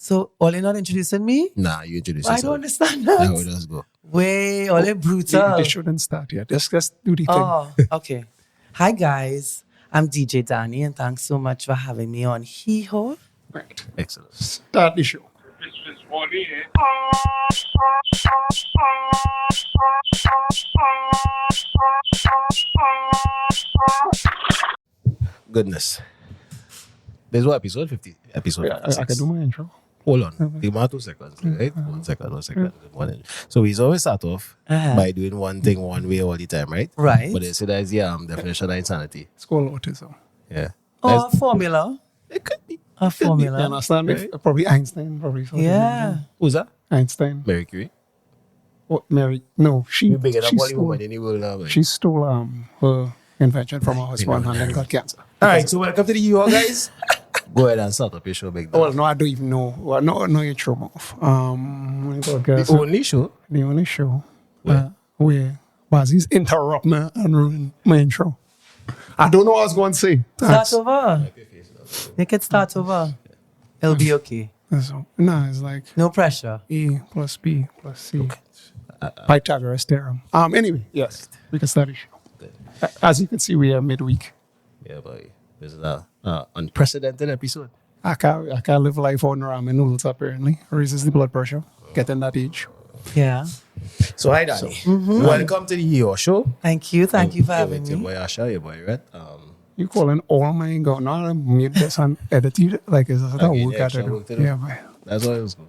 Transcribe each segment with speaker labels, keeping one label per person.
Speaker 1: So, Ole not introducing me?
Speaker 2: Nah, you introduce
Speaker 1: I
Speaker 2: yourself.
Speaker 1: don't understand that.
Speaker 2: That's how it does go.
Speaker 1: Way, Ole brutal.
Speaker 3: They shouldn't start yet. Just do the thing.
Speaker 1: Oh, okay. Hi, guys. I'm DJ Dani, and thanks so much for having me on Hee Ho.
Speaker 3: Right.
Speaker 2: Excellent.
Speaker 3: Start the show.
Speaker 2: Goodness. This is what episode 50? Episode
Speaker 3: Yeah,
Speaker 2: 56.
Speaker 3: I can do my intro.
Speaker 2: Hold on. Give me 2 seconds, right? 1 second, 1 second. So we always start off by doing one thing one way all the time, right?
Speaker 1: Right.
Speaker 2: But they say that's the definition of insanity.
Speaker 3: It's called autism.
Speaker 2: Yeah.
Speaker 1: Oh, a formula.
Speaker 2: It could be.
Speaker 1: A
Speaker 3: You
Speaker 1: formula.
Speaker 3: understand me? Probably Einstein.
Speaker 1: Yeah.
Speaker 2: Who's that?
Speaker 3: Einstein.
Speaker 2: Mary Curie.
Speaker 3: What, Mary? No, she.
Speaker 2: You big it up
Speaker 3: she
Speaker 2: all the
Speaker 3: stole,
Speaker 2: woman in the world now, man.
Speaker 3: she stole her invention from her husband and then got cancer.
Speaker 2: All right, so welcome to the UO, guys. Go ahead and start up your show, big dog.
Speaker 3: Well, no, I don't even know. Well, no, you throw me off.
Speaker 2: The only show.
Speaker 3: The only show
Speaker 2: Where?
Speaker 3: where Bazzi's interrupt me and ruin my intro. I don't know what I was going to say.
Speaker 1: Start over. You can start over. It'll be okay.
Speaker 3: So, no, it's like
Speaker 1: No pressure.
Speaker 3: A plus B plus C. Pythagoras theorem. Anyway, yes, we can start the show. As you can see, we are midweek.
Speaker 2: Yeah, boy. This is a unprecedented episode.
Speaker 3: I can't live life on ramen noodles apparently. Raises the blood pressure. Getting that age.
Speaker 1: Yeah.
Speaker 2: So, hi, Dani. Welcome to the UO show.
Speaker 1: Thank you. Thank you for having
Speaker 2: It's your
Speaker 1: me.
Speaker 2: boy Asha, your boy Red.
Speaker 3: You calling all my go now mute this and edit it like it's a
Speaker 2: Again,
Speaker 3: work I
Speaker 2: extra
Speaker 3: do.
Speaker 2: work to do.
Speaker 3: Yeah, boy.
Speaker 2: That's why it was good.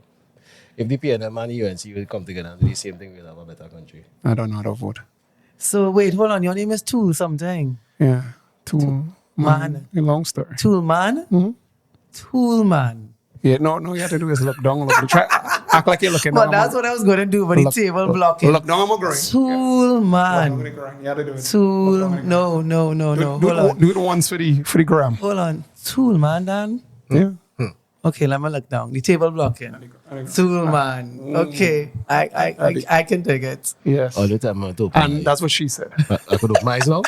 Speaker 2: If the PNM and the UNC will come together and do the same thing, we'll have a better country.
Speaker 3: I don't know how to vote.
Speaker 1: So, wait, hold on. Your name is Tool something.
Speaker 3: Yeah. Tool
Speaker 1: Man.
Speaker 3: A long story.
Speaker 1: Tool Man? Tool Man.
Speaker 3: Yeah, no, you have to do is look down, act like you're looking
Speaker 1: Well,
Speaker 3: down.
Speaker 1: that's what I was going to do, but the table blocking.
Speaker 3: Look down, I'm a grind.
Speaker 1: Tool Man.
Speaker 3: You have to do it.
Speaker 1: Tool. No. Hold on.
Speaker 3: Do it once for the gram.
Speaker 1: Hold on. Tool Man, Dan.
Speaker 3: Yeah.
Speaker 1: Okay, let me look down. The table blocking. Tool Man. Okay. I can take it.
Speaker 3: Yes.
Speaker 2: All the time, I'm open.
Speaker 3: And that's what she said.
Speaker 2: I could open my eyes now.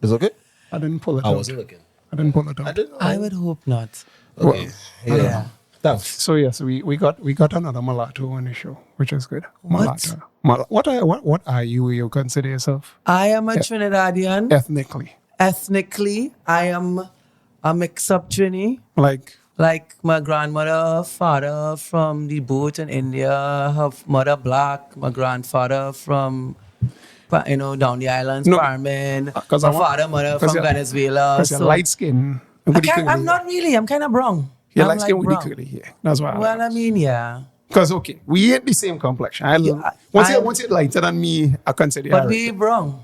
Speaker 2: It's okay?
Speaker 3: I didn't pull it
Speaker 2: I
Speaker 3: out.
Speaker 2: wasn't looking.
Speaker 3: I didn't pull it
Speaker 2: I
Speaker 3: out.
Speaker 2: didn't know.
Speaker 1: I would hope not.
Speaker 2: Okay.
Speaker 3: Well,
Speaker 2: Yeah. Thanks.
Speaker 3: So yes, we got another mulatto on the show, which is good.
Speaker 1: What?
Speaker 3: Mulatto. What are you? You consider yourself
Speaker 1: I am a Trinidadian.
Speaker 3: ethnically?
Speaker 1: Ethnically, I am a mix-up Trini. Like my grandmother, father from the boat in India, her mother black, my grandfather from, down the islands,
Speaker 3: No,
Speaker 1: Parmen,
Speaker 3: 'cause
Speaker 1: my
Speaker 3: I want-
Speaker 1: father, mother
Speaker 3: 'cause
Speaker 1: from
Speaker 3: you're-
Speaker 1: Venezuela.
Speaker 3: Because you're
Speaker 1: So
Speaker 3: light skin.
Speaker 1: I'm not really. I'm kind of brown.
Speaker 3: You're
Speaker 1: I'm
Speaker 3: light skin
Speaker 1: like
Speaker 3: with
Speaker 1: brown.
Speaker 3: the curly hair. That's why.
Speaker 1: Well, I mean, yeah.
Speaker 3: Because okay, we ain't the same complexion. Once you're lighter than me, I consider.
Speaker 1: But
Speaker 3: you
Speaker 1: we brown.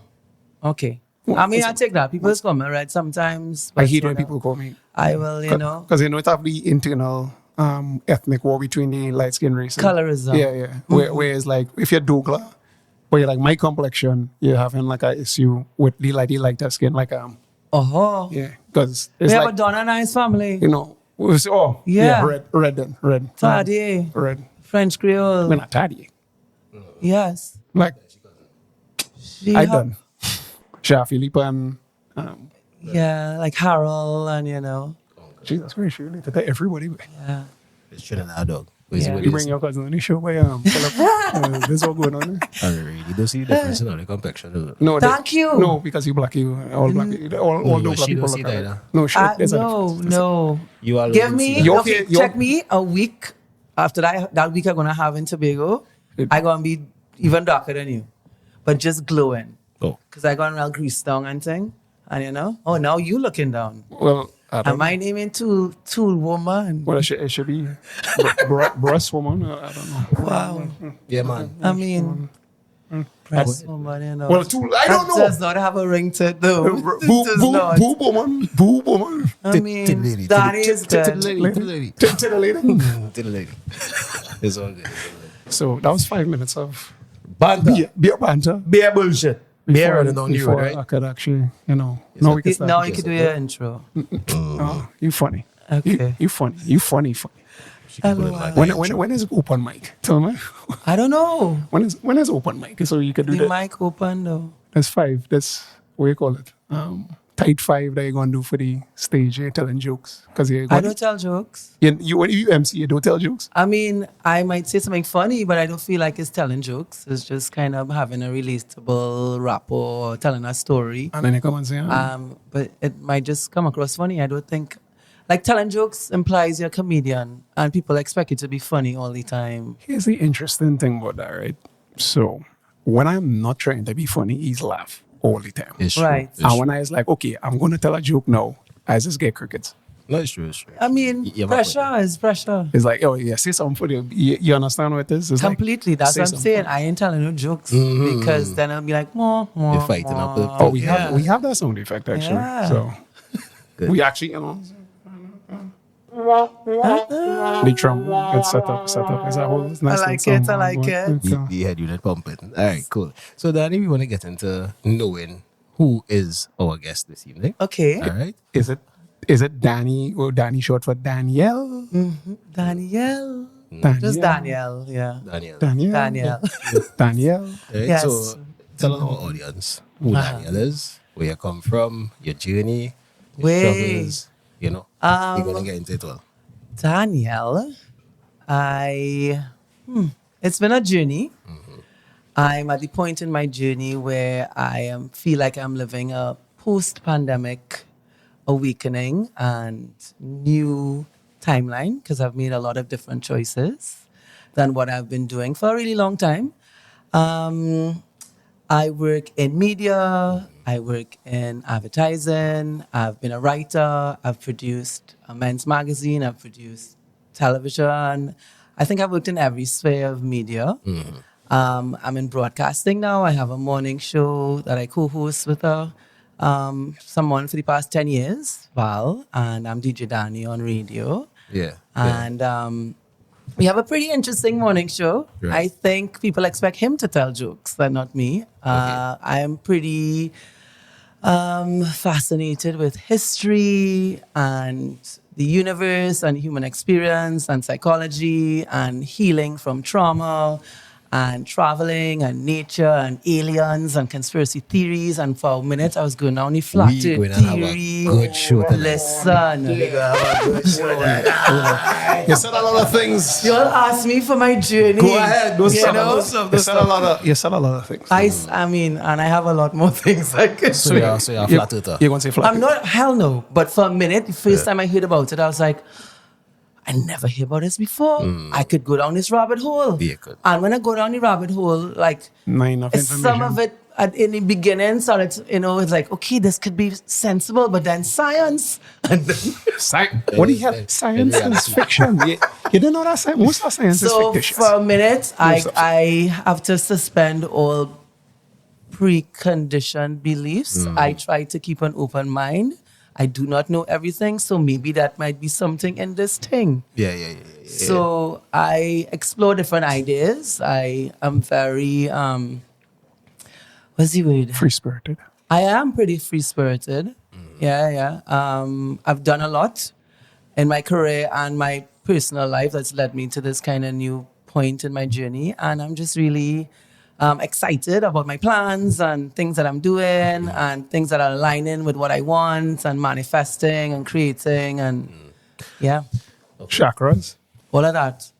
Speaker 1: Okay. I mean, I take that. People call me red sometimes.
Speaker 3: I
Speaker 1: but,
Speaker 3: hate
Speaker 1: you
Speaker 3: when
Speaker 1: know,
Speaker 3: people call me.
Speaker 1: I will,
Speaker 3: Because it have the internal ethnic war between the light skin races.
Speaker 1: Colorism.
Speaker 3: Yeah. Whereas like if you're Douglas, or you're like my complexion, you're having like an issue with the lighter skin, like
Speaker 1: Oh.
Speaker 3: yeah, because
Speaker 1: We
Speaker 3: it's
Speaker 1: have a
Speaker 3: like
Speaker 1: Donna Nice family.
Speaker 3: we say,
Speaker 1: Yeah.
Speaker 3: red,
Speaker 1: Taddy.
Speaker 3: red.
Speaker 1: French Creole.
Speaker 3: We're not tidy.
Speaker 1: Yes.
Speaker 3: Like
Speaker 1: She
Speaker 3: I
Speaker 1: have-
Speaker 3: done. Sha Philippe and
Speaker 1: Yeah, like Harold and.
Speaker 3: Jesus Christ, you related to everybody.
Speaker 1: Yeah.
Speaker 2: It's Trinidad dog.
Speaker 1: Yeah.
Speaker 3: You bring your cousin on the show, but Philip, this all going on.
Speaker 2: I really don't see the difference in the complexion.
Speaker 3: No,
Speaker 1: Thank you.
Speaker 3: No, because you black, you all black, all
Speaker 2: No,
Speaker 3: Douglas
Speaker 2: she
Speaker 3: people
Speaker 2: don't see
Speaker 3: look
Speaker 2: that
Speaker 3: alike.
Speaker 2: either.
Speaker 3: No, she, there's a
Speaker 1: No,
Speaker 3: difference.
Speaker 1: no.
Speaker 2: You are
Speaker 1: Give me,
Speaker 3: Your
Speaker 1: okay,
Speaker 3: hair- your-
Speaker 1: check me a week after that week I'm going to have in Tobago. I going to be even darker than you, but just glowing.
Speaker 2: Oh.
Speaker 1: Because I got real grease down and thing. And now you looking down.
Speaker 3: Well, I don't
Speaker 1: Am I naming Tool Woman?
Speaker 3: Well, it should be breast woman. I don't know.
Speaker 1: Wow.
Speaker 2: Yeah, man.
Speaker 1: I mean, breast woman,
Speaker 3: Well, tool. I don't
Speaker 1: That
Speaker 3: know.
Speaker 1: does not have a ring to it, though. It does not.
Speaker 3: Boob woman. Boob woman.
Speaker 1: I mean, that is
Speaker 2: To the
Speaker 1: good.
Speaker 2: lady. To the lady.
Speaker 3: To the lady.
Speaker 2: To the lady. It's all good.
Speaker 3: So that was 5 minutes of
Speaker 2: Banter.
Speaker 3: beer banter.
Speaker 2: Beer bullshit. Beer and on you,
Speaker 3: Before
Speaker 2: right?
Speaker 3: I could actually, now we can start.
Speaker 1: Now you can do your intro.
Speaker 3: Oh, you funny.
Speaker 1: Okay.
Speaker 3: You funny. You funny.
Speaker 1: Hello.
Speaker 3: When is open mic? Tell me.
Speaker 1: I don't know.
Speaker 3: When is open mic? So you can do
Speaker 1: The
Speaker 3: that.
Speaker 1: mic open though.
Speaker 3: There's 5. That's what you call it. tight five that you're going to do for the stage? You're telling jokes? Because
Speaker 1: I don't tell jokes.
Speaker 3: when you MC, you don't tell jokes?
Speaker 1: I mean, I might say something funny, but I don't feel like it's telling jokes. It's just kind of having a relatable rapport or telling a story.
Speaker 3: And then you come and say,
Speaker 1: But it might just come across funny. I don't think, like, telling jokes implies you're a comedian and people expect you to be funny all the time.
Speaker 3: here's the interesting thing about that, right? So when I'm not trying to be funny, he's laugh all the time.
Speaker 2: It's true.
Speaker 1: Right.
Speaker 2: It's
Speaker 3: And
Speaker 2: true.
Speaker 3: when I was like, okay, I'm going to tell a joke now, I just get crickets.
Speaker 2: No, it's true. It's true.
Speaker 1: I mean,
Speaker 2: Yeah,
Speaker 1: pressure is pressure.
Speaker 3: It's like, oh, yeah, say something for you understand what it is? It's like,
Speaker 1: Completely. That's
Speaker 3: say
Speaker 1: what I'm
Speaker 3: something.
Speaker 1: saying. I ain't telling no jokes because then I'll be like, more.
Speaker 2: You're fighting up the-
Speaker 3: Oh, we have that sound effect actually.
Speaker 1: Yeah.
Speaker 3: So
Speaker 2: Good.
Speaker 3: we actually, the drum gets set up. Is that whole nice
Speaker 1: I like
Speaker 3: little
Speaker 1: it,
Speaker 3: sound
Speaker 1: I like
Speaker 3: going.
Speaker 1: it.
Speaker 3: It's,
Speaker 2: The head unit pumping. All right, cool. So, Danny, we want to get into knowing who is our guest this evening.
Speaker 1: Okay.
Speaker 2: All right.
Speaker 3: is it Dani or Dani short for Danielle?
Speaker 1: Danielle.
Speaker 3: Danielle.
Speaker 1: Just Danielle, yeah.
Speaker 2: Daniel.
Speaker 3: Danielle.
Speaker 1: Danielle.
Speaker 3: Danielle.
Speaker 2: Right?
Speaker 1: Yes.
Speaker 2: So, tell our audience who Daniel is, where you come from, your journey, your
Speaker 1: Way.
Speaker 2: struggles. You know, we're going to get into it all.
Speaker 1: Danielle, it's been a journey. I'm at the point in my journey where I feel like I'm living a post-pandemic awakening and new timeline because I've made a lot of different choices than what I've been doing for a really long time. I work in media, I work in advertising, I've been a writer, I've produced a men's magazine, I've produced television. I think I've worked in every sphere of media. I'm in broadcasting now. I have a morning show that I co-host with someone for the past 10 years, Val, and I'm DJ Dani on radio.
Speaker 2: Yeah.
Speaker 1: And we have a pretty interesting morning show.
Speaker 2: Right.
Speaker 1: I think people expect him to tell jokes, but not me. I am pretty fascinated with history and the universe and human experience and psychology and healing from trauma and traveling and nature and aliens and conspiracy theories. And for a minute, I was going down the flat
Speaker 2: We
Speaker 1: earth
Speaker 2: going to have a
Speaker 1: theory.
Speaker 2: good show tonight.
Speaker 1: Listen.
Speaker 3: You said a lot of things.
Speaker 1: You all asked me for my journey.
Speaker 3: Go ahead.
Speaker 1: You know?
Speaker 3: You said a lot of things.
Speaker 1: I mean, and I have a lot more things I could
Speaker 2: So, you're flat earther.
Speaker 3: You're going to say flat.
Speaker 1: I'm not, hell no. But for a minute, the first time I heard about it, I was like, I never heard about this before. I could go down this rabbit hole.
Speaker 2: Yeah, you could.
Speaker 1: And when I go down the rabbit hole, like,
Speaker 3: Nine of information.
Speaker 1: some of it in the beginning started, it's like, okay, this could be sensible, but then science. And then,
Speaker 3: What do you have? Science is fiction. You didn't know that science? Most of science is
Speaker 1: so
Speaker 3: fictitious.
Speaker 1: for a minute,
Speaker 3: Most of it.
Speaker 1: I have to suspend all preconditioned beliefs. I try to keep an open mind. I do not know everything, so maybe that might be something in this thing.
Speaker 2: Yeah.
Speaker 1: So I explore different ideas. I am very, what's the word?
Speaker 3: Free-spirited.
Speaker 1: I am pretty free-spirited. Yeah. I've done a lot in my career and my personal life that's led me to this kind of new point in my journey. And I'm just really excited about my plans and things that I'm doing and things that are aligning with what I want and manifesting and creating and
Speaker 3: Chakras.
Speaker 1: all of that.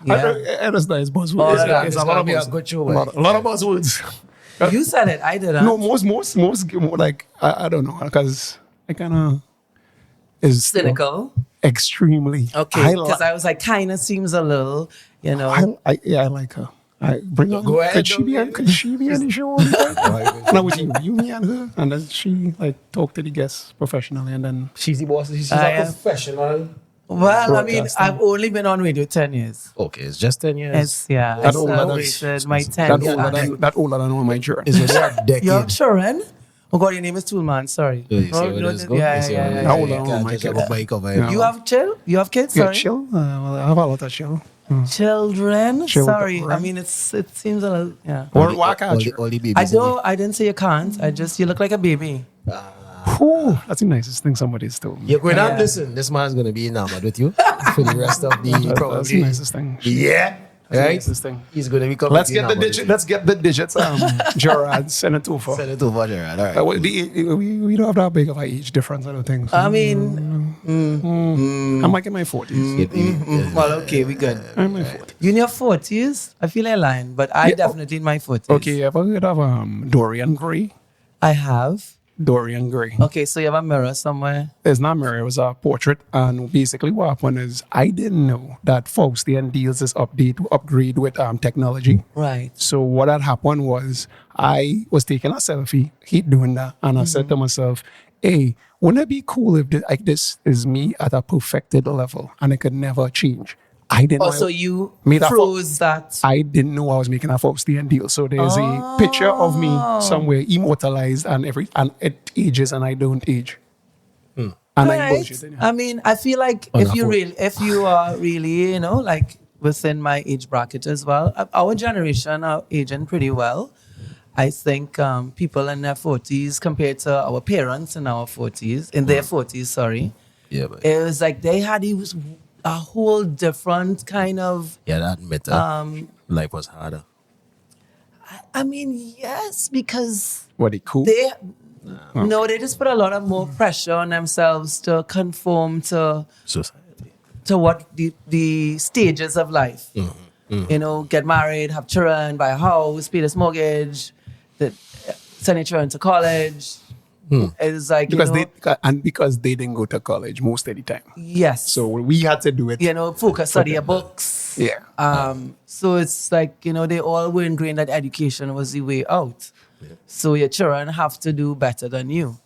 Speaker 1: Yeah.
Speaker 3: It is nice buzzwords.
Speaker 1: Oh, yeah.
Speaker 3: It's a lot of
Speaker 2: It's gonna be a
Speaker 3: buzzwords.
Speaker 2: good show,
Speaker 3: A lot of buzzwords.
Speaker 1: You said it. I didn't.
Speaker 3: No, most like I don't know because I kind of is
Speaker 1: Cynical.
Speaker 3: Extremely.
Speaker 1: Okay. Because I was like, kind of seems a little,
Speaker 3: I like her. I bring her.
Speaker 2: Go ahead,
Speaker 3: Could she be on the show? No, with you, me, and her, and then she like talk to the guests professionally, and then
Speaker 2: She's the boss. She's
Speaker 1: I
Speaker 2: a
Speaker 1: am.
Speaker 2: professional.
Speaker 1: Well, I mean,
Speaker 3: Broadcasting.
Speaker 1: I've only been on radio 10 years.
Speaker 2: Okay, it's just 10 years.
Speaker 1: It's, yeah.
Speaker 3: That
Speaker 1: I
Speaker 3: older than-
Speaker 1: celebrated my 10 years.
Speaker 3: that older than all my journey.
Speaker 2: It's just a decade.
Speaker 1: You're children? Oh, God, your name is Toolman. Sorry.
Speaker 2: You see
Speaker 1: No,
Speaker 2: what
Speaker 1: no,
Speaker 2: it is, go?
Speaker 1: yeah,
Speaker 2: You see
Speaker 1: yeah,
Speaker 2: what it
Speaker 1: yeah,
Speaker 2: is?
Speaker 3: How
Speaker 2: You
Speaker 3: old are
Speaker 2: can't
Speaker 3: my
Speaker 2: just
Speaker 3: kids?
Speaker 2: have a bike over
Speaker 3: Yeah.
Speaker 2: it.
Speaker 1: You have chill? You have kids?
Speaker 3: Yeah,
Speaker 1: Sorry.
Speaker 3: chill. Well, I have a lot of chill.
Speaker 1: Children?
Speaker 3: Chill,
Speaker 1: Sorry.
Speaker 3: right?
Speaker 1: I mean, it seems a little, yeah.
Speaker 3: Or walk out.
Speaker 2: All the babies.
Speaker 1: I didn't say you can't. You look like a baby.
Speaker 3: That's the nicest thing somebody's told me.
Speaker 2: You're going to
Speaker 1: Yeah.
Speaker 2: listen. This man's going to be enamored with you for the rest of the
Speaker 3: That's the
Speaker 2: probably.
Speaker 3: nicest thing.
Speaker 2: Yeah. Right?
Speaker 3: This thing.
Speaker 2: He's going to be coming.
Speaker 3: Let's get the digit. Let's get the digits. Gerard, send it over.
Speaker 2: Send it over, Gerard. All right.
Speaker 3: We don't have that big of an age difference, I don't think. So.
Speaker 1: I mean,
Speaker 3: I'm like in my 40s.
Speaker 1: well, okay, we good.
Speaker 3: I'm in my 40s.
Speaker 1: You in your 40s? I feel a line, but I definitely in my 40s.
Speaker 3: Okay, you ever heard of Dorian Gray?
Speaker 1: I have.
Speaker 3: Dorian Gray.
Speaker 1: Okay, so you have a mirror somewhere?
Speaker 3: It's not mirror, it was a portrait. And basically what happened is I didn't know that Faustian deals this upgrade with technology.
Speaker 1: Right.
Speaker 3: So what had happened was I was taking a selfie, keep doing that, and I said to myself, hey, wouldn't it be cool if this is me at a perfected level and it could never change? I didn't know.
Speaker 1: So you
Speaker 3: made
Speaker 1: froze that.
Speaker 3: I didn't know I was making a Faustian deal. So there's a picture of me somewhere immortalized and it ages and I don't age. And I
Speaker 1: Right.
Speaker 3: bullshit.
Speaker 1: I mean, I feel like if you are really, like within my age bracket as well, our generation are aging pretty well. I think people in their 40s compared to our parents in our 40s, in their 40s, sorry.
Speaker 2: Yeah, but
Speaker 1: It was like they had a whole different kind of.
Speaker 2: yeah, that admit life was harder.
Speaker 1: I mean, yes, because
Speaker 3: What they cool?
Speaker 1: they just put a lot of more pressure on themselves to conform to
Speaker 2: Society.
Speaker 1: what the stages of life. Get married, have children, buy a house, pay this mortgage, send your children to college. It's like
Speaker 3: because they didn't go to college most of the time.
Speaker 1: yes.
Speaker 3: So we had to do it.
Speaker 1: Focus, study your books.
Speaker 3: Yeah.
Speaker 1: So it's like, they all were ingrained that education was the way out.
Speaker 2: Yeah.
Speaker 1: So your children have to do better than you.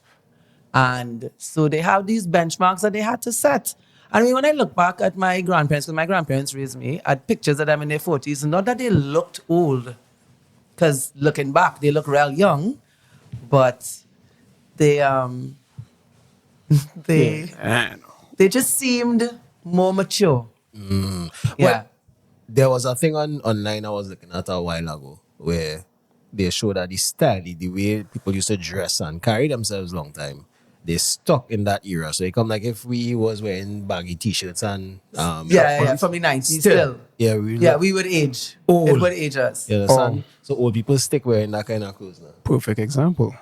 Speaker 1: And so they have these benchmarks that they had to set. I mean, when I look back at my grandparents, because my grandparents raised me, I had pictures of them in their 40s, not that they looked old, because looking back, they look real young, but they they just seemed more mature. Yeah.
Speaker 2: Well, there was a thing online I was looking at a while ago where they showed that the style, the way people used to dress and carry themselves long time, they stuck in that era. So it come like if we was wearing baggy t-shirts and
Speaker 1: from the 90s still.
Speaker 2: Yeah,
Speaker 1: we would age.
Speaker 2: Old.
Speaker 1: It would age us.
Speaker 2: You understand? So old people stick wearing that kind of clothes now.
Speaker 3: Perfect example.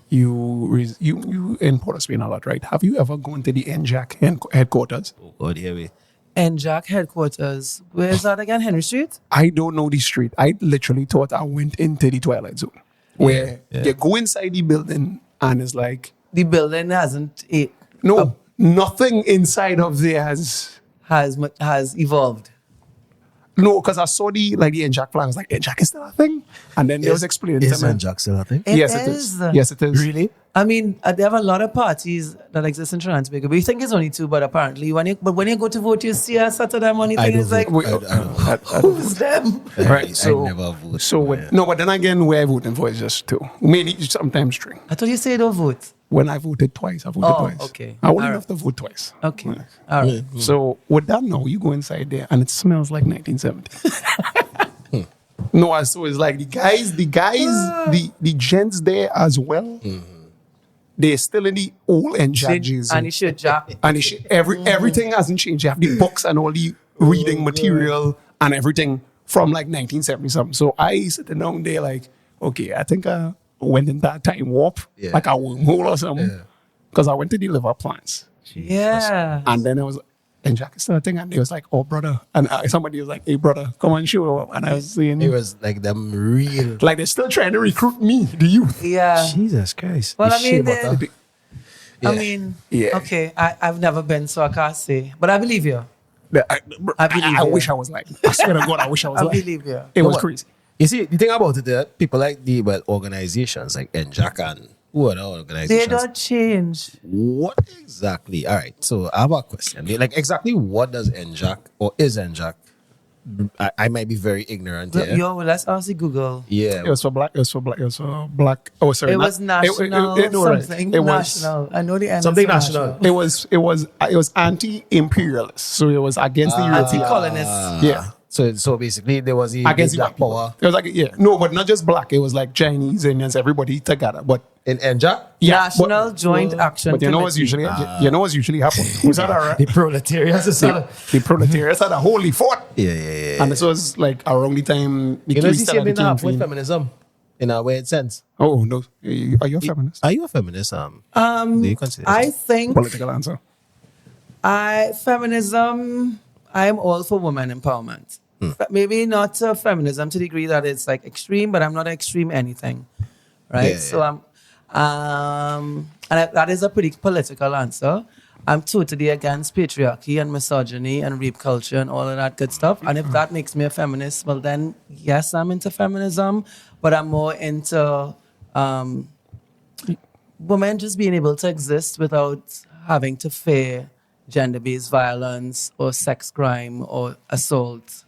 Speaker 3: You in Port of Spain a lot, right? Have you ever gone to the NJAC headquarters?
Speaker 2: Oh God, here we.
Speaker 1: And Jack headquarters. Where's that again? Henry Street?
Speaker 3: I don't know the street. I literally thought I went into the Twilight Zone, where you go inside the building and it's like
Speaker 1: The building hasn't
Speaker 3: nothing inside of there
Speaker 1: has evolved.
Speaker 3: No, because I saw the NJAC flag. I was like, NJAC is still a thing? And then they was explaining to
Speaker 2: Is
Speaker 3: me.
Speaker 2: NJAC still a thing?
Speaker 3: Yes, it is. Yes, it is.
Speaker 2: Really?
Speaker 1: I mean, they have a lot of parties that exist in Trinidad and Tobago. We think it's only two, but apparently, when you go to vote, you see a Saturday morning thing. It's like, who's them?
Speaker 3: Right.
Speaker 2: I never vote.
Speaker 3: But then again, where I voting for is just two. Maybe sometimes three.
Speaker 1: I thought you said don't vote.
Speaker 3: When I voted twice, I voted twice.
Speaker 1: Okay.
Speaker 3: I wouldn't
Speaker 1: All
Speaker 3: have to vote twice.
Speaker 1: Okay.
Speaker 3: Yeah.
Speaker 1: All right.
Speaker 3: So with that now, you go inside there and it smells like 1970. No, so it's like the guys, the gents there as well. They're still in the old NJAC jersey.
Speaker 1: And you should Jack.
Speaker 3: And everything hasn't changed. You have the books and all the reading material and everything from like 1970 something. So I sitting down there like, okay, I think I went in that time warp, like a wormhole or something. Because I went to deliver plants.
Speaker 1: Yeah.
Speaker 3: And then it was, and Jack is still a thing, and they was like, oh, brother. And somebody was like, hey, brother, come on, show up. And I was saying,
Speaker 2: It was like them real.
Speaker 3: like they're still trying to recruit me, the youth.
Speaker 1: Yeah.
Speaker 2: Jesus Christ.
Speaker 1: Well,
Speaker 2: The
Speaker 1: I mean,
Speaker 2: shea butter.
Speaker 1: Okay, I've never been, so I can't say. But I believe you.
Speaker 3: I wish I was like, I swear to God, I wish I was
Speaker 1: I
Speaker 3: like.
Speaker 1: believe you.
Speaker 3: It was
Speaker 2: But-
Speaker 3: crazy.
Speaker 2: You see, the thing about it, people like the organizations like NJAC and who other
Speaker 1: They
Speaker 2: organizations.
Speaker 1: don't change.
Speaker 2: What exactly? All right, so I have a question. Like, exactly what does NJAC or is NJAC? I might be very ignorant here.
Speaker 1: Yo, let's ask Google.
Speaker 2: Yeah.
Speaker 3: It was for black. Oh, sorry.
Speaker 1: It was national something.
Speaker 3: It was
Speaker 1: national. I know the end.
Speaker 2: Something national.
Speaker 3: It was anti-imperialist. So it was against the Europeans.
Speaker 1: Anti-colonists.
Speaker 3: Yeah.
Speaker 2: So basically, there was the
Speaker 3: against the
Speaker 2: black
Speaker 3: people.
Speaker 2: power
Speaker 3: It was like, yeah, no, but not just black. It was like Chinese, Indians, everybody together. But
Speaker 2: in Enja.
Speaker 3: yeah,
Speaker 1: National Joint Action
Speaker 3: But you know what's
Speaker 1: Committee.
Speaker 3: usually you know what's usually happening? Was that
Speaker 2: The proletariat society.
Speaker 3: the proletariats had a holy fort,
Speaker 2: Yeah.
Speaker 3: and this was like around the time the
Speaker 2: You know,
Speaker 3: King
Speaker 2: it's the
Speaker 3: still
Speaker 2: same
Speaker 3: had
Speaker 2: thing
Speaker 3: the
Speaker 2: that
Speaker 3: King
Speaker 2: happened with
Speaker 3: Queen.
Speaker 2: feminism, in a weird sense.
Speaker 3: Oh no, are you a feminist?
Speaker 2: Are you a feminist? Do you consider
Speaker 1: I
Speaker 2: yourself?
Speaker 1: think
Speaker 3: Political answer.
Speaker 1: feminism, I'm all for women empowerment. Maybe not feminism to the degree that it's like extreme, but I'm not extreme anything. Right?
Speaker 2: Yeah,
Speaker 1: So that is a pretty political answer. I'm totally against patriarchy and misogyny and rape culture and all of that good stuff. And if that makes me a feminist, well then yes, I'm into feminism, but I'm more into women just being able to exist without having to fear gender-based violence or sex crime or assault.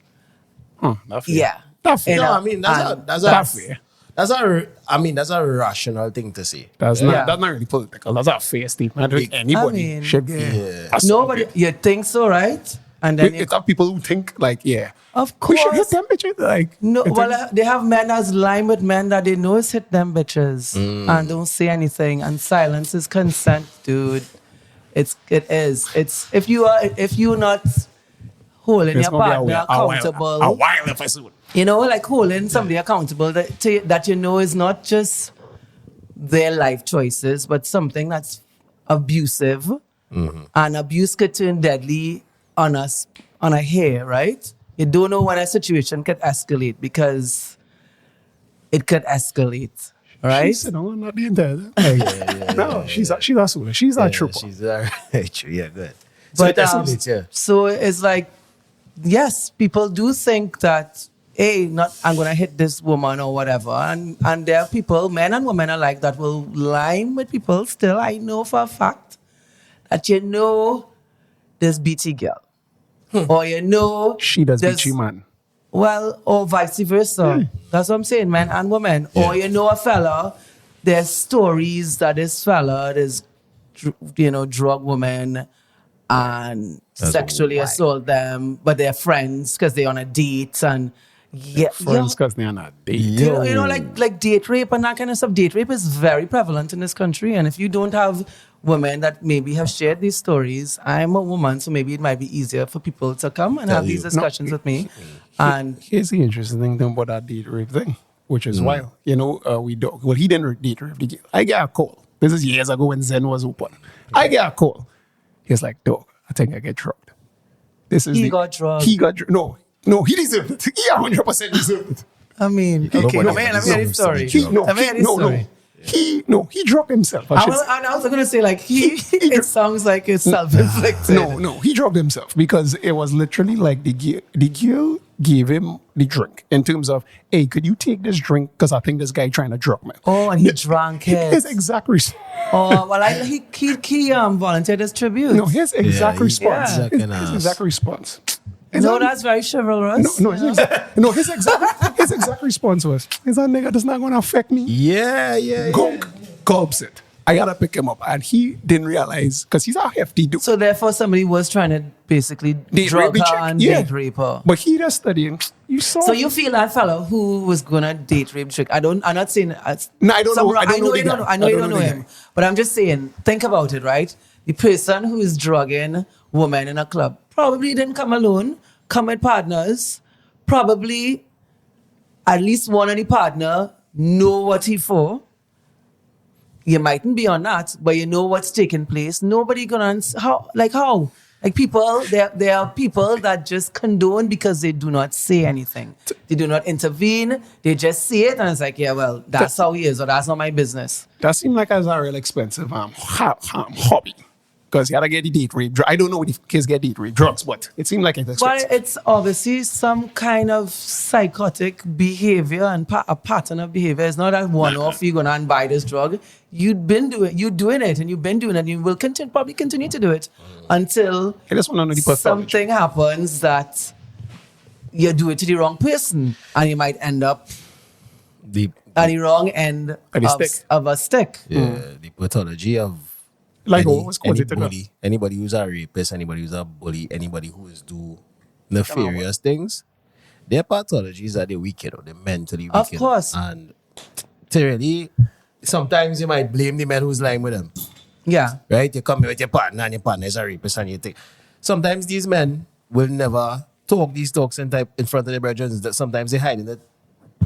Speaker 3: That's fair.
Speaker 1: Yeah.
Speaker 3: That's fair.
Speaker 1: You
Speaker 2: No,
Speaker 1: know,
Speaker 2: I mean that's
Speaker 1: and
Speaker 3: fair.
Speaker 2: that's a rational thing to say.
Speaker 3: That's
Speaker 1: Yeah.
Speaker 3: not really political. That's a fair statement. I think anybody
Speaker 1: I mean,
Speaker 3: should be. assume
Speaker 1: nobody,
Speaker 3: it.
Speaker 1: you think so, right? And then
Speaker 3: It's have people who think like, yeah,
Speaker 1: Of
Speaker 3: we should hit
Speaker 1: course.
Speaker 3: them bitches. Like,
Speaker 1: no,
Speaker 3: it's
Speaker 1: well, they have men as lying with men that they know is hit them bitches and don't say anything, and silence is consent, dude. It is. It's if you're not holding
Speaker 3: it's
Speaker 1: your
Speaker 3: gonna be
Speaker 1: partner accountable,
Speaker 3: a while if I soon.
Speaker 1: you know, like holding somebody accountable that you know is not just their life choices, but something that's abusive, and abuse could turn deadly on us on a hair, right? You don't know when a situation could escalate because it could escalate, right?
Speaker 3: She's not the entire. No, she's a soul. She's a trooper.
Speaker 2: She's true. Yeah, good. So
Speaker 1: But
Speaker 2: it escalates, yeah.
Speaker 1: so it's like, yes, people do think that, hey, not I'm gonna hit this woman or whatever, and there are people, men and women alike, that will lie with people. Still, I know for a fact that you know this BT girl, or you know
Speaker 3: She does
Speaker 1: this-
Speaker 3: beat you, man.
Speaker 1: Well, or vice versa. That's what I'm saying, men and women. Or you know a fella, there's stories that this fella is, drug women and sexually assault them, but they're friends because they're on a date and
Speaker 3: Friends, because they're not dating.
Speaker 1: you know, like date rape and that kind of stuff. Date rape is very prevalent in this country, and if you don't have women that maybe have shared these stories, I'm a woman, so maybe it might be easier for people to come and have these discussions with me. And
Speaker 3: Here's the interesting thing about that date rape thing, which is wild. You know, he didn't date rape the girl. I get a call. This is years ago when Zen was open. I get a call. He's like, dog, I think I get drugged.
Speaker 1: He got drugged.
Speaker 3: He got drugged. No, he deserved it. He 100% deserved it.
Speaker 1: I mean, okay,
Speaker 2: Nobody
Speaker 1: let me hear
Speaker 2: deserves
Speaker 1: this
Speaker 2: to
Speaker 1: story.
Speaker 2: be
Speaker 3: He,
Speaker 2: drugged.
Speaker 3: no,
Speaker 1: Let me hear
Speaker 3: he,
Speaker 1: this
Speaker 3: no,
Speaker 1: story.
Speaker 3: He drugged himself.
Speaker 1: I was going to say, like, it sounds like it's self-inflicted.
Speaker 3: No, he drugged himself because it was literally like the girl gave him the drink in terms of, hey, could you take this drink? Because I think this guy trying to drug me.
Speaker 1: Oh, and he drank it.
Speaker 3: His exact response.
Speaker 1: Oh, well, he volunteered as tribute.
Speaker 3: No, his exact
Speaker 2: he-
Speaker 3: response.
Speaker 2: yeah.
Speaker 3: His exact response.
Speaker 1: No, that's very chivalrous.
Speaker 3: No, his exact response was, is that nigga that's not going to affect me?
Speaker 2: Yeah.
Speaker 3: Gulps it. I got to pick him up. And he didn't realize, because he's a hefty dude.
Speaker 1: So therefore, somebody was trying to basically
Speaker 3: Date
Speaker 1: drug
Speaker 3: rape the
Speaker 1: her
Speaker 3: chick,
Speaker 1: and
Speaker 3: yeah.
Speaker 1: date rape her.
Speaker 3: But he just studying. You saw.
Speaker 1: So you feel that fellow who was gonna date rape chick? I'm not saying.
Speaker 3: No, I don't know. I don't know the guy.
Speaker 1: I know you don't know him, but I'm just saying. Think about it, right? The person who is drugging women in a club probably didn't come alone. Come with partners. Probably, at least one of the partner know what he for. You mightn't be on that, but you know what's taking place. Nobody gonna how. Like people, there are people that just condone because they do not say anything. They do not intervene. They just say it, and it's like, yeah, well, that's how he is, or that's not my business.
Speaker 3: That seemed like a real expensive hobby. Because you had to get the date rape. I don't know if kids get date rape drugs, but it seemed like it's expensive.
Speaker 1: But it's obviously some kind of psychotic behavior and a pattern of behavior. It's not that one-off, you're going to buy this drug. You're doing it, and you've been doing it, and you will probably continue to do it until
Speaker 3: I just want to know the pathology.
Speaker 1: something happens that you do it to the wrong person, and you might end up at the wrong end
Speaker 3: At the stick.
Speaker 1: of a stick.
Speaker 2: The pathology of
Speaker 3: Like always
Speaker 2: any
Speaker 3: cause it to go.
Speaker 2: bully, anybody who's a rapist, anybody who's a bully, anybody who is do nefarious things, their pathologies are the weak, they're mentally weak.
Speaker 1: Of course.
Speaker 2: And to really, sometimes you might blame the man who's lying with them.
Speaker 1: Yeah.
Speaker 2: Right? You come here with your partner and your partner is a rapist and you think. Sometimes these men will never talk these talks in front of their brethren. That sometimes they hide in it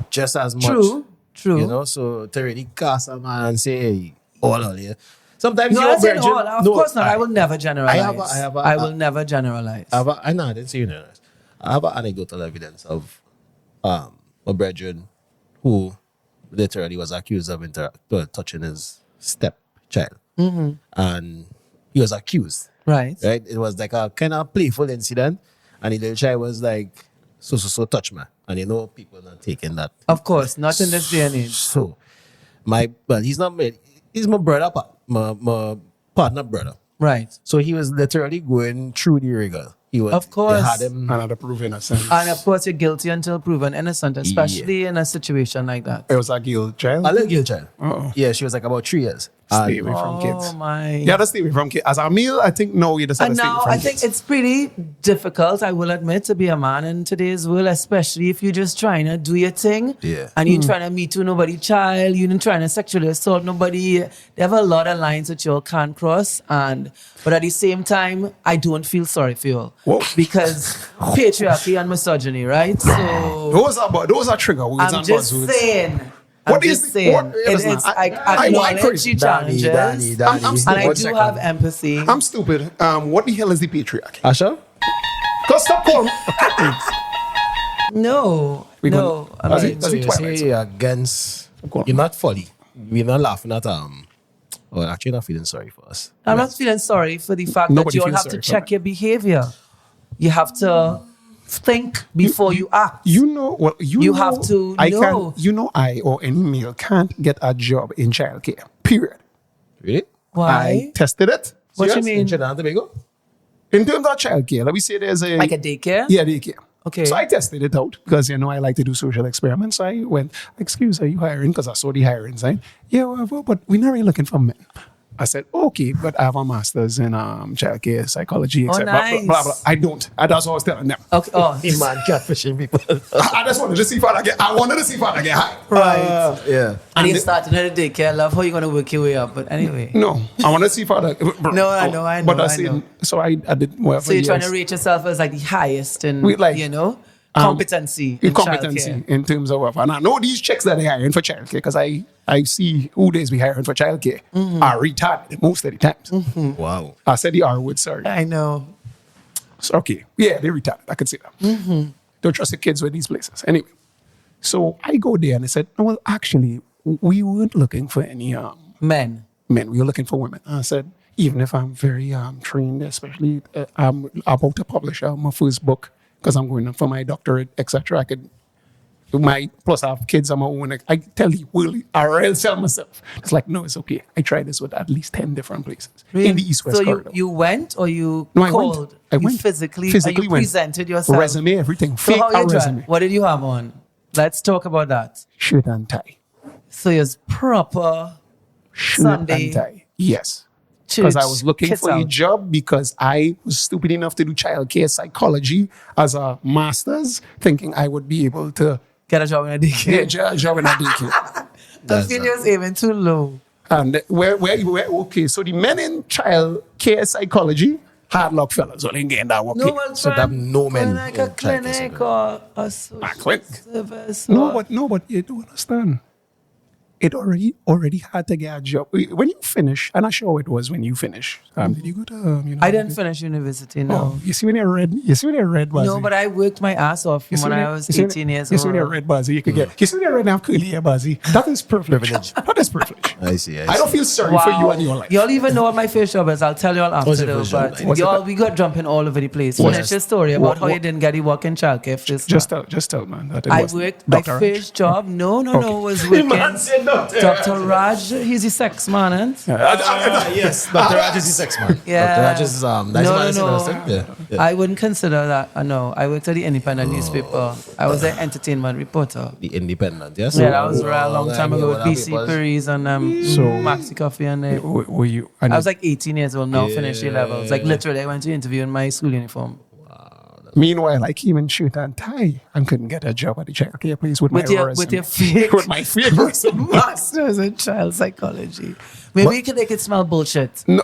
Speaker 2: just as much.
Speaker 1: True.
Speaker 2: You know, so to really cast a man and say, hey, all of you. Sometimes
Speaker 1: No,
Speaker 2: your
Speaker 1: I said
Speaker 2: brethren...
Speaker 1: all. Of course not. I will never generalize.
Speaker 2: I
Speaker 1: will never generalize.
Speaker 2: I didn't say you know. I have anecdotal evidence of a brethren who literally was accused of touching his stepchild.
Speaker 1: Mm-hmm.
Speaker 2: And he was accused.
Speaker 1: Right.
Speaker 2: It was like a kind of playful incident. And the little child was like, so touch me. And you know, people not taking that.
Speaker 1: Of course, not in this day and age.
Speaker 2: So, he's not married. He's my brother, my partner brother.
Speaker 1: Right.
Speaker 2: So he was literally going through the rigor.
Speaker 1: Of course.
Speaker 2: They had him.
Speaker 3: Another proof innocent.
Speaker 1: And of course, you're guilty until proven innocent, especially in a situation like that.
Speaker 3: It was a guilt child.
Speaker 2: A little girl child.
Speaker 3: Uh-oh.
Speaker 2: Yeah, she was like about 3 years.
Speaker 3: Stay away from
Speaker 1: Oh
Speaker 3: kids.
Speaker 1: my.
Speaker 3: You gotta stay away from kids. As a male, I think no, you just have to
Speaker 1: And
Speaker 3: stay away
Speaker 1: now
Speaker 3: from
Speaker 1: I
Speaker 3: kids.
Speaker 1: think it's pretty difficult, I will admit, to be a man in today's world, especially if you're just trying to do your thing.
Speaker 2: Yeah.
Speaker 1: And you're trying to meet to nobody's child, you're not trying to sexually assault nobody. They have a lot of lines that you all can't cross. But at the same time, I don't feel sorry for you all.
Speaker 3: Whoa.
Speaker 1: Because patriarchy and misogyny, right? So
Speaker 3: those are trigger words
Speaker 1: I'm
Speaker 3: and
Speaker 1: just
Speaker 3: buzzwords.
Speaker 1: saying.
Speaker 3: What
Speaker 1: I'm
Speaker 3: is
Speaker 1: just
Speaker 3: the-
Speaker 1: saying.
Speaker 3: what- listen,
Speaker 1: I
Speaker 3: I
Speaker 1: acknowledge
Speaker 3: crazy.
Speaker 1: your challenges.
Speaker 2: Dani.
Speaker 3: I'm
Speaker 1: And
Speaker 3: stupid.
Speaker 1: I
Speaker 3: One
Speaker 1: do
Speaker 3: second.
Speaker 1: have empathy.
Speaker 3: I'm stupid. What the hell is the patriarchy?
Speaker 2: Asha?
Speaker 3: Cause stop calling.
Speaker 1: No.
Speaker 3: We
Speaker 1: No.
Speaker 3: gonna-
Speaker 1: I
Speaker 3: Does
Speaker 1: mean,
Speaker 3: it-
Speaker 2: So you
Speaker 3: Twilight.
Speaker 2: say you're against...
Speaker 3: Go on.
Speaker 2: You're not fully. We're not laughing at... Well, actually not feeling sorry for us.
Speaker 1: I'm not feeling sorry for the fact
Speaker 3: Nobody
Speaker 1: that you all
Speaker 3: feels
Speaker 1: have to
Speaker 3: sorry for
Speaker 1: check
Speaker 3: that.
Speaker 1: your behavior. You have to think before you act.
Speaker 3: You know, well, you
Speaker 1: You
Speaker 3: know,
Speaker 1: have to
Speaker 3: I
Speaker 1: know.
Speaker 3: can't. You know, I or any male can't get a job in childcare. Period.
Speaker 2: Really?
Speaker 1: Why?
Speaker 3: I tested it.
Speaker 1: What you
Speaker 2: Serious?
Speaker 1: mean?
Speaker 2: In Trinidad and Tobago?
Speaker 3: In terms of childcare, let me say there's a
Speaker 1: Like a daycare?
Speaker 3: Yeah, daycare.
Speaker 1: Okay.
Speaker 3: So I tested it out because I like to do social experiments. So I went, excuse, are you hiring? Because I saw the hiring sign. Yeah, well, but we're not really looking for men. I said, okay, but I have a master's in childcare psychology, etc.
Speaker 1: nice.
Speaker 3: Blah, blah, blah. I don't. That's what I was telling them.
Speaker 1: Okay. Oh,
Speaker 2: The man catfishing people.
Speaker 3: I just wanted to see if I get. I wanted to see if I get high.
Speaker 1: right.
Speaker 2: Yeah.
Speaker 1: and you
Speaker 3: the-
Speaker 1: started at a daycare. I love how you're going to work your way up. But anyway.
Speaker 3: No, I want to see if I.
Speaker 1: No, I know,
Speaker 3: But
Speaker 1: I know.
Speaker 3: So I did whatever.
Speaker 1: So you're trying to
Speaker 3: years.
Speaker 1: rate yourself as like the highest in,
Speaker 3: We like,
Speaker 1: competency in
Speaker 3: competency
Speaker 1: childcare.
Speaker 3: in terms of what. And I know these chicks that they hiring for childcare because I see who they be hiring for childcare are retarded most of the times.
Speaker 2: Wow.
Speaker 3: I said the R word, sorry.
Speaker 1: I know.
Speaker 3: So, okay, yeah, they're retarded. I could say that. Don't trust the kids with these places. Anyway, so I go there and I said, no, well, actually, we weren't looking for any
Speaker 1: Men.
Speaker 3: men. We were looking for women. I said, even if I'm very trained, especially I'm about to publish my first book because I'm going for my doctorate, etc. I could, plus I have kids on my own. I tell you, I'll sell myself. It's like, no, it's okay. I tried this with at least 10 different places in the East-West
Speaker 1: So
Speaker 3: corridor.
Speaker 1: you went or you
Speaker 3: No, I
Speaker 1: called?
Speaker 3: went. I
Speaker 1: You
Speaker 3: went.
Speaker 1: physically
Speaker 3: Physically
Speaker 1: you
Speaker 3: went.
Speaker 1: presented yourself.
Speaker 3: Resume, everything.
Speaker 1: So
Speaker 3: Fake
Speaker 1: how
Speaker 3: a
Speaker 1: you dress?
Speaker 3: resume.
Speaker 1: What did you have on? Let's talk about that.
Speaker 3: Shirt and tie.
Speaker 1: So it's proper
Speaker 3: Shirt
Speaker 1: Sunday
Speaker 3: and tie. Yes.
Speaker 1: church.
Speaker 3: Because I was looking
Speaker 1: kids
Speaker 3: for a
Speaker 1: out.
Speaker 3: job because I was stupid enough to do childcare psychology as a master's, thinking I would be able to
Speaker 1: Get a job in a daycare.
Speaker 3: get a job in a daycare.
Speaker 1: I feel you was aiming too low.
Speaker 3: And okay, so the men in child care psychology, hard luck fellas, only getting that work.
Speaker 1: No
Speaker 3: here.
Speaker 1: one
Speaker 2: So that no men
Speaker 1: like
Speaker 2: in
Speaker 1: a
Speaker 2: childcare
Speaker 1: clinic or a social
Speaker 3: quick.
Speaker 1: service.
Speaker 3: No, but you don't understand. It already had to get a job. When you finish, and I'm sure it was when you finish. Did you go to
Speaker 1: I didn't finish university, no.
Speaker 3: Oh, you see when you read, was
Speaker 1: No, but I worked my ass off from when I was 18 years
Speaker 3: You see when you
Speaker 1: old.
Speaker 3: read Buzzy, you could get. You see when you read now curly hair Buzzy. That is privilege. That is privilege.
Speaker 2: I see.
Speaker 3: I don't feel sorry for you and your life.
Speaker 1: Y'all even know what my first job is. I'll tell y'all after
Speaker 2: What's your
Speaker 1: though.
Speaker 2: first job?
Speaker 1: But
Speaker 3: What's
Speaker 1: y'all,
Speaker 3: it?
Speaker 1: we got jumping all over the place.
Speaker 3: What's
Speaker 1: Finish
Speaker 3: it?
Speaker 1: your story about
Speaker 3: What-
Speaker 1: how you didn't get the work in childcare first.
Speaker 3: Just tell man that it
Speaker 1: I
Speaker 3: wasn't.
Speaker 1: worked, my
Speaker 3: Dr. Raj.
Speaker 1: first job, no, was working. Dr. Raj, he's a sex man, and
Speaker 2: Yes, Dr. Raj is the sex man.
Speaker 1: Yeah.
Speaker 2: Dr. Raj is that's
Speaker 1: No.
Speaker 2: Yeah.
Speaker 1: I wouldn't consider that. No, I worked at the independent newspaper. I was an entertainment reporter.
Speaker 2: The independent, yes.
Speaker 1: Yeah, that was a long time ago with
Speaker 2: Yeah,
Speaker 1: BC Paris and Maxi Coffee and
Speaker 3: Were you?
Speaker 1: I was like 18 years old now, finished A levels. Like
Speaker 2: Yeah.
Speaker 1: literally, I went to interview in my school uniform.
Speaker 3: Meanwhile, I came in shirt and tie and couldn't get a job at the childcare place with
Speaker 1: With
Speaker 3: my
Speaker 1: your
Speaker 3: resume.
Speaker 1: fake
Speaker 3: with my fake resume.
Speaker 1: masters in child psychology. Maybe they could smell bullshit.
Speaker 3: No.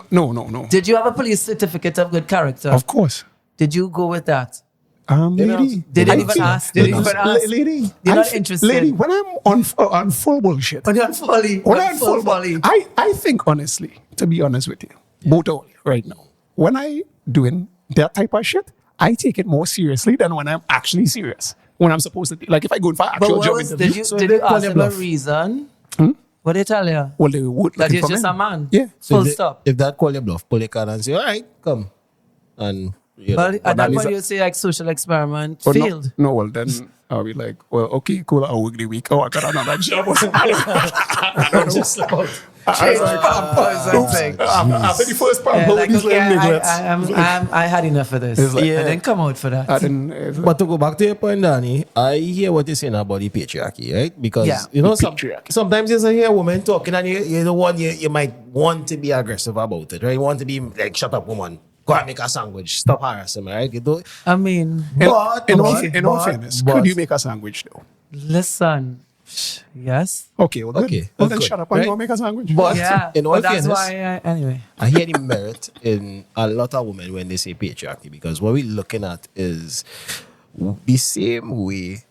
Speaker 1: Did you have a police certificate of good character?
Speaker 3: Of course.
Speaker 1: Did you go with that?
Speaker 3: Lady.
Speaker 1: They didn't
Speaker 3: I
Speaker 1: even
Speaker 3: feel-
Speaker 1: ask. They didn't even ask.
Speaker 3: Lady.
Speaker 1: You're
Speaker 3: I
Speaker 1: not
Speaker 3: feel-
Speaker 1: interested.
Speaker 3: Lady, when I'm on full bullshit.
Speaker 1: When you're on folly.
Speaker 3: When
Speaker 1: on
Speaker 3: I'm
Speaker 1: full
Speaker 3: full
Speaker 1: folly.
Speaker 3: I think honestly, to be honest with you, both of you right now, when I doing that type of shit, I take it more seriously than when I'm actually serious. When I'm supposed to, like if I go in for
Speaker 1: But
Speaker 3: actual
Speaker 1: what
Speaker 3: job
Speaker 1: was,
Speaker 3: interview.
Speaker 1: did you
Speaker 2: call
Speaker 1: ask
Speaker 2: you
Speaker 1: them a
Speaker 2: bluff?
Speaker 1: reason? What they tell you?
Speaker 3: Well, they would
Speaker 1: That
Speaker 3: looking
Speaker 1: you're
Speaker 3: for
Speaker 1: just
Speaker 3: men.
Speaker 1: a man?
Speaker 3: Yeah.
Speaker 1: Full
Speaker 2: if they-
Speaker 1: stop.
Speaker 2: If that call your bluff, pull your card and say, all right, come. And, you know,
Speaker 1: But at that
Speaker 3: that is
Speaker 1: point,
Speaker 3: a-
Speaker 1: you say like social experiment
Speaker 3: Or
Speaker 1: failed.
Speaker 3: No, well then I'll be like, well, okay, cool. I'll work the week. Oh, I got another job. I don't know.
Speaker 2: just about
Speaker 1: Change pampers and things.
Speaker 3: After the first pamper,
Speaker 1: Yeah, like,
Speaker 3: these
Speaker 1: okay,
Speaker 3: little nigglets.
Speaker 1: I had enough of this.
Speaker 3: It's like-
Speaker 1: I didn't come out for that.
Speaker 3: I didn't. It's like-
Speaker 2: But to go back to your point, Danny, I hear what you're saying about the patriarchy, right? Because
Speaker 1: Yeah.
Speaker 2: you know,
Speaker 3: The patriarchy.
Speaker 2: sometimes you hear a woman talking, and you're the one you might want to be aggressive about it, right? You want to be like, "Shut up, woman! Go and make a sandwich. Stop harassing me," right? You do.
Speaker 1: I mean,
Speaker 3: in
Speaker 2: But
Speaker 3: all fairness, could you make a sandwich though?
Speaker 1: listen. Yes.
Speaker 3: Okay, well, good.
Speaker 2: Okay,
Speaker 3: Well,
Speaker 2: that's
Speaker 3: then
Speaker 2: good,
Speaker 3: shut up and
Speaker 2: right?
Speaker 3: go make a sandwich.
Speaker 2: But
Speaker 1: Yeah.
Speaker 2: in all
Speaker 1: But that's
Speaker 2: fairness,
Speaker 1: why. Anyway.
Speaker 2: I hear the merit in a lot of women when they say patriarchy, because what we're looking at is the same way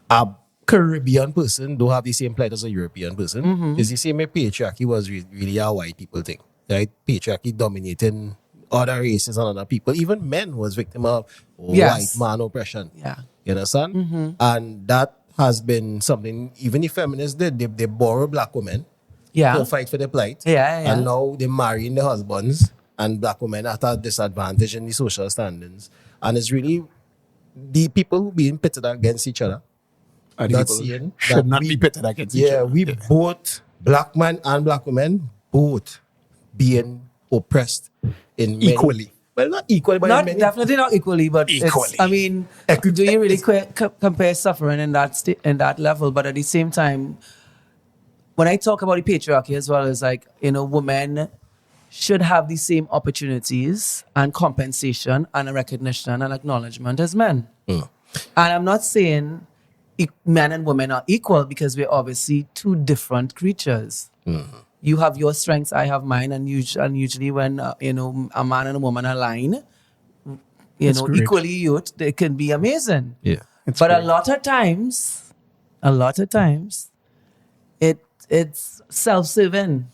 Speaker 2: a Caribbean person don't have the same plight as a European person. It's the same way patriarchy was really a white people thing, right? Patriarchy dominating other races and other people. Even men was victim of
Speaker 1: Yes.
Speaker 2: white man oppression.
Speaker 1: Yeah.
Speaker 2: You understand? And that has been something even the feminists did. They borrow black women
Speaker 1: Yeah.
Speaker 2: to fight for their plight.
Speaker 1: Yeah.
Speaker 2: And now they're marrying their husbands, and black women are at a disadvantage in the social standings. And it's really the people who being pitted against each other.
Speaker 3: And
Speaker 2: Not
Speaker 3: people
Speaker 2: seeing
Speaker 3: should
Speaker 2: that
Speaker 3: not
Speaker 2: we-
Speaker 3: be pitted against each
Speaker 2: Yeah,
Speaker 3: other.
Speaker 2: we both, black men and black women, both being oppressed in many-
Speaker 3: Equally.
Speaker 2: Well, not equally, but
Speaker 1: Not
Speaker 2: in many,
Speaker 1: definitely not equally, but
Speaker 3: Equally.
Speaker 1: It's, I mean, do you really compare suffering in that level? But at the same time, when I talk about the patriarchy as well as like women should have the same opportunities and compensation and recognition and acknowledgement as men. And I'm not saying men and women are equal because we're obviously two different creatures. You have your strengths, I have mine, and usually when a man and a woman align,
Speaker 3: It's great.
Speaker 1: equally yoked, they can be amazing.
Speaker 2: yeah.
Speaker 3: It's
Speaker 1: But
Speaker 3: great.
Speaker 1: a lot of times, it's self-serving.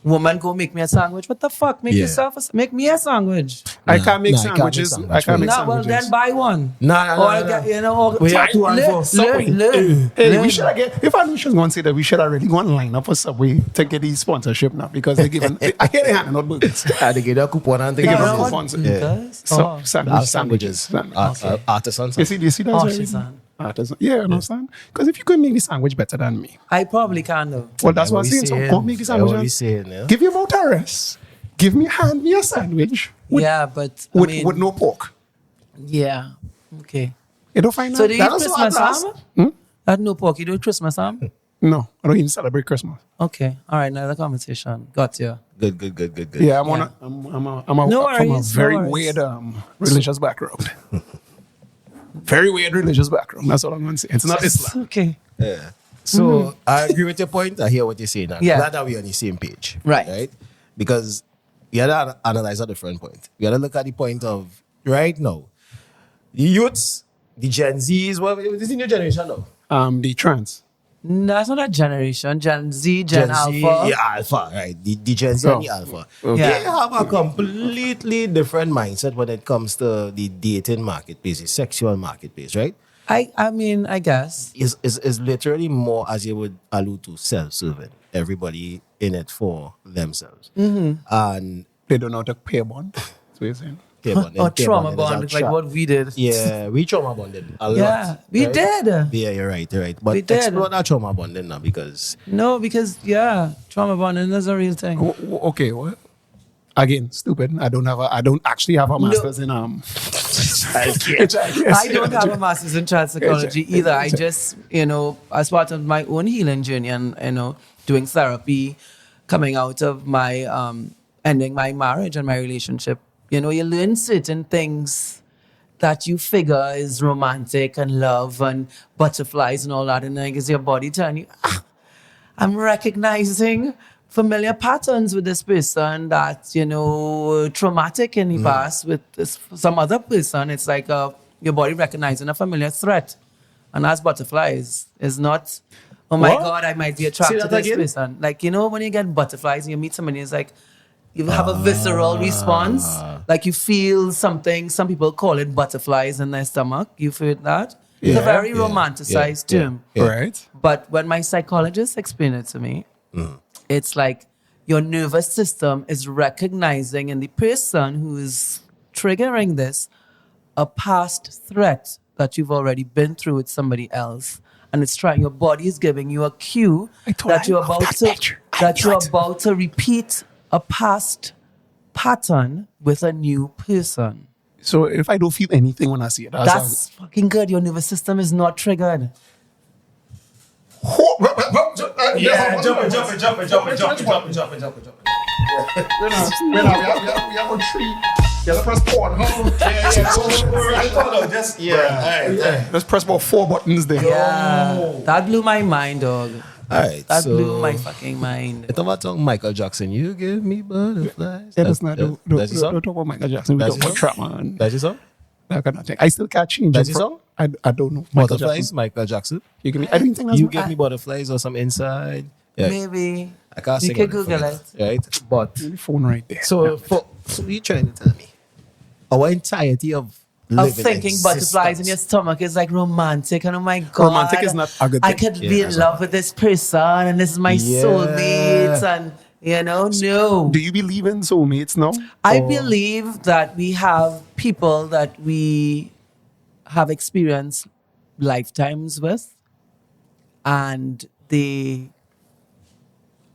Speaker 1: Woman, go make me a sandwich. What the fuck? Make
Speaker 2: Yeah.
Speaker 1: yourself make me a sandwich.
Speaker 3: I
Speaker 2: Nah,
Speaker 3: can't make
Speaker 2: nah, I can't make
Speaker 3: sandwiches. I
Speaker 2: sandwich,
Speaker 3: can't make
Speaker 1: Nah, well
Speaker 3: sandwiches.
Speaker 1: then buy one.
Speaker 2: Nah.
Speaker 1: Or or
Speaker 2: We have two and four.
Speaker 1: learn.
Speaker 3: Hey, we should have get. If I knew she was going to say that, we should have really gone line up for Subway to get these sponsorship now because they're giving. I hear they hand not burgers.
Speaker 2: They give you a coupon and
Speaker 3: They
Speaker 2: things.
Speaker 3: give us
Speaker 1: Yeah.
Speaker 3: coupons.
Speaker 1: Because-
Speaker 3: So,
Speaker 1: oh.
Speaker 3: sandwiches.
Speaker 2: Sandwiches. Artisan
Speaker 3: You see, do you see that?
Speaker 1: Artisan.
Speaker 3: Artisan. Yeah, you understand? Because if you could make the sandwich better than me,
Speaker 1: I probably can though.
Speaker 3: well, that's what I'm saying. So go make the sandwich.
Speaker 2: What we
Speaker 3: and
Speaker 2: saying, yeah?
Speaker 3: Give your mouth a rest. Hand me a sandwich with,
Speaker 1: Yeah, but I
Speaker 3: with,
Speaker 1: mean,
Speaker 3: with no pork.
Speaker 1: yeah. Okay.
Speaker 3: You don't find
Speaker 1: So
Speaker 3: that?
Speaker 1: do you
Speaker 3: That
Speaker 1: eat
Speaker 3: also
Speaker 1: Christmas
Speaker 3: at last-
Speaker 1: ham? That no pork. You do Christmas ham?
Speaker 3: No, I don't even celebrate Christmas.
Speaker 1: Okay. All right. Another conversation. Got you.
Speaker 2: Good.
Speaker 3: Yeah, I'm
Speaker 1: Yeah.
Speaker 3: from a
Speaker 1: No
Speaker 3: from a
Speaker 1: worries,
Speaker 3: very
Speaker 1: no worries.
Speaker 3: weird religious background. Very weird religious background. That's all I'm going to say. It's not Islam.
Speaker 1: Okay.
Speaker 2: Yeah. So I agree with your point. I hear what you're saying. I'm
Speaker 1: Yeah.
Speaker 2: glad that we're on the same page.
Speaker 1: Right.
Speaker 2: Right? Because you had to analyze a different point. You had to look at the point of right now, the youths, the Gen Zs, what is this new generation now?
Speaker 3: The trans.
Speaker 1: No, that's not a generation. Gen Z, Gen Alpha.
Speaker 2: Yeah, Alpha, right. The Gen Z and the Alpha.
Speaker 3: Okay.
Speaker 1: Yeah.
Speaker 2: They have a completely different mindset when it comes to the dating marketplace, the sexual marketplace, right?
Speaker 1: I mean, I guess.
Speaker 2: Is literally more, as you would allude to, self-serving. Everybody in it for themselves. And
Speaker 3: They don't know how to pay a bond. That's what you're saying.
Speaker 2: peer bonding,
Speaker 1: Or
Speaker 2: peer
Speaker 1: trauma
Speaker 2: bonding is a
Speaker 1: bond, like
Speaker 2: trap.
Speaker 1: what we did.
Speaker 2: Yeah, we trauma bonded a lot.
Speaker 1: Yeah, we
Speaker 2: right?
Speaker 1: did.
Speaker 2: Yeah, you're right. But
Speaker 1: We did.
Speaker 2: explore that trauma bonding now because
Speaker 1: No, because trauma bonding is a real thing.
Speaker 3: Okay, what? Again, stupid. I don't actually have a master's in
Speaker 1: I don't have a master's in child psychology either. I just, as part of my own healing journey and, doing therapy, coming out of my, ending my marriage and my relationship, you learn certain things that you figure is romantic and love and butterflies and all that, and then is your body telling you, I'm recognizing familiar patterns with this person that's, traumatic in the past with some other person. It's like your body recognizing a familiar threat. And that's butterflies. It's not, oh my
Speaker 2: What?
Speaker 1: God, I might be attracted to
Speaker 2: that
Speaker 1: this
Speaker 2: again?
Speaker 1: person. Like, when you get butterflies and you meet somebody, it's like, you have a visceral response. Like you feel something. Some people call it butterflies in their stomach. You feel that? It's a very romanticized term.
Speaker 2: Yeah.
Speaker 3: Right?
Speaker 1: But when my psychologist explained it to me, it's like your nervous system is recognizing in the person who is triggering this a past threat that you've already been through with somebody else. And it's trying, your body is giving you a cue that you're about to repeat a past pattern with a new person.
Speaker 3: So if I don't feel anything when I see it,
Speaker 1: That's fucking good. Your nervous system is not triggered.
Speaker 4: Yeah, jump it.
Speaker 3: We have a tree. Yeah, let's press pause. Let's press about 4 buttons there.
Speaker 1: Yeah. That blew my mind, dog.
Speaker 2: All right.
Speaker 1: That
Speaker 2: so,
Speaker 1: blew my fucking mind.
Speaker 2: It's about song Michael Jackson. You give me butterflies.
Speaker 3: Yeah, that's not.
Speaker 2: That's
Speaker 3: Don't
Speaker 2: your song?
Speaker 3: talk about Michael Jackson. We
Speaker 2: That's
Speaker 3: talk about
Speaker 2: your
Speaker 3: Trap, man.
Speaker 2: That's your song?
Speaker 3: That kind of thing. I still can't change
Speaker 2: That's
Speaker 3: it
Speaker 2: your
Speaker 3: from-
Speaker 2: song?
Speaker 3: I don't know. Michael
Speaker 2: Butterflies,
Speaker 3: Jackson.
Speaker 2: Michael Jackson.
Speaker 3: You give me. I don't think that's
Speaker 2: You give me butterflies or some inside. Yeah.
Speaker 1: Maybe.
Speaker 2: I can't
Speaker 1: You
Speaker 2: sing
Speaker 1: can
Speaker 2: on the
Speaker 1: Google
Speaker 2: phone,
Speaker 1: it.
Speaker 2: right? But
Speaker 3: the phone right there.
Speaker 2: so you trying to tell me our entirety of living
Speaker 1: Of thinking butterflies in your stomach is like romantic, and oh my God,
Speaker 3: Romantic is not a good
Speaker 1: I
Speaker 3: thing.
Speaker 1: could be in love with this person, and this is my soulmate, and no.
Speaker 3: Do you believe in soulmates now?
Speaker 1: I believe that we have people that we have experienced lifetimes with, and they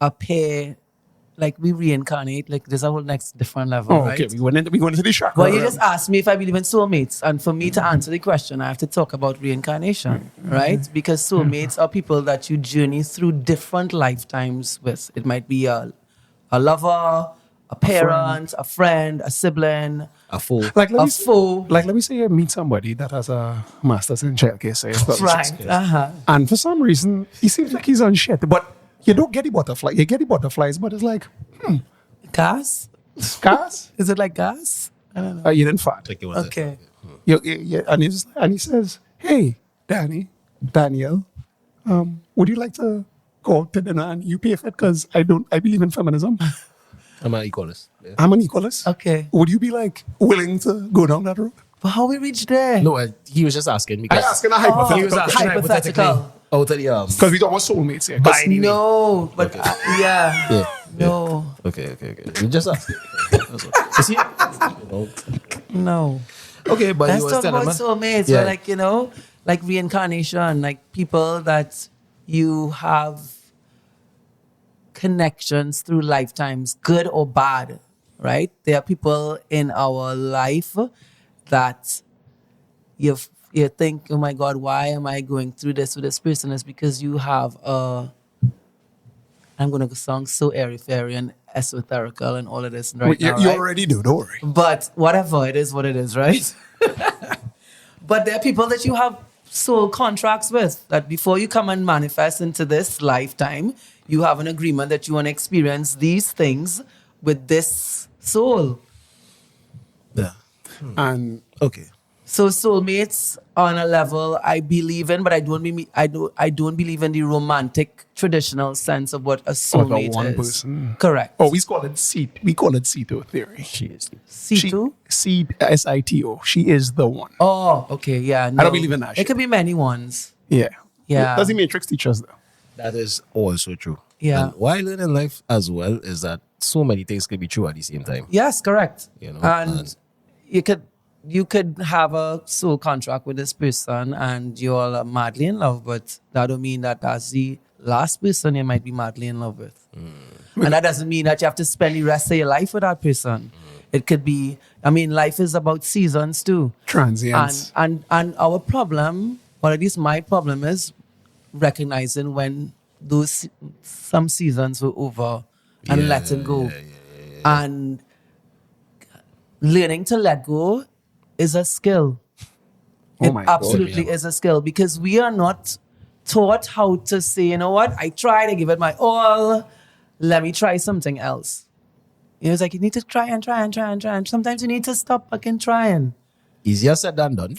Speaker 1: appear like we reincarnate. Like there's a whole next different level,
Speaker 3: Oh,
Speaker 1: right?
Speaker 3: okay. We went into the chakra.
Speaker 1: Well, you just asked me if I believe in soulmates, and for me to answer the question, I have to talk about reincarnation, right? Because soulmates are people that you journey through different lifetimes with. It might be a lover, a parent, a friend, a sibling,
Speaker 2: a fool.
Speaker 3: Like let
Speaker 1: a
Speaker 3: me say,
Speaker 1: fool.
Speaker 3: like let me say you meet somebody that has a master's in childcare, say,
Speaker 1: Right.
Speaker 3: and for some reason he seems like he's on shit, but you don't get the butterfly. You get the butterflies, but it's like
Speaker 1: Gas?
Speaker 3: gas.
Speaker 1: Is it like gas? I don't know.
Speaker 3: You didn't fart.
Speaker 2: Like it was
Speaker 1: Okay.
Speaker 3: And he says, "Hey, Daniel, would you like to go out to dinner and you pay for it? Because I believe in feminism.
Speaker 2: I'm an equalist. Yeah.
Speaker 3: I'm an equalist.
Speaker 1: Okay.
Speaker 3: Would you be like willing to go down that road?
Speaker 1: But how we reach there?
Speaker 2: No, he was just asking because
Speaker 3: I'm asking a hypothetical.
Speaker 2: he was asking
Speaker 1: hypothetical.
Speaker 2: hypothetically out of the
Speaker 3: Because we don't want soulmates here. 'Cause
Speaker 1: No, but
Speaker 2: Okay.
Speaker 1: yeah.
Speaker 2: Yeah.
Speaker 1: No.
Speaker 2: Okay. You just asking. That's all. You see?
Speaker 1: No.
Speaker 2: Okay, but
Speaker 1: Let's
Speaker 2: you was
Speaker 1: talk
Speaker 2: telling
Speaker 1: about
Speaker 2: me.
Speaker 1: soulmates.
Speaker 2: Yeah.
Speaker 1: Or like reincarnation, like people that you have connections through lifetimes, good or bad, right? There are people in our life that you think, oh my God, why am I going through this with this person? It's because you have I'm going to sound so airy-fairy and esoterical and all of this right now,
Speaker 3: you
Speaker 1: right?
Speaker 3: already do, don't worry.
Speaker 1: But whatever, it is what it is, right? But there are people that you have soul contracts with, that before you come and manifest into this lifetime, you have an agreement that you want to experience these things with this soul.
Speaker 2: Yeah.
Speaker 3: And
Speaker 2: Okay.
Speaker 1: So soulmates on a level I believe in, but I don't believe in the romantic traditional sense of what a soulmate
Speaker 3: one
Speaker 1: is.
Speaker 3: person.
Speaker 1: Correct.
Speaker 3: we call it Sito theory.
Speaker 2: She is.
Speaker 1: C2?
Speaker 3: Sito. She is the one.
Speaker 1: Oh, okay, yeah. No.
Speaker 3: don't believe in that
Speaker 1: It
Speaker 3: shit.
Speaker 1: could be many ones.
Speaker 3: Yeah.
Speaker 1: Yeah.
Speaker 3: Does the Matrix teach us though?
Speaker 2: That is also true.
Speaker 1: Yeah.
Speaker 2: And what I learned in life as well is that so many things can be true at the same time.
Speaker 1: Yes, correct.
Speaker 2: And
Speaker 1: And you could have a soul contract with this person and you're madly in love, but that don't mean that that's the last person you might be madly in love with. And that doesn't mean that you have to spend the rest of your life with that person. It could be, life is about seasons too.
Speaker 3: Transience.
Speaker 1: And our problem, or at least my problem, is recognizing when some seasons were over and letting go. And learning to let go is a skill.
Speaker 3: Oh
Speaker 1: It
Speaker 3: my God.
Speaker 1: absolutely is a skill because we are not taught how to say, you know what, I tried, I give it my all. Let me try something else. It's like you need to try and try and try and try. And sometimes you need to stop fucking trying.
Speaker 2: Easier said than done.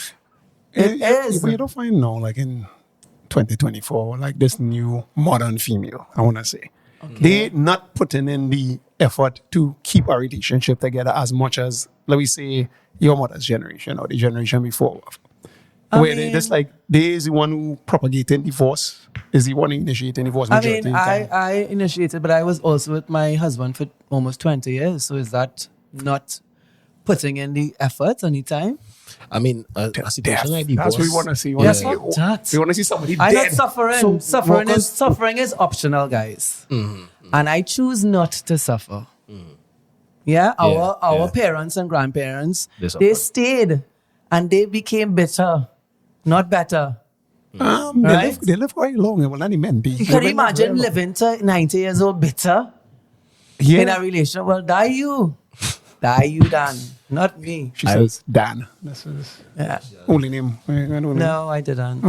Speaker 1: It is.
Speaker 3: But you don't find now, like in 2024, like this new modern female, I want to say. They not putting in the effort to keep a relationship together as much as, let me say, your mother's generation or the generation before. Where they just like, they is the one who propagated divorce, is the one initiating divorce
Speaker 1: I
Speaker 3: majority
Speaker 1: mean,
Speaker 3: of the time.
Speaker 1: I initiated, but I was also with my husband for almost 20 years. So is that not putting in the effort any time?
Speaker 2: I mean, a situation like divorce.
Speaker 3: That's what we want to see. We
Speaker 1: Yeah,
Speaker 3: want to see,
Speaker 1: fuck that.
Speaker 3: we want to see somebody
Speaker 1: I'm
Speaker 3: dead.
Speaker 1: not suffering.
Speaker 2: So,
Speaker 1: Suffering is optional, guys. And I choose not to suffer. Yeah, our parents and grandparents,
Speaker 2: They
Speaker 1: they
Speaker 2: suffered.
Speaker 1: stayed and they became bitter, not better. Right?
Speaker 3: They live quite long. Well, not the men be.
Speaker 1: You can imagine living to 90 years old bitter in a relationship. Well, die you, Dan, not me.
Speaker 3: She says Dan. This is
Speaker 1: Yeah.
Speaker 3: only name. I don't know.
Speaker 1: No, I didn't.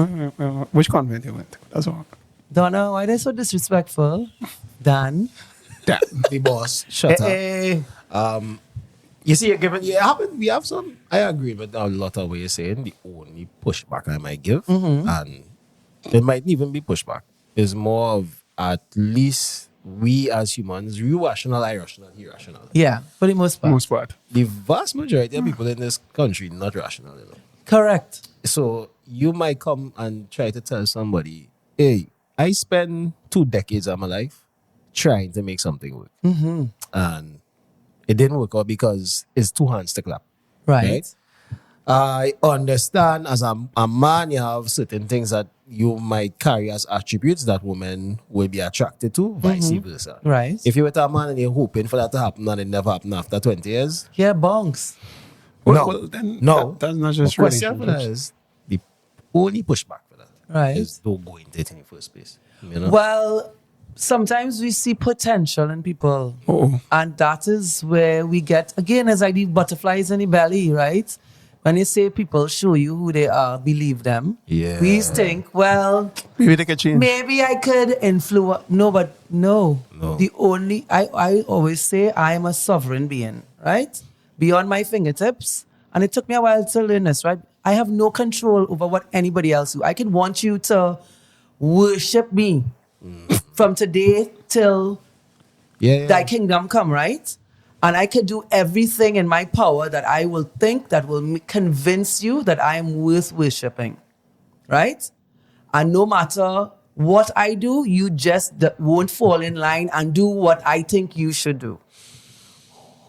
Speaker 3: Which convent you went to? That's all.
Speaker 1: Don't know why they're so disrespectful. Dan.
Speaker 3: Dan.
Speaker 2: The boss. Shut up.
Speaker 1: Eh,
Speaker 2: You see, we have some. I agree with a lot of what you're saying. The only pushback I might give, and it might even be pushback, is more of at least we as humans, you rational, I rational, he rational.
Speaker 1: yeah, for the most part.
Speaker 3: Most part.
Speaker 2: The vast majority of people in this country not rational, you know.
Speaker 1: Correct.
Speaker 2: So you might come and try to tell somebody, hey, I spent 2 decades of my life trying to make something work. And it didn't work out because it's 2 hands to clap.
Speaker 1: Right.
Speaker 2: I understand as a man, you have certain things that you might carry as attributes that women will be attracted to, vice versa.
Speaker 1: Right.
Speaker 2: If you were a man and you're hoping for that to happen and it never happened after 20 years,
Speaker 1: Yeah, bonks.
Speaker 3: Well, then that's not just
Speaker 2: the question for that
Speaker 3: relationships.
Speaker 2: is the only pushback for that
Speaker 1: Right.
Speaker 2: is don't go into it in the first place. You know?
Speaker 1: Well, sometimes we see potential in people. And that is where we get, again, as like the butterflies in the belly, right? When you say people show you who they are, believe them.
Speaker 2: Yeah.
Speaker 1: We think, well,
Speaker 3: Maybe they could change.
Speaker 1: maybe I could influence. No, but no.
Speaker 2: No.
Speaker 1: The only, I always say I am a sovereign being, right? Beyond my fingertips. And it took me a while to learn this, right? I have no control over what anybody else do. I could want you to worship me from today till thy kingdom come, right? And I could do everything in my power that I will think that will convince you that I am worth worshiping, right? And no matter what I do, you just won't fall in line and do what I think you should do.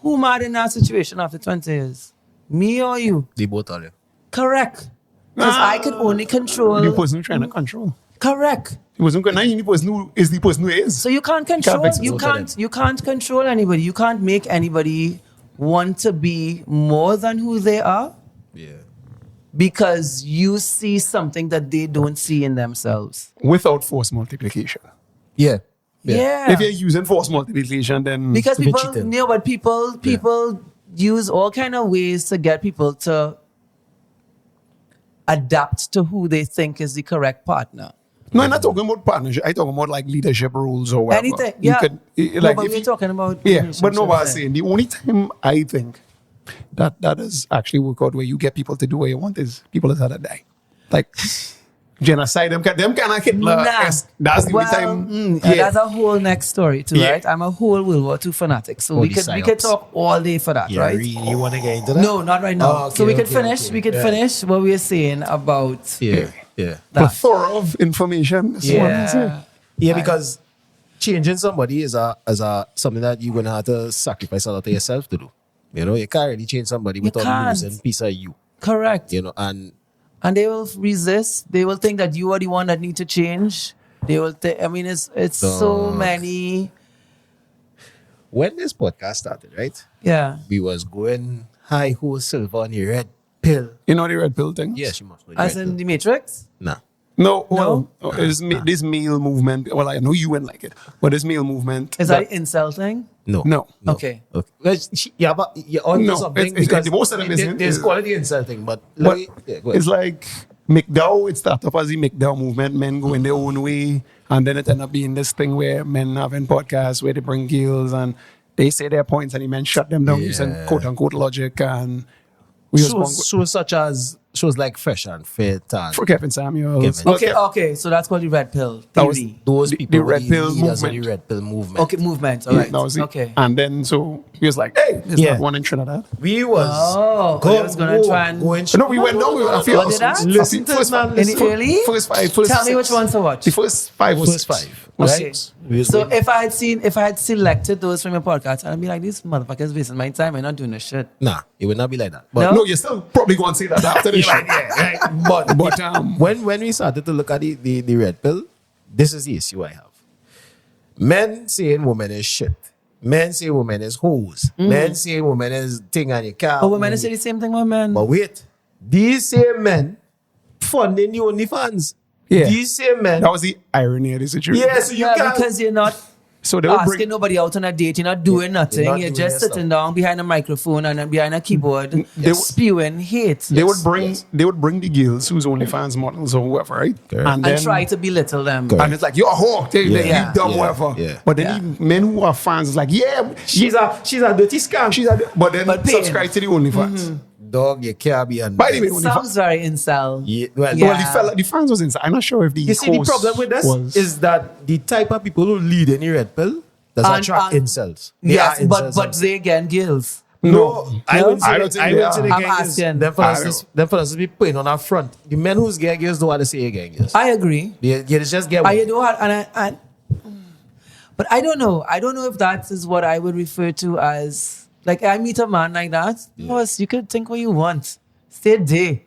Speaker 1: Who mad in that situation after 20 years? Me or you?
Speaker 2: They both are there.
Speaker 1: Correct. Because I could only control.
Speaker 3: The person who's trying to control.
Speaker 1: Correct.
Speaker 3: He wasn't going to the person who is the person who is.
Speaker 1: So you can't control.
Speaker 3: fix it.
Speaker 1: You can't control anybody. You can't make anybody want to be more than who they are
Speaker 2: Yeah.
Speaker 1: because you see something that they don't see in themselves.
Speaker 3: Without force multiplication.
Speaker 2: Yeah.
Speaker 1: Yeah.
Speaker 3: If you're using force multiplication, then
Speaker 1: Because
Speaker 2: You're
Speaker 1: people,
Speaker 2: cheating.
Speaker 1: but people use all kind of ways to get people to adapt to who they think is the correct partner.
Speaker 3: No, I'm not talking about partnership. I'm talking about like leadership roles or whatever.
Speaker 1: Anything,
Speaker 3: You
Speaker 1: yeah.
Speaker 3: could,
Speaker 1: No, but we're talking about
Speaker 3: Yeah, but no, what I'm
Speaker 1: relationships,
Speaker 3: saying, the only time I think that does actually work out where you get people to do what you want is people that die. Like genocide, them kind of Hitler.
Speaker 1: Nah.
Speaker 3: That's the only time.
Speaker 1: That's a whole next story too,
Speaker 3: Yeah.
Speaker 1: right? I'm a whole World War II fanatic, so we
Speaker 2: the
Speaker 1: could
Speaker 2: psyops.
Speaker 1: talk all day for that, right?
Speaker 2: You want to get into that?
Speaker 1: No, not right now.
Speaker 2: Oh,
Speaker 1: so we could
Speaker 2: okay,
Speaker 1: finish.
Speaker 2: okay.
Speaker 1: We could finish what we were saying about
Speaker 2: Yeah. Yeah.
Speaker 1: that.
Speaker 3: Plethora of information. Is what I'm saying.
Speaker 1: Yeah.
Speaker 2: Yeah, because changing somebody is a something that you're gonna have to sacrifice a lot of yourself to do. You know, you can't really change somebody without
Speaker 1: can't.
Speaker 2: losing piece of you.
Speaker 1: Correct.
Speaker 2: You know, and
Speaker 1: And they will resist. They will think that you are the one that need to change. They will think. I mean, it's so
Speaker 2: Dog.
Speaker 1: many.
Speaker 2: when this podcast started, right?
Speaker 1: Yeah.
Speaker 2: We was going high horse silver on the red pill.
Speaker 3: You know the red pill thing?
Speaker 2: Yeah, she must know.
Speaker 1: As in the Matrix.
Speaker 2: Nah.
Speaker 3: No,
Speaker 1: No?
Speaker 3: well, this male movement. Well, I know you wouldn't like it, but this male movement.
Speaker 1: Is that insulting?
Speaker 2: No.
Speaker 3: No.
Speaker 1: Okay.
Speaker 2: Well, yeah, but you're on
Speaker 3: No,
Speaker 2: something
Speaker 3: it's-
Speaker 2: because
Speaker 3: the most of them
Speaker 2: there's
Speaker 3: is-
Speaker 2: quality insulting, but
Speaker 3: But
Speaker 2: yeah, go ahead.
Speaker 3: it's like McDowell, it started off as the McDowell movement, men go in their own way, and then it ended up being this thing where men having podcasts where they bring girls and they say their points and the men shut them down using
Speaker 2: Yeah.
Speaker 3: quote unquote logic, and we just want
Speaker 2: shows such as shows like Fresh and Fit and
Speaker 3: for Kevin Samuels.
Speaker 2: Kevin.
Speaker 1: Okay. So that's called the red pill
Speaker 3: That was
Speaker 1: theory.
Speaker 2: those
Speaker 3: the
Speaker 2: people
Speaker 3: red pill
Speaker 2: leaders of
Speaker 3: movement.
Speaker 2: the red pill movement.
Speaker 1: Okay, movement. All
Speaker 3: Yeah,
Speaker 1: right.
Speaker 3: that was it.
Speaker 1: Okay.
Speaker 3: And then so he was like, "Hey, there's
Speaker 2: Yeah.
Speaker 3: not one in Trinidad."
Speaker 2: We was
Speaker 1: I was gonna try and-
Speaker 3: No, we went down. I feel
Speaker 1: Oh, did I?
Speaker 2: Listen to
Speaker 3: first
Speaker 2: man,
Speaker 3: five.
Speaker 2: listen.
Speaker 1: Really?
Speaker 3: First five.
Speaker 1: Tell me which ones to watch.
Speaker 3: The first five was
Speaker 2: First five.
Speaker 1: Okay.
Speaker 2: Right? We
Speaker 1: So
Speaker 2: was-
Speaker 1: if I had selected those from your podcast, I'd be like, these motherfuckers wasting my time. I'm not doing this shit.
Speaker 2: nah, it would not be like that. But
Speaker 1: No?
Speaker 3: No, you're still probably going to say that after the show.
Speaker 2: right. But
Speaker 3: But
Speaker 2: when we started to look at the red pill, this is the issue I have. Men saying women is shit. Men say women is hoes. Men say women is thing and you can't.
Speaker 1: But women say the same thing with men.
Speaker 2: But wait, these same men funding the OnlyFans.
Speaker 3: Yeah.
Speaker 2: These same men.
Speaker 3: that was the irony of the situation.
Speaker 2: Yeah, so you
Speaker 1: Yeah,
Speaker 2: can't.
Speaker 1: because you're not
Speaker 3: So they would
Speaker 1: asking
Speaker 3: bring
Speaker 1: nobody out on a date. You're not doing nothing.
Speaker 2: not
Speaker 1: You're
Speaker 2: doing
Speaker 1: just
Speaker 2: your
Speaker 1: sitting down behind a microphone and behind a keyboard, spewing hate.
Speaker 3: they would bring the girls who's OnlyFans models or whoever, right?
Speaker 2: Correct.
Speaker 1: and try to belittle them.
Speaker 2: Correct.
Speaker 3: and it's like you're a whore,
Speaker 1: Yeah.
Speaker 3: you dumb
Speaker 2: Yeah.
Speaker 3: whatever.
Speaker 2: Yeah.
Speaker 3: But then the men who are fans is like, yeah,
Speaker 2: she's a dirty scam.
Speaker 3: but then
Speaker 1: But paying.
Speaker 3: subscribe to the OnlyFans.
Speaker 2: Dog, you can't be on.
Speaker 3: By the way,
Speaker 1: Sounds very incel.
Speaker 2: Yeah, well,
Speaker 3: well, the fans was inside. I'm not sure if the
Speaker 2: you see, the
Speaker 3: host
Speaker 2: problem with this
Speaker 3: was,
Speaker 2: is that the type of people who lead any red pill does
Speaker 1: And-
Speaker 2: attract
Speaker 1: and-
Speaker 2: incels. They
Speaker 1: Yes,
Speaker 2: are
Speaker 1: but
Speaker 2: incels.
Speaker 1: they again girls.
Speaker 2: no, I
Speaker 1: No?
Speaker 2: don't say
Speaker 3: I don't
Speaker 2: that.
Speaker 3: think
Speaker 2: I
Speaker 3: they
Speaker 2: don't say
Speaker 3: are.
Speaker 2: the
Speaker 1: I'm
Speaker 2: gang is.
Speaker 1: asking.
Speaker 2: Them fellas to be putting on our front. The men who's gang girls don't want to say gang girls.
Speaker 1: I agree.
Speaker 2: They just get
Speaker 1: I
Speaker 2: one.
Speaker 1: do, but I don't know. I don't know if that is what I would refer to as like I meet a man like that. Boss, you could think what you want. Stay there.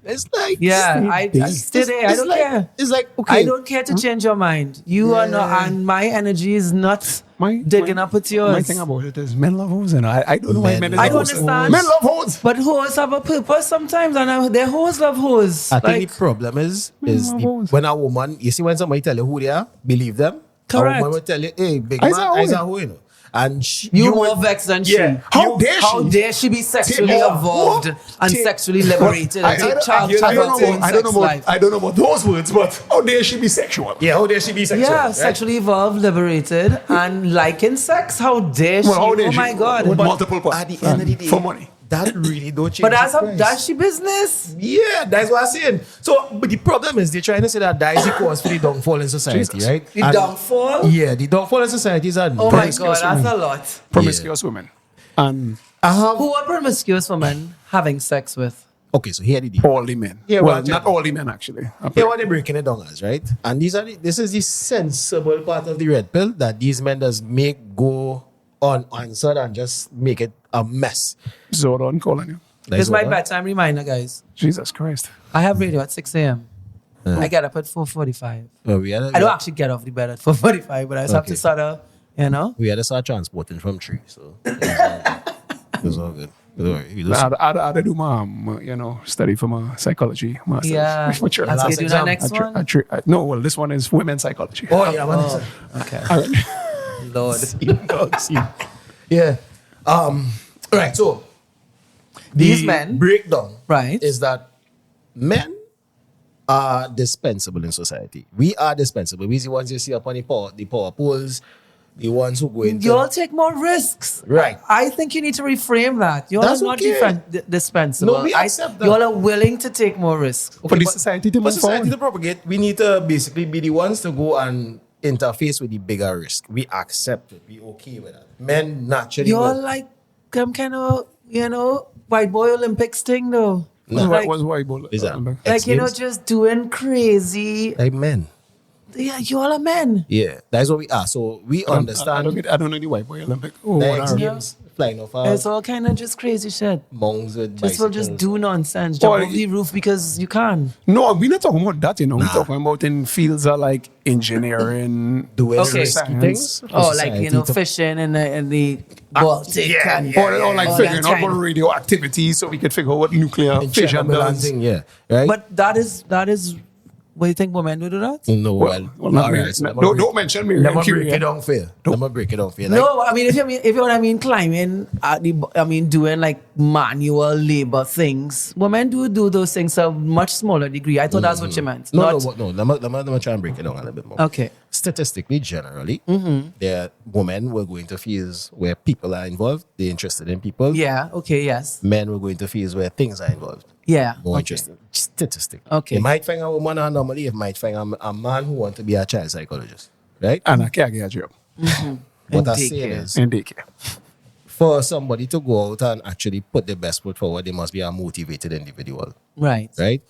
Speaker 2: It's like
Speaker 1: Yeah, I stay there. I
Speaker 2: it's
Speaker 1: don't
Speaker 2: like,
Speaker 1: care.
Speaker 2: It's like okay.
Speaker 1: I don't care to change your mind. You are not, and my energy is not digging up with yours.
Speaker 3: My thing about it is men love hoes, and I don't know why men
Speaker 1: I
Speaker 3: love
Speaker 1: don't
Speaker 3: hoes.
Speaker 1: understand.
Speaker 3: Men love hoes.
Speaker 1: But hoes have a purpose sometimes, and their hoes love hoes.
Speaker 2: I think
Speaker 1: Like,
Speaker 2: the problem is
Speaker 3: hoes.
Speaker 2: when a woman, you see when somebody tell you who they are, believe them.
Speaker 1: Correct.
Speaker 2: A woman will tell you, hey, big
Speaker 3: I's
Speaker 2: man,
Speaker 3: a hoe.
Speaker 2: I's a hoe, you know. And
Speaker 1: you
Speaker 2: would-
Speaker 1: more vexed than
Speaker 2: Yeah.
Speaker 1: she.
Speaker 3: How dare she?
Speaker 1: How dare she be sexually
Speaker 3: Take-
Speaker 1: evolved and
Speaker 3: Take-
Speaker 1: sexually liberated and take charge of
Speaker 3: I
Speaker 1: her
Speaker 3: don't know
Speaker 1: own
Speaker 3: about, I don't
Speaker 1: sex
Speaker 3: know about,
Speaker 1: life?
Speaker 3: I don't know about those words, but how dare she be sexual?
Speaker 2: Yeah, how dare she be sexual?
Speaker 1: Yeah,
Speaker 2: right?
Speaker 1: sexually evolved, liberated, and liking sex. How dare she?
Speaker 3: Well, how dare
Speaker 1: Oh
Speaker 3: she?
Speaker 1: my God.
Speaker 3: With
Speaker 2: But
Speaker 3: multiple parts.
Speaker 2: at the end of the day,
Speaker 3: for money.
Speaker 2: that really don't change.
Speaker 1: But that's
Speaker 2: the price.
Speaker 1: that's she business.
Speaker 2: Yeah, that's what I'm saying. So, but the problem is they're trying to say that is the cause for the downfall in society,
Speaker 3: Jesus.
Speaker 2: right?
Speaker 1: The
Speaker 2: And-
Speaker 1: downfall?
Speaker 2: Yeah, the downfall in society is a
Speaker 1: Oh my
Speaker 3: Promiscuous
Speaker 1: God, that's
Speaker 3: women.
Speaker 1: a lot.
Speaker 3: Promiscuous women. And
Speaker 1: Who are promiscuous women having sex with?
Speaker 2: Okay, so here the deal.
Speaker 3: all the men.
Speaker 2: Yeah,
Speaker 3: well,
Speaker 2: well,
Speaker 3: not all the men, actually.
Speaker 2: Here what they're breaking it down as, right? And this is the sensible part of the red pill that these men does make go unanswered and just make it a mess.
Speaker 3: Zordon calling you.
Speaker 1: This is my bedtime reminder, guys.
Speaker 3: Jesus Christ.
Speaker 1: I have radio at 6 a.m. I get up at 4:45.
Speaker 2: We had
Speaker 1: I don't actually get off the bed at 4:45, but I just have
Speaker 2: Okay.
Speaker 1: to sort of, you know.
Speaker 2: we had to start transporting from tree, so it was all good. It was all right. We just-
Speaker 3: I do my, study for my psychology master's.
Speaker 1: Yeah.
Speaker 3: For sure.
Speaker 1: Let's
Speaker 2: Last
Speaker 1: get to
Speaker 2: exam.
Speaker 1: the next one.
Speaker 3: No, well, this one is women's psychology.
Speaker 2: Oh yeah, man.
Speaker 1: Okay.
Speaker 3: All right.
Speaker 1: Lord.
Speaker 2: Yeah. Right. So
Speaker 1: These
Speaker 2: the
Speaker 1: men-
Speaker 2: breakdown
Speaker 1: Right.
Speaker 2: is that men are dispensable in society. We are dispensable. We the ones you see up on the power poles, the ones who go into
Speaker 1: Y'all take more risks.
Speaker 2: Right.
Speaker 1: I think you need to reframe that. Y'all
Speaker 2: That's
Speaker 1: are not
Speaker 2: okay.
Speaker 1: dispensable.
Speaker 2: No, we accept that.
Speaker 1: Y'all are willing to take more risks.
Speaker 3: For the society to
Speaker 2: for
Speaker 3: move
Speaker 2: society
Speaker 3: forward.
Speaker 2: to propagate, we need to basically be the ones to go and interface with the bigger risk. We accept it. We okay with that. Men naturally.
Speaker 1: Y'all
Speaker 2: will.
Speaker 1: like some kind of, white boy Olympics thing though.
Speaker 2: No.
Speaker 3: What
Speaker 1: Like,
Speaker 3: was why Ebola?
Speaker 2: Is that
Speaker 1: like
Speaker 2: Games?
Speaker 1: just doing crazy.
Speaker 2: Like men.
Speaker 1: Yeah, y'all are men.
Speaker 2: Yeah, that's what we are. So we understand.
Speaker 3: I don't know the white boy Olympic. Oh,
Speaker 2: the
Speaker 3: what
Speaker 2: X
Speaker 3: are-
Speaker 2: Games flying off
Speaker 1: It's all kind of just crazy shit.
Speaker 2: monks with
Speaker 1: Just will just
Speaker 2: bicycles.
Speaker 1: do nonsense. Jump
Speaker 3: Or-
Speaker 1: off the roof because you can.
Speaker 3: No, we're not talking about that, We're talking about in fields of like engineering,
Speaker 2: doing
Speaker 1: Okay.
Speaker 2: risky things. for
Speaker 1: Oh, like,
Speaker 2: society to-
Speaker 1: fishing in the Baltic. and,
Speaker 3: or like
Speaker 1: all
Speaker 3: figuring
Speaker 1: that
Speaker 3: out
Speaker 1: kind
Speaker 3: what
Speaker 1: of-
Speaker 3: radioactivity so we could figure out what nuclear
Speaker 2: in
Speaker 3: fission
Speaker 2: Chernobyl and
Speaker 3: does.
Speaker 2: thing, yeah, right.
Speaker 1: But that is What do you think women do that?
Speaker 2: No,
Speaker 3: Well,
Speaker 2: well,
Speaker 3: not
Speaker 2: all
Speaker 3: Mary.
Speaker 2: right. So
Speaker 3: No, don't mention Mary.
Speaker 2: Let
Speaker 3: I'm
Speaker 2: me break
Speaker 3: curious.
Speaker 2: it down for you. Let me break it down for you. Like,
Speaker 1: No, I mean if you what I mean, climbing at the, I mean doing like manual labor things. Women do those things to a much smaller degree. I thought that's what you meant.
Speaker 2: no,
Speaker 1: Not,
Speaker 2: no. Let me try and break it down a little bit more.
Speaker 1: Okay.
Speaker 2: Statistically, generally, there are women were going to fields where people are involved. They're interested in people.
Speaker 1: Yeah. Okay. Yes.
Speaker 2: Men were going to fields where things are involved.
Speaker 1: Yeah.
Speaker 2: More
Speaker 1: Okay.
Speaker 2: interesting. Statistic.
Speaker 1: Okay.
Speaker 2: You might find a woman anomaly. You might find a man who want to be a child psychologist, right?
Speaker 3: And I can't get a job
Speaker 2: What
Speaker 1: And
Speaker 2: I'm
Speaker 1: daycare.
Speaker 2: saying is,
Speaker 3: in daycare.
Speaker 2: for somebody to go out and actually put the best foot forward, they must be a motivated individual,
Speaker 1: Right.
Speaker 2: right?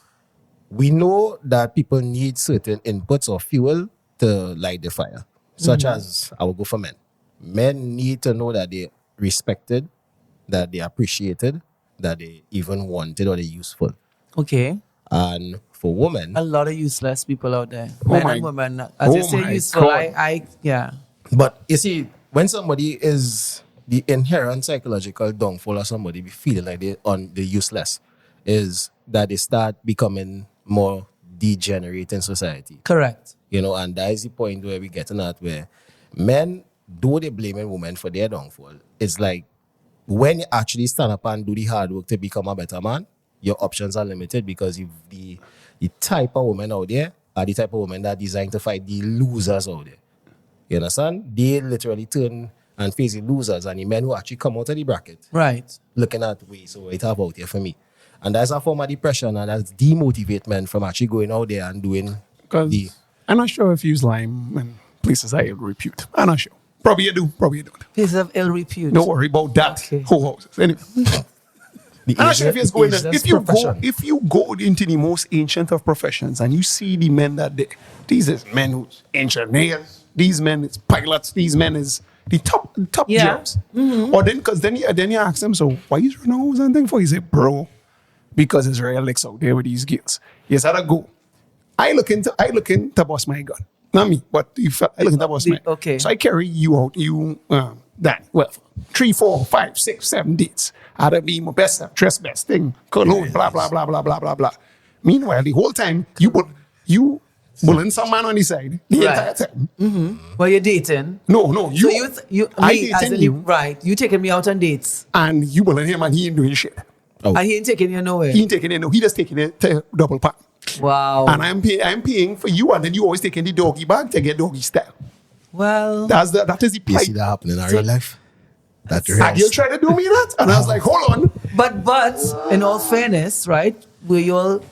Speaker 2: We know that people need certain inputs or fuel to light the fire, such as I will go for men. Men need to know that they're respected, that they're appreciated, that they even wanted or they're useful.
Speaker 1: Okay.
Speaker 2: And for women,
Speaker 1: A lot of useless people out there.
Speaker 3: Oh
Speaker 1: Men
Speaker 3: my-
Speaker 1: and women. As you
Speaker 3: oh
Speaker 1: say
Speaker 3: my
Speaker 1: useful,
Speaker 3: God.
Speaker 1: yeah.
Speaker 2: but you see, when somebody is the inherent psychological downfall of somebody be feeling like they're useless is that they start becoming more degenerate in society.
Speaker 1: Correct.
Speaker 2: You know, and that is the point where we getting at where men, though they blaming women for their downfall, it's like when you actually stand up and do the hard work to become a better man, your options are limited because if the type of women out there are the type of women that are designed to fight the losers out there. You understand? They literally turn and face the losers and the men who actually come out of the bracket
Speaker 1: Right.
Speaker 2: looking at ways, so it have out here for me. And that's a form of depression and that's demotivate men from actually going out there and doing
Speaker 3: Because
Speaker 2: the
Speaker 3: I'm not sure if you use lime in places I ill repute. I'm not sure. Probably you do, probably you don't.
Speaker 1: Places of ill repute.
Speaker 3: Don't worry about that.
Speaker 1: Okay.
Speaker 3: Whole houses. Anyway. I'm not sure if it's going
Speaker 2: ageless
Speaker 3: if you
Speaker 2: profession.
Speaker 3: if you go into the most ancient of professions and you see the men that these is men who's engineers, these men is pilots, these men is the top
Speaker 1: Yeah.
Speaker 3: jobs. Or then because then you ask them, so why you running hose and thing for? He say, bro, because it's real licks out there with these girls. Yes, I go. I look into bust my gun. Not me, but I look into bust my.
Speaker 1: Okay.
Speaker 3: So I carry you out, Dani. Well, 3, 4, 5, 6, 7 dates. I'd be my best, dress best thing, cologne, blah, blah, blah, blah, blah, blah, blah. Meanwhile, the whole time, you bullying some man on the side the
Speaker 1: Right.
Speaker 3: entire time.
Speaker 1: Well, you're dating.
Speaker 3: No, you.
Speaker 1: So you
Speaker 3: I
Speaker 1: me, as
Speaker 3: dating
Speaker 1: in
Speaker 3: you,
Speaker 1: right. You taking me out on dates.
Speaker 3: and you bullying him, and he ain't doing shit.
Speaker 2: Oh.
Speaker 1: And he ain't taking you nowhere.
Speaker 3: He ain't taking it, no. He just taking it to double pack.
Speaker 1: Wow.
Speaker 3: And I'm paying for you, and then you always taking the doggy bag to get doggy style.
Speaker 1: Well,
Speaker 3: That is the
Speaker 2: You
Speaker 3: plight.
Speaker 2: see that happen in our real life? That's
Speaker 3: And you try to do me that, and I was like, hold on.
Speaker 1: but in all fairness, right? We all,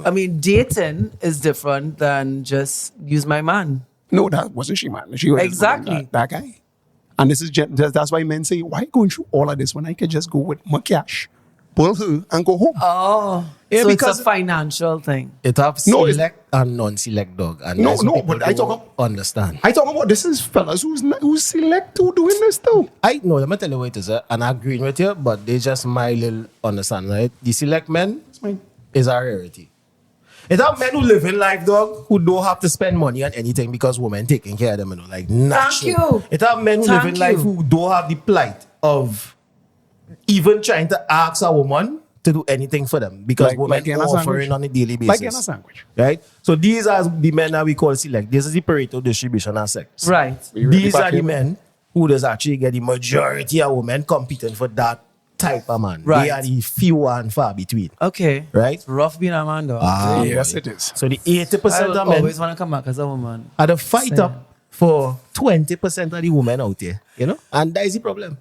Speaker 1: I mean, dating is different than just use my man.
Speaker 3: No, that wasn't she, man. She was
Speaker 1: Exactly.
Speaker 3: that guy. And this is that's why men say, why going through all of this when I could just go with my cash, pull her, and go home?
Speaker 1: Oh,
Speaker 3: Yeah,
Speaker 1: so
Speaker 3: because-
Speaker 1: it's a financial thing.
Speaker 2: It have
Speaker 3: No, it's-
Speaker 2: select and non-select dog. And
Speaker 3: No,
Speaker 2: that's what
Speaker 3: no,
Speaker 2: people
Speaker 3: but I
Speaker 2: don't
Speaker 3: talk
Speaker 2: understand.
Speaker 3: I talking about this is fellas who's select to doing this too.
Speaker 2: I know, let me tell you what it is, and I agree with you, but they just my little understand, right? The select men is a rarity. It's have men who live in life, dog, who don't have to spend money on anything because women taking care of them, you know, like natural.
Speaker 1: you.
Speaker 2: It have men who live in
Speaker 1: Thank
Speaker 2: life
Speaker 1: you.
Speaker 2: who don't have the plight of even trying to ask a woman to do anything for them because women
Speaker 3: in a
Speaker 2: are
Speaker 3: sandwich.
Speaker 2: offering on a daily basis.
Speaker 3: Like in a sandwich.
Speaker 2: Right? So these are the men that we call select. This is the Pareto distribution of sex.
Speaker 1: Right.
Speaker 2: These are the
Speaker 3: here?
Speaker 2: men who does actually get the majority of women competing for that type of man.
Speaker 1: Right.
Speaker 2: They are the few and far between.
Speaker 1: Okay.
Speaker 2: Right?
Speaker 1: It's rough being a man, though.
Speaker 3: Yes,
Speaker 2: boy.
Speaker 3: it is.
Speaker 2: So the
Speaker 1: I
Speaker 2: 80%
Speaker 1: will
Speaker 2: of men
Speaker 1: always want to come back as a woman.
Speaker 2: are the fight
Speaker 1: Same.
Speaker 2: up for 20% of the women out there. You know? And that is the problem.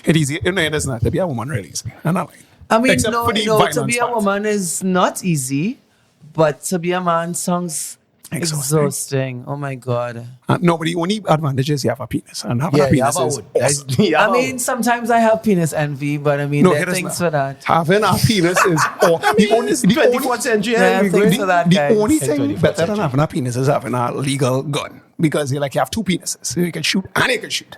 Speaker 3: It is. You know, it is not to be a woman really easy. And I like.
Speaker 1: I mean,
Speaker 3: Except
Speaker 1: no,
Speaker 3: for the
Speaker 1: to
Speaker 3: violence
Speaker 1: be a
Speaker 3: part.
Speaker 1: woman is not easy, but to be a man sounds
Speaker 3: Exhausting.
Speaker 1: exhausting. Oh my God.
Speaker 3: No, but the only advantage is you have a penis, and having
Speaker 2: Yeah,
Speaker 3: a
Speaker 2: you
Speaker 3: penis
Speaker 2: have a
Speaker 3: is
Speaker 2: wood.
Speaker 3: awesome.
Speaker 2: You have
Speaker 1: I
Speaker 2: a
Speaker 1: mean,
Speaker 2: wood.
Speaker 1: sometimes I have penis envy, but I mean,
Speaker 3: No,
Speaker 1: there
Speaker 3: it
Speaker 1: are
Speaker 3: is
Speaker 1: things
Speaker 3: not.
Speaker 1: for that.
Speaker 3: Having a penis is the only,
Speaker 2: It's 24th century.
Speaker 1: Yeah,
Speaker 2: we
Speaker 1: thanks
Speaker 2: good.
Speaker 1: for that,
Speaker 3: the
Speaker 1: guys.
Speaker 3: only
Speaker 2: It's
Speaker 3: thing
Speaker 2: 21st
Speaker 3: better than
Speaker 2: century.
Speaker 3: having a penis is having a legal gun because you like you have two penises, so you can shoot and you can shoot.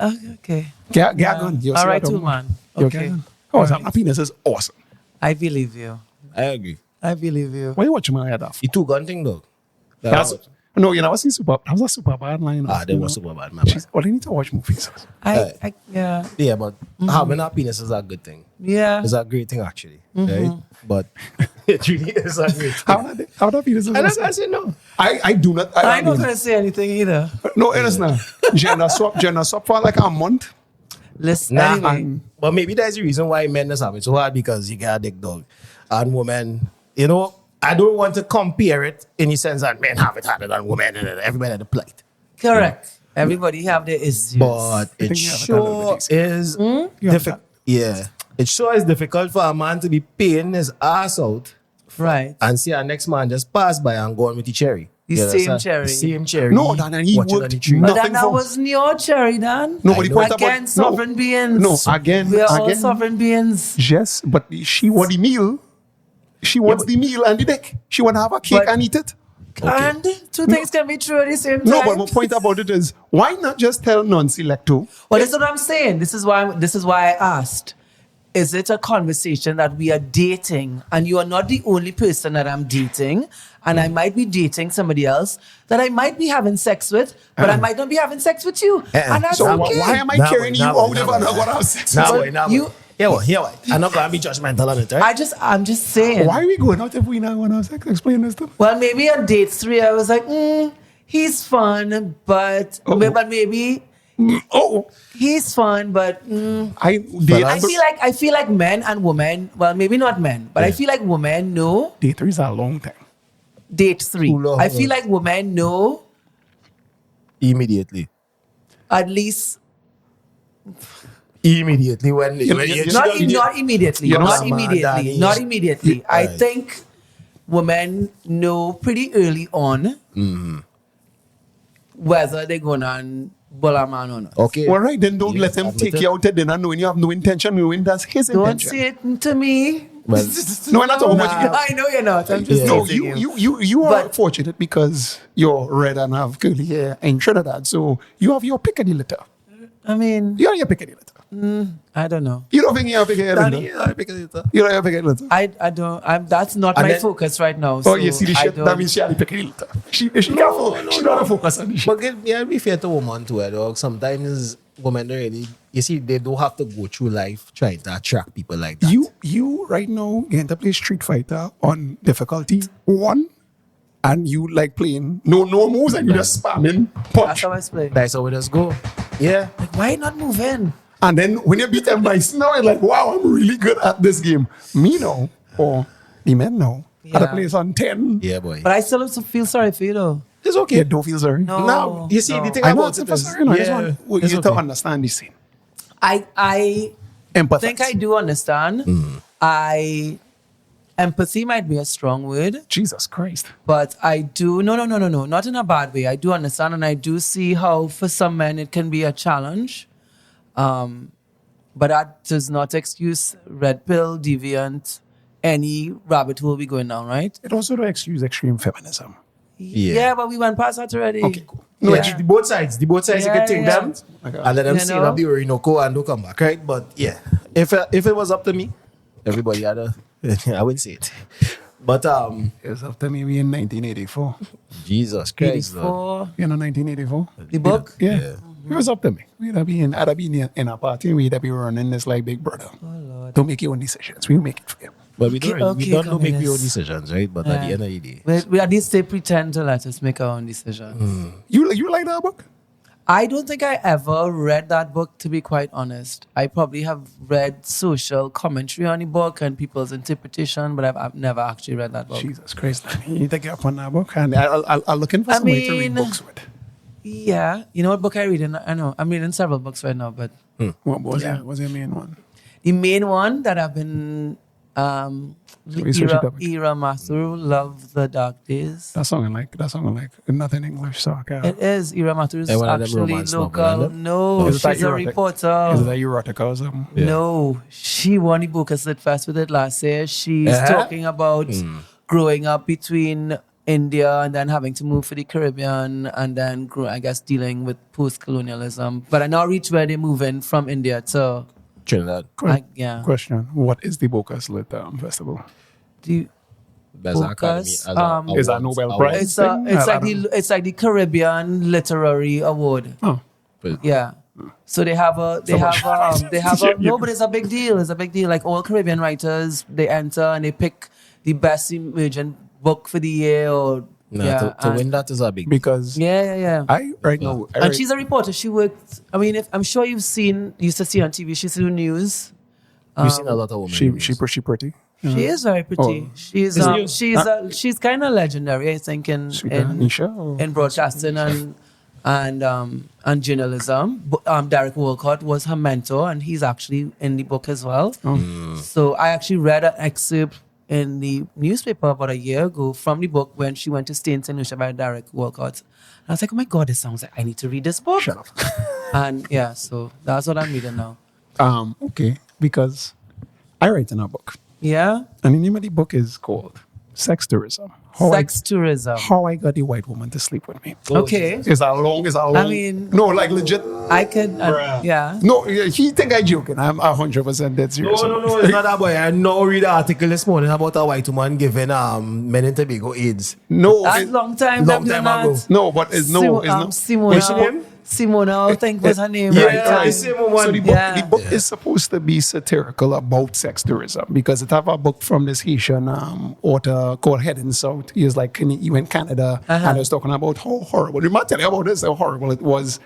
Speaker 1: Okay.
Speaker 3: Get a gun. You
Speaker 1: All
Speaker 3: see
Speaker 1: right,
Speaker 3: what I'm
Speaker 1: too,
Speaker 3: doing?
Speaker 1: man.
Speaker 3: You
Speaker 1: Okay.
Speaker 3: get a gun? Oh, having a penis is awesome.
Speaker 1: I believe you.
Speaker 2: I agree.
Speaker 1: I believe you.
Speaker 3: Why you watching my head off?
Speaker 2: The two-gun thing, dog.
Speaker 3: That's, no, you know, I was super. That was a super bad line.
Speaker 2: that
Speaker 3: you
Speaker 2: was
Speaker 3: know.
Speaker 2: super bad, my bad.
Speaker 3: Well, you need to watch movies.
Speaker 1: Yeah.
Speaker 2: Yeah, but having a penis is a good thing.
Speaker 1: Yeah.
Speaker 2: It's a great thing, actually. Right? But It really is a great thing.
Speaker 3: How that fetus is
Speaker 2: And
Speaker 3: awesome.
Speaker 2: I said no.
Speaker 3: I do not.
Speaker 1: I'm not
Speaker 3: mean,
Speaker 1: going to say anything either.
Speaker 3: no, it is not. Gender swap for like a month.
Speaker 1: Listen,
Speaker 2: Nah,
Speaker 1: anyway.
Speaker 2: but maybe that's the reason why men just have it so hard because you got a dick dog. And women, you know, I don't want to compare it in the sense that men have it harder than women and everybody had a plight.
Speaker 1: Correct. Everybody have their issues.
Speaker 2: But it
Speaker 3: think you have it a
Speaker 2: sure
Speaker 3: little bit
Speaker 2: is difficult. Yeah. It sure is difficult for a man to be paying his ass out
Speaker 1: Right.
Speaker 2: and see our next man just pass by and go on with the cherry.
Speaker 1: The
Speaker 2: You
Speaker 1: same
Speaker 2: understand?
Speaker 1: cherry.
Speaker 2: The same cherry.
Speaker 3: No, Dan, he
Speaker 2: watching
Speaker 3: worked
Speaker 2: on the tree.
Speaker 1: But
Speaker 3: nothing
Speaker 1: then that
Speaker 3: for-
Speaker 1: wasn't your cherry, Dan.
Speaker 3: Nobody
Speaker 2: I know.
Speaker 3: point about
Speaker 1: Again, sovereign beings.
Speaker 3: No, again,
Speaker 1: We are all
Speaker 3: again.
Speaker 1: sovereign beings.
Speaker 3: Yes, but she want the meal. She wants the meal and the dick. She want to have a cake
Speaker 1: But-
Speaker 3: and eat it.
Speaker 1: And two things can be true at the same time.
Speaker 3: No, but my point about it is, why not just tell non-selecto?
Speaker 1: Well, this is what I'm saying. This is why I asked. Is it a conversation that we are dating and you are not the only person that I'm dating and I might be dating somebody else that I might be having sex with, but I might not be having sex with you. And that's
Speaker 3: So
Speaker 1: okay.
Speaker 3: why am I
Speaker 2: Nah,
Speaker 3: carrying
Speaker 2: boy,
Speaker 3: you
Speaker 2: nah, boy,
Speaker 3: out
Speaker 2: nah,
Speaker 3: if
Speaker 2: boy,
Speaker 3: I'm not
Speaker 2: nah.
Speaker 3: going to have sex?
Speaker 2: Nah,
Speaker 3: with
Speaker 2: boy,
Speaker 3: you?
Speaker 2: nah, boy.
Speaker 1: you-
Speaker 2: Here, boy. I'm not going to be judgmental on it, right?
Speaker 1: I'm just saying.
Speaker 3: Why are we going out if we not want to have sex? Explain this to me.
Speaker 1: Well, maybe on date 3, I was like, he's fun, but maybe
Speaker 3: Oh,
Speaker 1: he's fun, but
Speaker 3: I date.
Speaker 1: I feel like men and women. Well, maybe not men, but I feel like women know
Speaker 3: Date 3 is a long time.
Speaker 1: date 3.
Speaker 2: Too long,
Speaker 1: I feel like women know
Speaker 2: Immediately.
Speaker 1: at least
Speaker 2: Immediately when
Speaker 3: You-
Speaker 1: not immediately,
Speaker 3: You know,
Speaker 1: not
Speaker 3: some,
Speaker 1: immediately,
Speaker 2: Dani,
Speaker 1: not immediately. I
Speaker 2: right.
Speaker 1: think women know pretty early on whether they're going on bull a man or not.
Speaker 2: Okay.
Speaker 3: All right, then don't
Speaker 2: Yeah,
Speaker 3: let him
Speaker 2: admit
Speaker 3: take
Speaker 2: it.
Speaker 3: you out to dinner knowing you have no intention, knowing that's his
Speaker 1: Don't
Speaker 3: intention.
Speaker 1: say it to me.
Speaker 2: Well,
Speaker 3: No, I'm not talking about you.
Speaker 1: I know you're not. I'm just
Speaker 2: Yeah.
Speaker 3: No,
Speaker 1: teasing
Speaker 3: you are
Speaker 1: But-
Speaker 3: fortunate because you're red and have curly hair in Trinidad, so you have your pick of the litter.
Speaker 1: I mean,
Speaker 3: You have your pick of the litter.
Speaker 1: I don't know.
Speaker 3: You don't think you have pick of the litter?
Speaker 2: Dani, I pick it up.
Speaker 3: You don't have pick of the litter.
Speaker 1: I don't. That's not
Speaker 2: And
Speaker 1: my
Speaker 2: then-
Speaker 1: focus right now.
Speaker 3: Oh,
Speaker 1: So
Speaker 3: you see the
Speaker 1: I
Speaker 3: shit?
Speaker 1: don't-
Speaker 3: That means she had the pick of the litter. She careful. She not focus on the shit.
Speaker 2: But yeah, be fair to women too, dog. Sometimes women don't really, you see, they don't have to go through life trying to attract people like that.
Speaker 3: You right now going to play Street Fighter on difficulty 1, and you like playing no moves and you just spamming
Speaker 1: That's
Speaker 3: punch.
Speaker 1: how I play.
Speaker 2: That's how we just go. Yeah.
Speaker 1: Like, why not move in?
Speaker 3: And then when you beat them by snow, you're like, wow, I'm really good at this game. Me now, or the men now, at a
Speaker 1: Yeah.
Speaker 3: place on 10.
Speaker 2: Yeah, boy.
Speaker 1: But I still also feel sorry for you though.
Speaker 2: It's
Speaker 3: You
Speaker 2: okay.
Speaker 3: don't feel sorry.
Speaker 1: No.
Speaker 2: Now, you see, the thing
Speaker 3: I know
Speaker 2: about
Speaker 3: it's
Speaker 2: it is,
Speaker 3: sorry. No, I just want
Speaker 2: it's
Speaker 3: you to
Speaker 2: okay.
Speaker 3: understand this scene.
Speaker 1: I
Speaker 3: Empathize.
Speaker 1: think I do understand. Empathy might be a strong word,
Speaker 3: Jesus Christ.
Speaker 1: but I do no, not in a bad way. I do understand, and I do see how for some men it can be a challenge. But that does not excuse red pill, deviant, any rabbit hole we going down, right?
Speaker 3: It also don't excuse extreme feminism.
Speaker 2: Yeah.
Speaker 1: But we went past that already.
Speaker 3: Okay, cool.
Speaker 2: No,
Speaker 1: Yeah.
Speaker 2: the both sides. The both sides, you
Speaker 1: Yeah,
Speaker 2: can take
Speaker 1: yeah.
Speaker 2: them
Speaker 3: Okay.
Speaker 2: and let them
Speaker 1: You
Speaker 2: see
Speaker 1: know?
Speaker 2: the Orinoco and don't come back, right? But yeah, if it was up to me, everybody had a, I wouldn't say it. But
Speaker 3: It was up to me in 1984.
Speaker 2: Jesus Christ, Lord.
Speaker 1: 84,
Speaker 3: You know 1984?
Speaker 1: the book.
Speaker 3: Yeah.
Speaker 2: Yeah.
Speaker 3: It was up to me. I'd have been in a party, we'd have been running this like Big Brother. Don't make your own decisions. We'll make it for you.
Speaker 2: But we don't,
Speaker 1: Okay,
Speaker 2: we don't make
Speaker 1: communist.
Speaker 2: our own decisions, right? But at the end of the day,
Speaker 1: We at least they pretend to let us make our own decisions.
Speaker 3: You like that book?
Speaker 1: I don't think I ever read that book, to be quite honest. I probably have read social commentary on the book and people's interpretation, but I've never actually read that book.
Speaker 3: Jesus Christ. You need to get up on that book. And I'll looking for
Speaker 1: I
Speaker 3: somebody to read
Speaker 1: mean-
Speaker 3: books with.
Speaker 1: Yeah. You know what book I read? I know. I'm reading several books right now, but
Speaker 3: What was
Speaker 1: Yeah.
Speaker 3: it? What's your main one?
Speaker 1: the main one that I've been
Speaker 3: we search it up.
Speaker 1: Ira Mathur, Love the Dark Days.
Speaker 3: That song like nothing English, so I can't.
Speaker 1: It is. Ira Mathur is
Speaker 2: And one of them
Speaker 1: actually
Speaker 2: romance novel,
Speaker 1: local.
Speaker 2: isn't it?
Speaker 1: No,
Speaker 3: Is it that
Speaker 1: she's a
Speaker 3: erotic?
Speaker 1: reporter.
Speaker 3: Is it that erotica or something?
Speaker 2: Yeah.
Speaker 1: No, she won the Booker Lit Fest with it last year. She's
Speaker 2: Uh-huh.
Speaker 1: talking about growing up between India and then having to move for the Caribbean and then, I guess, dealing with post-colonialism. But I now reach where they're moving from India to,
Speaker 2: Trinidad,
Speaker 1: yeah.
Speaker 3: Question: what is the Bocas Lit Festival?
Speaker 1: The,
Speaker 2: that's our academy.
Speaker 1: Focus,
Speaker 2: as a
Speaker 3: Is that
Speaker 2: awards-
Speaker 3: Nobel
Speaker 2: awards.
Speaker 3: Prize?
Speaker 1: it's
Speaker 3: thing? I don't know.
Speaker 1: it's like the Caribbean Literary Award.
Speaker 3: Oh,
Speaker 2: But
Speaker 1: Yeah. So they have a
Speaker 3: Yeah,
Speaker 1: no, but it's a big deal. It's a big deal. Like all Caribbean writers, they enter and they pick the best emergent book for the year. Or
Speaker 2: to win that is a big.
Speaker 3: Because
Speaker 1: yeah.
Speaker 3: I right now,
Speaker 1: And she's a reporter. She worked. I mean, if I'm sure used to see on TV. She's in news.
Speaker 2: We've seen a lot of women.
Speaker 3: she pretty.
Speaker 1: She is very pretty.
Speaker 3: Oh.
Speaker 1: She's kind of legendary, I think, in broadcasting and journalism. Derek Walcott was her mentor, and he's actually in the book as well. So I actually read an excerpt in the newspaper about a year ago from the book when she went to stay in St. Lucia by Derek Walcott. And I was like, oh my God, this sounds like I need to read this book.
Speaker 3: Shut up.
Speaker 1: And yeah, so that's what I'm reading now.
Speaker 3: Okay, because I write in a book.
Speaker 1: Yeah?
Speaker 3: And the name of the book is called Sex Tourism.
Speaker 1: Tourism.
Speaker 3: How I got a white woman to sleep with me.
Speaker 1: Okay.
Speaker 3: It's a long.
Speaker 1: I mean,
Speaker 3: no, like legit.
Speaker 1: I could, yeah.
Speaker 3: No, he think I joking. I'm 100% dead serious.
Speaker 2: No, it's not that boy. I now read an article this morning about a white woman giving men in Tobago AIDS.
Speaker 3: No,
Speaker 1: That's long time
Speaker 2: ago.
Speaker 3: No, but it's no, it's not.
Speaker 1: Simona, I think was her name.
Speaker 2: Yeah,
Speaker 1: right?
Speaker 2: same one.
Speaker 3: So the book is supposed to be satirical about sex tourism because it have a book from this Haitian author called Heading South. He was like, he went Canada and he was talking about how horrible. You might tell you about this, how horrible it was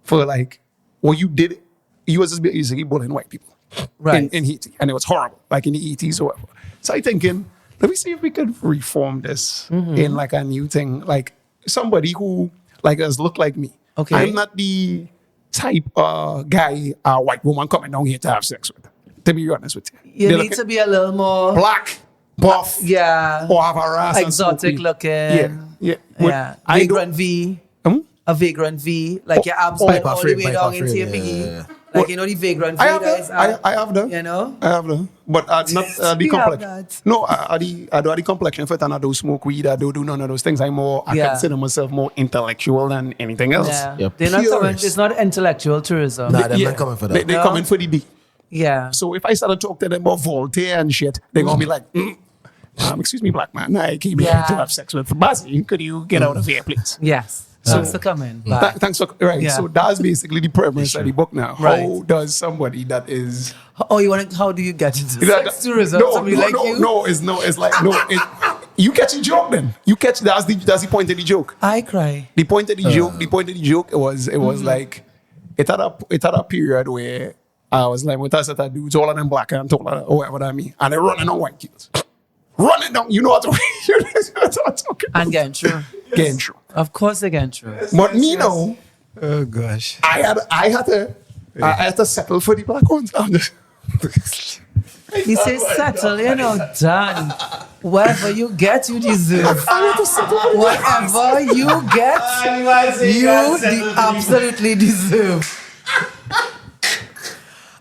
Speaker 3: for like what you did. You was just basically bullying white people in Haiti, and it was horrible, like in the 80s or whatever. So I thinking, let me see if we could reform this in like a new thing, like somebody who like does look like me.
Speaker 1: Okay.
Speaker 3: I'm not the type guy a white woman coming down here to have sex with. To be honest with you.
Speaker 1: You need to be a little more
Speaker 3: black, buff,
Speaker 1: or
Speaker 3: have a ass
Speaker 1: exotic looking.
Speaker 3: Yeah.
Speaker 1: Vagrant V. A vagrant V. Like your abs all the way down into your piggy. Like, you know, the vagrant V.
Speaker 3: I have them.
Speaker 1: You know?
Speaker 3: I have them. But not the complexion. No, I do the complexion for it, and I do smoke weed. I do none of those things. I consider myself more intellectual than anything else.
Speaker 1: Yeah. They're not coming, it's not intellectual tourism.
Speaker 2: Nah, they're not coming for that.
Speaker 3: They're coming for the D.
Speaker 1: Yeah.
Speaker 3: So if I start to talk to them about Voltaire and shit, they're going to be like, excuse me, black man, I came here to have sex with Bazzi. Could you get out of here, please?
Speaker 1: Yes. Thanks for coming.
Speaker 3: Thanks for So that's basically the premise of the book now.
Speaker 1: Right.
Speaker 3: How does somebody that is
Speaker 1: how do you get into sex tourism?
Speaker 3: You catch the joke then. You catch that's the point of the joke.
Speaker 1: I cry.
Speaker 3: The point of the joke was like it had a period where I was like with a set of dudes, all of them black and taller or whatever that mean, and they're running on white kids. Running down, you know what I'm talking about.
Speaker 1: And getting true.
Speaker 3: Getting true.
Speaker 1: Of course they're getting true.
Speaker 3: But me know.
Speaker 2: Oh gosh.
Speaker 3: I had to settle for the black ones.
Speaker 1: He says settle, you know, done. Whatever you get, you deserve. Whatever you get, you absolutely deserve.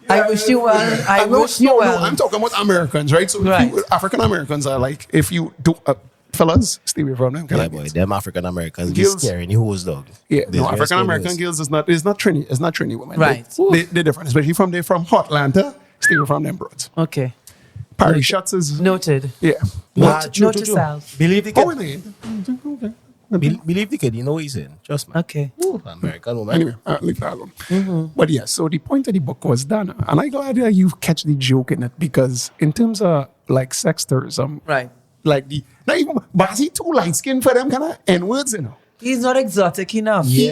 Speaker 1: I wish you well. I wish you well.
Speaker 3: No, I'm talking about Americans, right? So African Americans are like, if you do, fellas, stay away from them.
Speaker 2: Boy, them African Americans get scary. Who's dog?
Speaker 3: Yeah, no, African American girls is not Trini women.
Speaker 1: Right.
Speaker 3: They're different, especially from Hotlanta. Stay away from them broads.
Speaker 1: Okay.
Speaker 3: Paris shots is
Speaker 1: noted.
Speaker 3: Yeah.
Speaker 1: Note to self.
Speaker 2: Believe the kid.
Speaker 3: Okay.
Speaker 2: Believe the kid, you know what he's saying. Trust me.
Speaker 1: Okay.
Speaker 2: American woman.
Speaker 3: Anyway, leave that alone. But yeah, so the point of the book was done. And I'm glad that you catch the joke in it because in terms of like sex tourism,
Speaker 1: right?
Speaker 3: Like not even, but is he too light skinned for them kind of N-words, you know?
Speaker 1: He's not exotic enough.
Speaker 3: He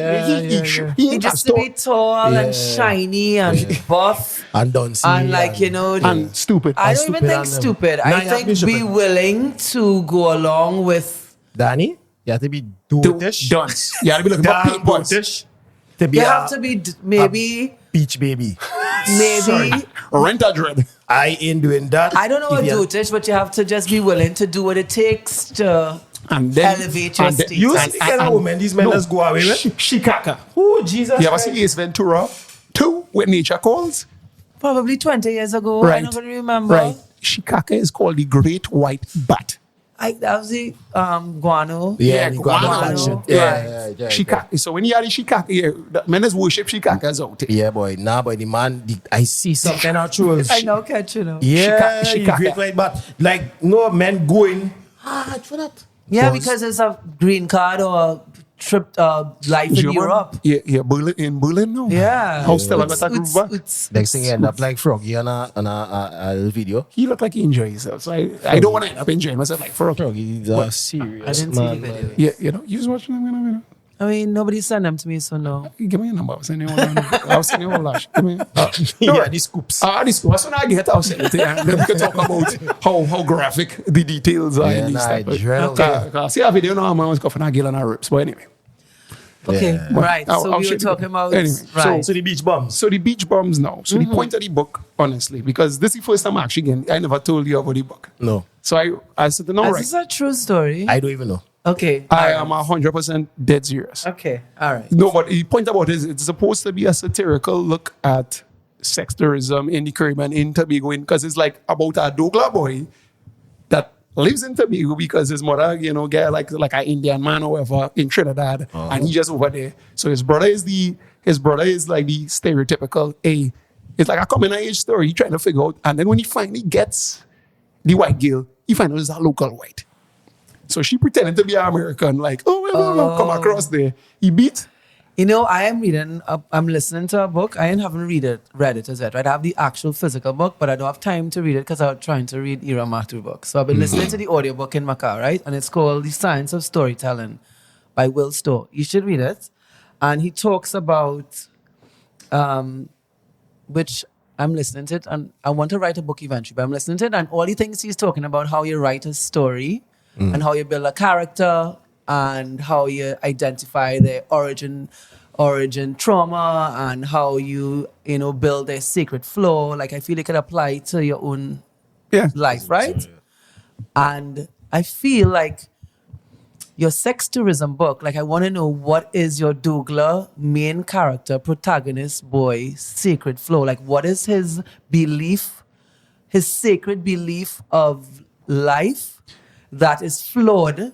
Speaker 1: just to be tall and shiny and buff
Speaker 2: and duncy
Speaker 1: and like, you know,
Speaker 3: and stupid.
Speaker 1: I don't even think stupid. I think be willing to go along with
Speaker 2: Dani. You have to be dotish.
Speaker 3: Dunce. You have to be looking for pink boys.
Speaker 1: You have to be maybe
Speaker 2: beach baby.
Speaker 1: Maybe
Speaker 3: rent a dread.
Speaker 2: I ain't doing that.
Speaker 1: I don't know what dotish, but you have to just be willing to do what it takes to elevate your status.
Speaker 2: You see the kind of women these men just go away with?
Speaker 3: Shikaka.
Speaker 2: Oh, Jesus.
Speaker 3: You ever see Ace Ventura 2 with Nature Calls?
Speaker 1: Probably 20 years ago.
Speaker 3: Right.
Speaker 1: I'm not going to remember.
Speaker 3: Right. Shikaka is called the Great White Bat.
Speaker 1: That was the guano.
Speaker 3: Yeah, guano.
Speaker 2: Yeah.
Speaker 3: Shikaka. So when you are the Shikaka, men is worship Shikakas out.
Speaker 2: Yeah, boy. Nah, boy, the man, I see something actual.
Speaker 1: I know, catch you know.
Speaker 2: Yeah,
Speaker 3: Shikaka.
Speaker 2: Great White Bat. Like, no men going hard for that.
Speaker 1: Yeah, because it's a green card or life in
Speaker 3: German?
Speaker 1: Europe.
Speaker 3: Yeah, in Berlin now.
Speaker 1: Yeah.
Speaker 3: How Stella got that groove back?
Speaker 2: Next thing, you end up like Froggy on a video.
Speaker 3: He looked like he enjoyed himself. So I don't want to end up enjoying myself like Frog.
Speaker 2: Froggy's a serious
Speaker 1: I didn't see the
Speaker 2: man.
Speaker 1: video.
Speaker 3: Yeah, you know, you just watching them.
Speaker 1: I mean, nobody sent them to me, so no.
Speaker 3: Give me your number. I'll send you one. I'll send you one lash. Give me.
Speaker 2: Yeah, the scoops.
Speaker 3: This was when I get, I'll send it to you. And then we can talk about how graphic the details are in these
Speaker 2: nah,
Speaker 3: stuff.
Speaker 2: dread.
Speaker 3: See a video now, man was coughing a gill on her ribs. But anyway.
Speaker 1: Okay,
Speaker 2: Yeah.
Speaker 1: right.
Speaker 3: I'll
Speaker 1: So we
Speaker 3: show
Speaker 1: were
Speaker 3: you.
Speaker 1: talking about
Speaker 3: Anyway,
Speaker 1: right.
Speaker 2: So the beach bums.
Speaker 3: So the beach bums now. So the point of the book, honestly, because this is the first time actually again, I never told you about the book.
Speaker 2: No,
Speaker 3: So I said, no,
Speaker 1: Is
Speaker 3: right.
Speaker 1: this a true story?
Speaker 2: I don't even know.
Speaker 1: Okay.
Speaker 3: I
Speaker 1: all
Speaker 3: am
Speaker 1: right.
Speaker 3: 100% dead serious.
Speaker 1: Okay. All right.
Speaker 3: No, but the point about it is it's supposed to be a satirical look at sex tourism in the Caribbean, in Tobago, because it's like about a Douglas boy that lives in Tobago because his mother, you know, get like an Indian man or whatever in Trinidad, and he just over there. So his brother is like the stereotypical it's like a coming of age story. He trying to figure out, and then when he finally gets the white girl, he finds out it's a local white. So she pretended to be an American, like, come across there. He beat.
Speaker 1: You know, I'm listening to a book. I haven't read it as yet, right? I have the actual physical book, but I don't have time to read it because I'm trying to read Ira Mathur book. So I've been listening to the audiobook in my car, right? And it's called The Science of Storytelling by Will Stowe. You should read it. And he talks about, which I'm listening to it, and I want to write a book eventually, but I'm listening to it, and all the things he's talking about, how you write a story, and how you build a character, and how you identify the origin trauma, and how you build a secret flow. Like, I feel it can apply to your own life, right? And I feel like your sex tourism book, like, I want to know, what is your Douglas main character, protagonist, boy, secret flow? Like, what is his belief, his sacred belief of life that is flawed,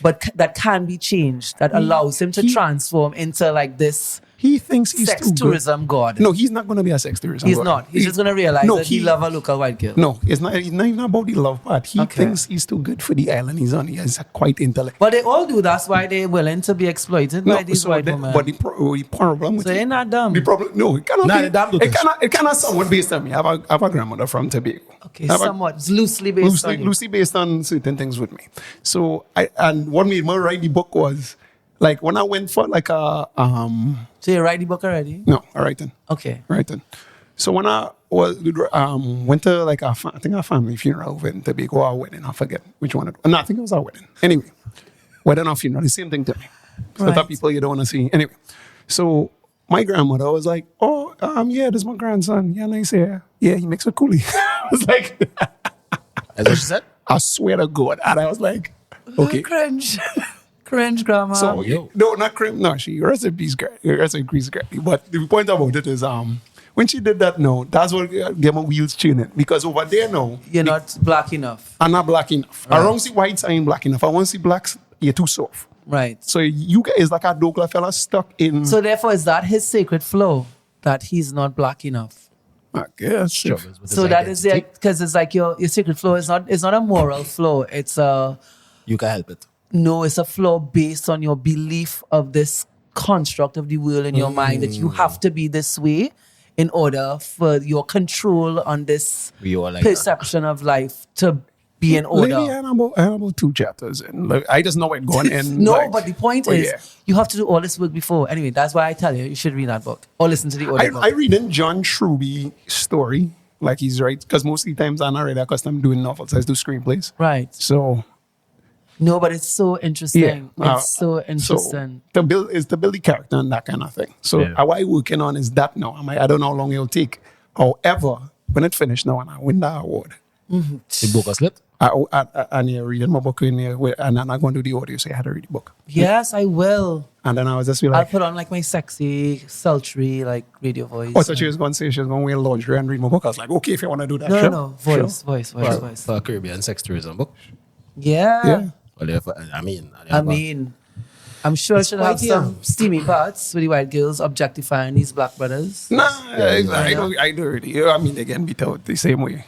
Speaker 1: but that can be changed, that allows him to transform into like this
Speaker 3: He thinks he's
Speaker 1: sex
Speaker 3: too
Speaker 1: tourism
Speaker 3: good.
Speaker 1: god.
Speaker 3: No, he's not going to be a sex tourism
Speaker 1: He's
Speaker 3: god.
Speaker 1: not. He's just going to realize that he love a local white girl.
Speaker 3: No, it's not even about the love part. He
Speaker 1: Okay.
Speaker 3: thinks he's too good for the island he's on. He's quite intellectual.
Speaker 1: But they all do. That's why they're willing to be exploited by these white women.
Speaker 3: But the problem with
Speaker 1: So they're not dumb.
Speaker 3: The problem, no, it cannot
Speaker 2: Nah,
Speaker 3: be.
Speaker 2: the damn
Speaker 3: It cannot somewhat based on me. I have a grandmother from Tobago.
Speaker 1: Okay,
Speaker 3: I have a-
Speaker 1: somewhat. It's loosely based on you.
Speaker 3: loosely based on certain things with me. So and what made me write the book was like when I went for like a
Speaker 1: So you write the book already?
Speaker 3: no, all right then.
Speaker 1: Okay.
Speaker 3: Right then. So when I was went to like I think a family funeral over in Tobago or a wedding, I forget which one. No, I think it was our wedding. Anyway, wedding or funeral, the same thing to me. So
Speaker 1: Right.
Speaker 3: that people you don't want to see. Anyway, so my grandmother was like, "Oh, yeah, this is my grandson. Yeah, nice hair. Yeah, he makes a coolie." I was like,
Speaker 2: As what she said?
Speaker 3: I swear to God, and I was like, "Okay."
Speaker 1: Cringe. Cringe, grandma.
Speaker 3: So
Speaker 2: yo.
Speaker 3: no, not cream. No, she recipes great. Recipes great. But the point about it is, when she did that, no, that's what gave my wheels tuning. Because over there, no,
Speaker 1: You're not black enough.
Speaker 3: I'm not black enough. I don't see whites. I ain't black enough. I want to see blacks. You're too soft.
Speaker 1: Right.
Speaker 3: So you guys like a Douglas fella stuck in.
Speaker 1: So therefore, is that his sacred flow, that he's not black enough?
Speaker 3: I guess.
Speaker 2: Struggles with
Speaker 1: So
Speaker 2: his
Speaker 1: that is the,
Speaker 2: identity.
Speaker 1: because it's like your secret flow is not a moral flow. It's a
Speaker 2: You can help it.
Speaker 1: no, it's a flow based on your belief of this construct of the world in your mind, that you have to be this way in order for your control on this
Speaker 2: We all like that.
Speaker 1: perception of life to be in order.
Speaker 3: Lately, I have about 2 chapters in. Like, I just know it going in.
Speaker 1: No,
Speaker 3: like-
Speaker 1: but the point
Speaker 3: Oh,
Speaker 1: is,
Speaker 3: yeah.
Speaker 1: you have to do all this work before. Anyway, that's why I tell you should read that book or listen to the audio book.
Speaker 3: I read in John Truby story, like he's right, because most of the times I'm not read because I'm doing novels. I do screenplays.
Speaker 1: Right.
Speaker 3: So
Speaker 1: No, but it's so interesting.
Speaker 3: Yeah.
Speaker 1: It's so interesting.
Speaker 3: to build the character and that kind of thing. So
Speaker 2: Yeah.
Speaker 3: what I'm working on is that now. I don't know how long it'll take. However, when it finished now and I win the award,
Speaker 2: The book was lit.
Speaker 3: and you're reading my book in here, and then I'm going to do the audio, so I had to read the book.
Speaker 1: Yes, I will.
Speaker 3: And then I was just
Speaker 1: I'll
Speaker 3: like,
Speaker 1: put on like my sexy, sultry, like radio voice.
Speaker 3: oh, so she was going to say she was going to wear lingerie and read my book. I was like, okay, if you want to do that,
Speaker 1: No,
Speaker 3: sure.
Speaker 1: no, no.
Speaker 3: Sure.
Speaker 1: Voice.
Speaker 2: For a Caribbean sex tourism book.
Speaker 1: Yeah.
Speaker 3: Yeah.
Speaker 2: Well, I
Speaker 1: I'm sure she'll have
Speaker 2: quite
Speaker 1: some steamy parts with the white girls objectifying these black brothers.
Speaker 3: Nah, I don't really. I mean, they get beat out the same way.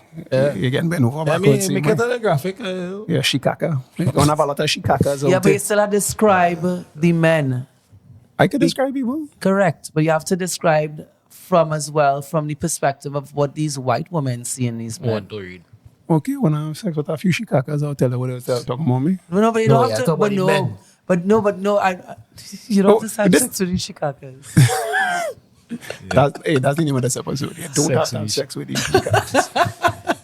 Speaker 3: You get bent over
Speaker 2: I
Speaker 3: backwards.
Speaker 2: mean,
Speaker 3: same
Speaker 2: make
Speaker 3: way.
Speaker 2: it a graphic.
Speaker 3: Yeah, shikaka. You're gonna have a lot of shikakas
Speaker 1: Yeah,
Speaker 3: out
Speaker 1: but you
Speaker 3: there.
Speaker 1: still have to describe the men.
Speaker 3: I could describe people.
Speaker 1: Correct. But you have to describe from the perspective of what these white women see in these men.
Speaker 2: Want to read.
Speaker 3: Okay, when I have sex with a few shikakas, I'll tell her what they're talking about me.
Speaker 1: No, but you
Speaker 2: No,
Speaker 1: don't
Speaker 2: yeah,
Speaker 1: have
Speaker 2: talk
Speaker 1: to.
Speaker 2: about the men.
Speaker 1: You don't
Speaker 3: Oh,
Speaker 1: have to have
Speaker 3: this-
Speaker 1: sex with these shikakas.
Speaker 3: That's the name of this episode. You don't have to have sex with these shikakas.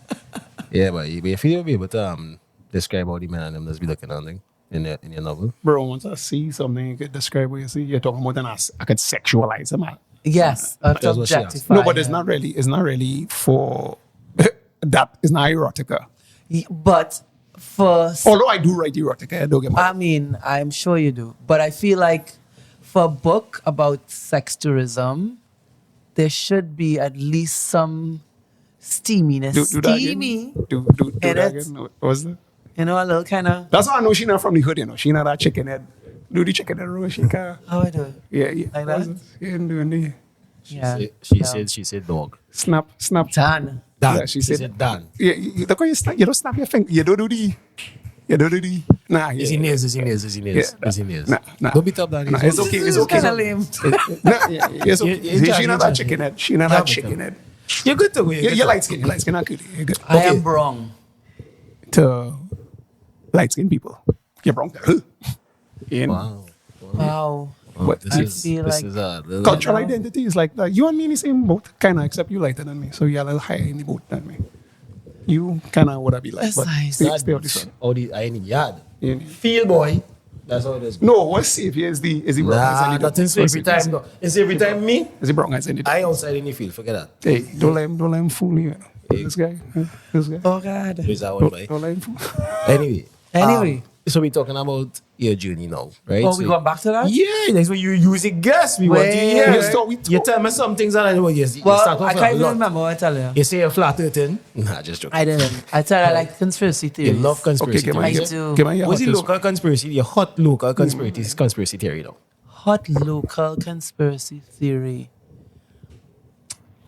Speaker 2: Yeah, but if you'll be able to describe how the men and them just be looking on thing in your novel.
Speaker 3: Bro, once I see something, you could describe what you see. You're talking about, and I could sexualize them.
Speaker 1: Yes,
Speaker 2: That's what she asked.
Speaker 1: objectify.
Speaker 3: No, but it's not really for that is not erotica.
Speaker 1: But for
Speaker 3: Although I do write erotica, don't get me
Speaker 1: I
Speaker 3: wrong.
Speaker 1: mean, I'm sure you do. But I feel like for a book about sex tourism, there should be at least some steaminess.
Speaker 3: Do that
Speaker 1: Steamy.
Speaker 3: again. Do
Speaker 1: In
Speaker 3: that
Speaker 1: it.
Speaker 3: again. What was that?
Speaker 1: You know, a little kind of.
Speaker 3: That's how I know she not from the hood, you know. She not that chicken head. Do the chicken head roll, she can.
Speaker 1: How I do it?
Speaker 3: Yeah.
Speaker 1: Like
Speaker 3: What was
Speaker 1: that?
Speaker 3: it? Yeah, doing the
Speaker 1: Yeah.
Speaker 2: She said dog.
Speaker 3: snap.
Speaker 1: Dan.
Speaker 2: Dan.
Speaker 3: Yeah,
Speaker 2: she said Dan.
Speaker 3: Yeah, you don't snap your finger. You don't do the. Nah,
Speaker 2: Is
Speaker 3: yeah.
Speaker 2: he nails? Is he nails? Is he nails?
Speaker 3: Yeah,
Speaker 2: Is he nails?
Speaker 3: nah.
Speaker 2: Don't beat up Dan.
Speaker 3: Nah, it's okay. It's okay.
Speaker 1: Kind of lame.
Speaker 3: Nah, yeah, it's okay.
Speaker 2: You
Speaker 3: She not
Speaker 2: judge.
Speaker 3: that chicken head. She not
Speaker 2: Yeah,
Speaker 3: that
Speaker 2: but-
Speaker 3: chicken head.
Speaker 2: You're good to go.
Speaker 3: You're light skin. You're light skin. Not good. You're good.
Speaker 1: I
Speaker 2: Okay.
Speaker 1: am wrong.
Speaker 3: To light skinned people, you're wrong. In
Speaker 2: Wow.
Speaker 1: Wow.
Speaker 3: What?
Speaker 2: This
Speaker 1: I
Speaker 2: is
Speaker 1: feel
Speaker 2: this
Speaker 1: like-
Speaker 2: is a little
Speaker 3: cultural identity is like that. You and me in the same boat, kind of, except you lighter than me. So you're a little higher in the boat than me. You kind of would have be like,
Speaker 1: That's
Speaker 3: but
Speaker 1: nice.
Speaker 3: stay on this one.
Speaker 2: Oh, I need yard.
Speaker 3: Yeah.
Speaker 2: Feel boy. That's how it is.
Speaker 3: No, what's safe here is the brown guys
Speaker 2: Nah,
Speaker 3: and the
Speaker 2: nothing so every time. No. It's every time me.
Speaker 3: Is the brown guys and the
Speaker 2: I outside in the field. Forget that.
Speaker 3: Hey, don't let him fool you. This guy.
Speaker 1: Oh, God.
Speaker 2: Who's that one by?
Speaker 3: Don't let him fool.
Speaker 1: Anyway.
Speaker 2: So we're talking about your journey now, right?
Speaker 1: Oh,
Speaker 2: so
Speaker 1: we going back to that?
Speaker 2: Yeah, that's what you using guess. We want to
Speaker 1: Wait.
Speaker 2: hear.
Speaker 3: Yeah,
Speaker 2: right?
Speaker 3: so we
Speaker 2: You
Speaker 3: talk-
Speaker 2: tell me some things and I know you start
Speaker 1: Well,
Speaker 2: off
Speaker 1: I
Speaker 2: with
Speaker 1: can't
Speaker 2: a
Speaker 1: even
Speaker 2: lot.
Speaker 1: remember what I tell you.
Speaker 2: You say you're flat earthing. Nah, just joking.
Speaker 1: I didn't. I tell you, I like conspiracy
Speaker 2: You
Speaker 1: theories.
Speaker 2: love conspiracy
Speaker 3: Okay, give
Speaker 1: I
Speaker 3: me
Speaker 2: theories.
Speaker 1: do.
Speaker 3: give me your
Speaker 2: What's the
Speaker 3: hottest
Speaker 2: local conspiracy? Your hot local conspiracy theory though.
Speaker 1: Hot local conspiracy theory.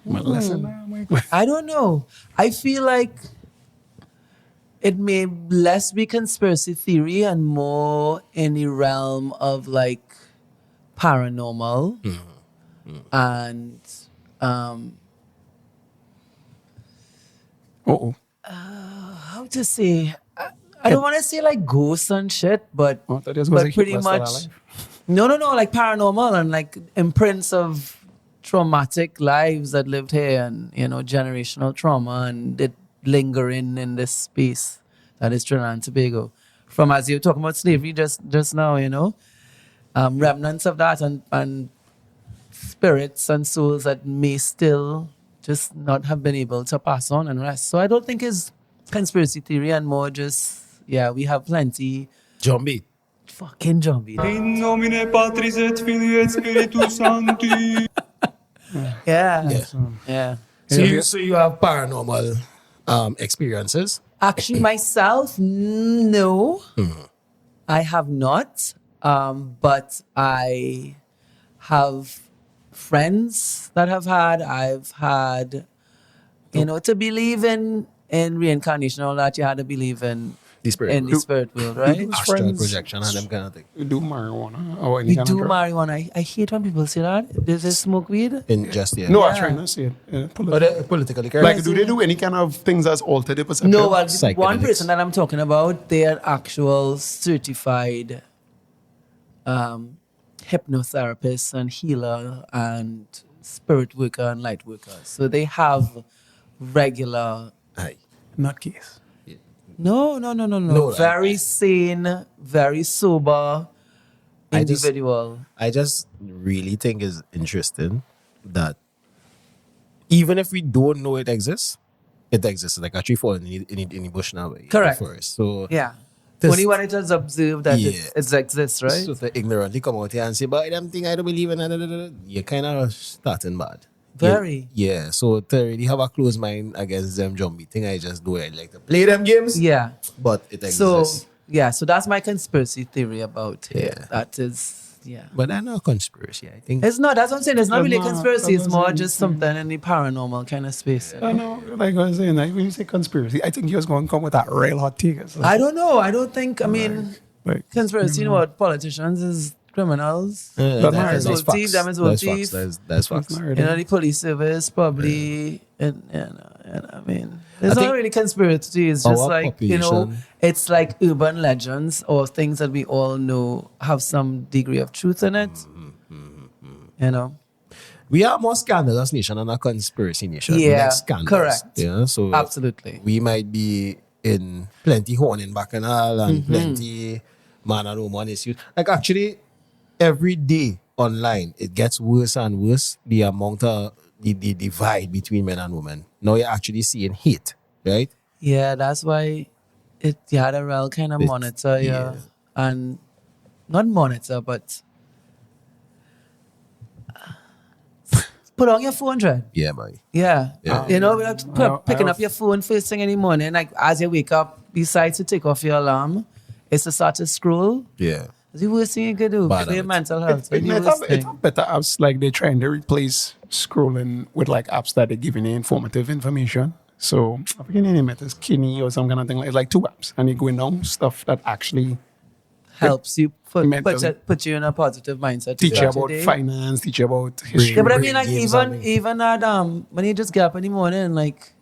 Speaker 3: one. Listen, Mike.
Speaker 1: I don't know. I feel like it may less be conspiracy theory and more in the realm of like paranormal and
Speaker 3: Uh-oh.
Speaker 1: how to say. I don't want to say like ghosts and shit, but
Speaker 3: Oh, I thought you was gonna
Speaker 1: but
Speaker 3: say
Speaker 1: pretty
Speaker 3: Hitler's still
Speaker 1: much.
Speaker 3: alive.
Speaker 1: No, like paranormal and like imprints of traumatic lives that lived here and, generational trauma and it lingering in this space that is Trinidad and Tobago. From as you were talking about slavery just now, remnants of that and spirits and souls that may still just not have been able to pass on and rest. So I don't think it's conspiracy theory and more just, we have plenty
Speaker 2: Zombie.
Speaker 1: fucking zombie.
Speaker 4: In nomine Patris et Filii et Spiritus Sancti.
Speaker 1: Yeah.
Speaker 2: Yeah.
Speaker 1: Yeah.
Speaker 2: So you have paranormal experiences.
Speaker 1: Actually, myself, no. I have not. But I have friends that have had. I've had, to believe in reincarnation, all that, you had to believe in
Speaker 2: The spirit
Speaker 1: in
Speaker 2: world.
Speaker 1: the spirit world, right?
Speaker 3: Who's
Speaker 2: Astral
Speaker 3: friends?
Speaker 2: projection and them kind of thing.
Speaker 3: You do marijuana or any
Speaker 1: We
Speaker 3: kind
Speaker 1: do
Speaker 3: of drug?
Speaker 1: marijuana. I hate when people say that. Does they smoke weed?
Speaker 2: In just yeah.
Speaker 3: No,
Speaker 1: Yeah.
Speaker 3: I'm trying to say it.
Speaker 2: But politically correct.
Speaker 3: Like, do they do any kind of things that's altered the perception?
Speaker 1: No, well, one
Speaker 2: Psychedelics.
Speaker 1: person that I'm talking about, they're actual certified hypnotherapists and healer and spirit worker and light worker. So they have regular.
Speaker 2: Aye.
Speaker 3: Nutcase.
Speaker 1: No.
Speaker 2: No,
Speaker 1: Very sane, very sober
Speaker 2: I just-
Speaker 1: individual.
Speaker 2: I just really think it's interesting that even if we don't know it exists. Like a tree falling in the bush now.
Speaker 1: Correct.
Speaker 2: Forest. So
Speaker 1: Yeah.
Speaker 2: This-
Speaker 1: Only when it is observed that
Speaker 2: Yeah.
Speaker 1: it exists, right?
Speaker 2: So if they ignorantly come out here and say, but them thing I don't believe in, you're kind of starting bad.
Speaker 1: Very.
Speaker 2: Yeah. So to really have a closed mind against them zombie thing, I just do it. I like to play them games,
Speaker 1: Yeah.
Speaker 2: but it
Speaker 1: So
Speaker 2: exists.
Speaker 1: yeah, so that's my conspiracy theory about it.
Speaker 2: Yeah.
Speaker 1: That is, yeah.
Speaker 2: But that's not conspiracy. I think
Speaker 1: It's not, that's what I'm saying. It's not
Speaker 3: It's
Speaker 1: really a
Speaker 3: not,
Speaker 1: conspiracy.
Speaker 3: that's
Speaker 1: It's
Speaker 3: what I'm
Speaker 1: more
Speaker 3: saying.
Speaker 1: just something in the paranormal kind of space.
Speaker 3: I know, like I was saying, like when you say conspiracy, I think you was going to come with that real hot take. It's
Speaker 1: I don't know. I don't think, I mean,
Speaker 3: like,
Speaker 1: conspiracy, you know what, politicians is criminals.
Speaker 3: That's
Speaker 1: Them is
Speaker 3: facts.
Speaker 1: old thief, them is old
Speaker 2: That's
Speaker 1: thief.
Speaker 2: facts. That's facts.
Speaker 3: not
Speaker 1: You
Speaker 3: really-
Speaker 1: know, the police service probably, and I mean, it's
Speaker 2: I
Speaker 1: not
Speaker 2: think
Speaker 1: really conspiracy. It's just
Speaker 2: our
Speaker 1: like, you know,
Speaker 2: population-
Speaker 1: it's like urban legends or things that we all know have some degree of truth in it. You know?
Speaker 2: We are more scandalous nation than a conspiracy nation. We
Speaker 1: Yeah,
Speaker 2: like scandals,
Speaker 1: correct.
Speaker 2: Yeah, so
Speaker 1: Absolutely.
Speaker 2: we might be in plenty horning bacchanal and plenty man and woman issues. Like actually, every day online, it gets worse and worse. The amount of the divide between men and women. Now you're actually seeing hate, right?
Speaker 1: Yeah, that's why you had a real kind of
Speaker 2: It-
Speaker 1: monitor,
Speaker 2: yeah.
Speaker 1: and not monitor, but put on your phone, Dred.
Speaker 2: Yeah, boy.
Speaker 1: Yeah.
Speaker 2: Yeah.
Speaker 1: You know, without picking
Speaker 3: I
Speaker 1: up your phone first thing in the morning, like as you wake up, besides to take off your alarm, it's to start to scroll.
Speaker 2: Yeah.
Speaker 1: It's the worst thing you could do
Speaker 2: Bad
Speaker 1: for your
Speaker 2: habit.
Speaker 1: mental health.
Speaker 3: It,
Speaker 1: It's the
Speaker 3: it,
Speaker 1: worst
Speaker 3: it,
Speaker 1: thing.
Speaker 3: have better apps like they're trying to replace scrolling with like apps that are giving you informative information. So I forget the name, it is Kinney or some kind of thing. It's like two apps, and you're going down stuff that actually
Speaker 1: Helps you
Speaker 3: Mentally.
Speaker 1: put you in a positive mindset. to
Speaker 3: teach you
Speaker 1: start
Speaker 3: about
Speaker 1: your day.
Speaker 3: finance, teach you about history.
Speaker 1: Yeah, but I mean, like
Speaker 2: games and
Speaker 1: even at when you just get up in the morning, like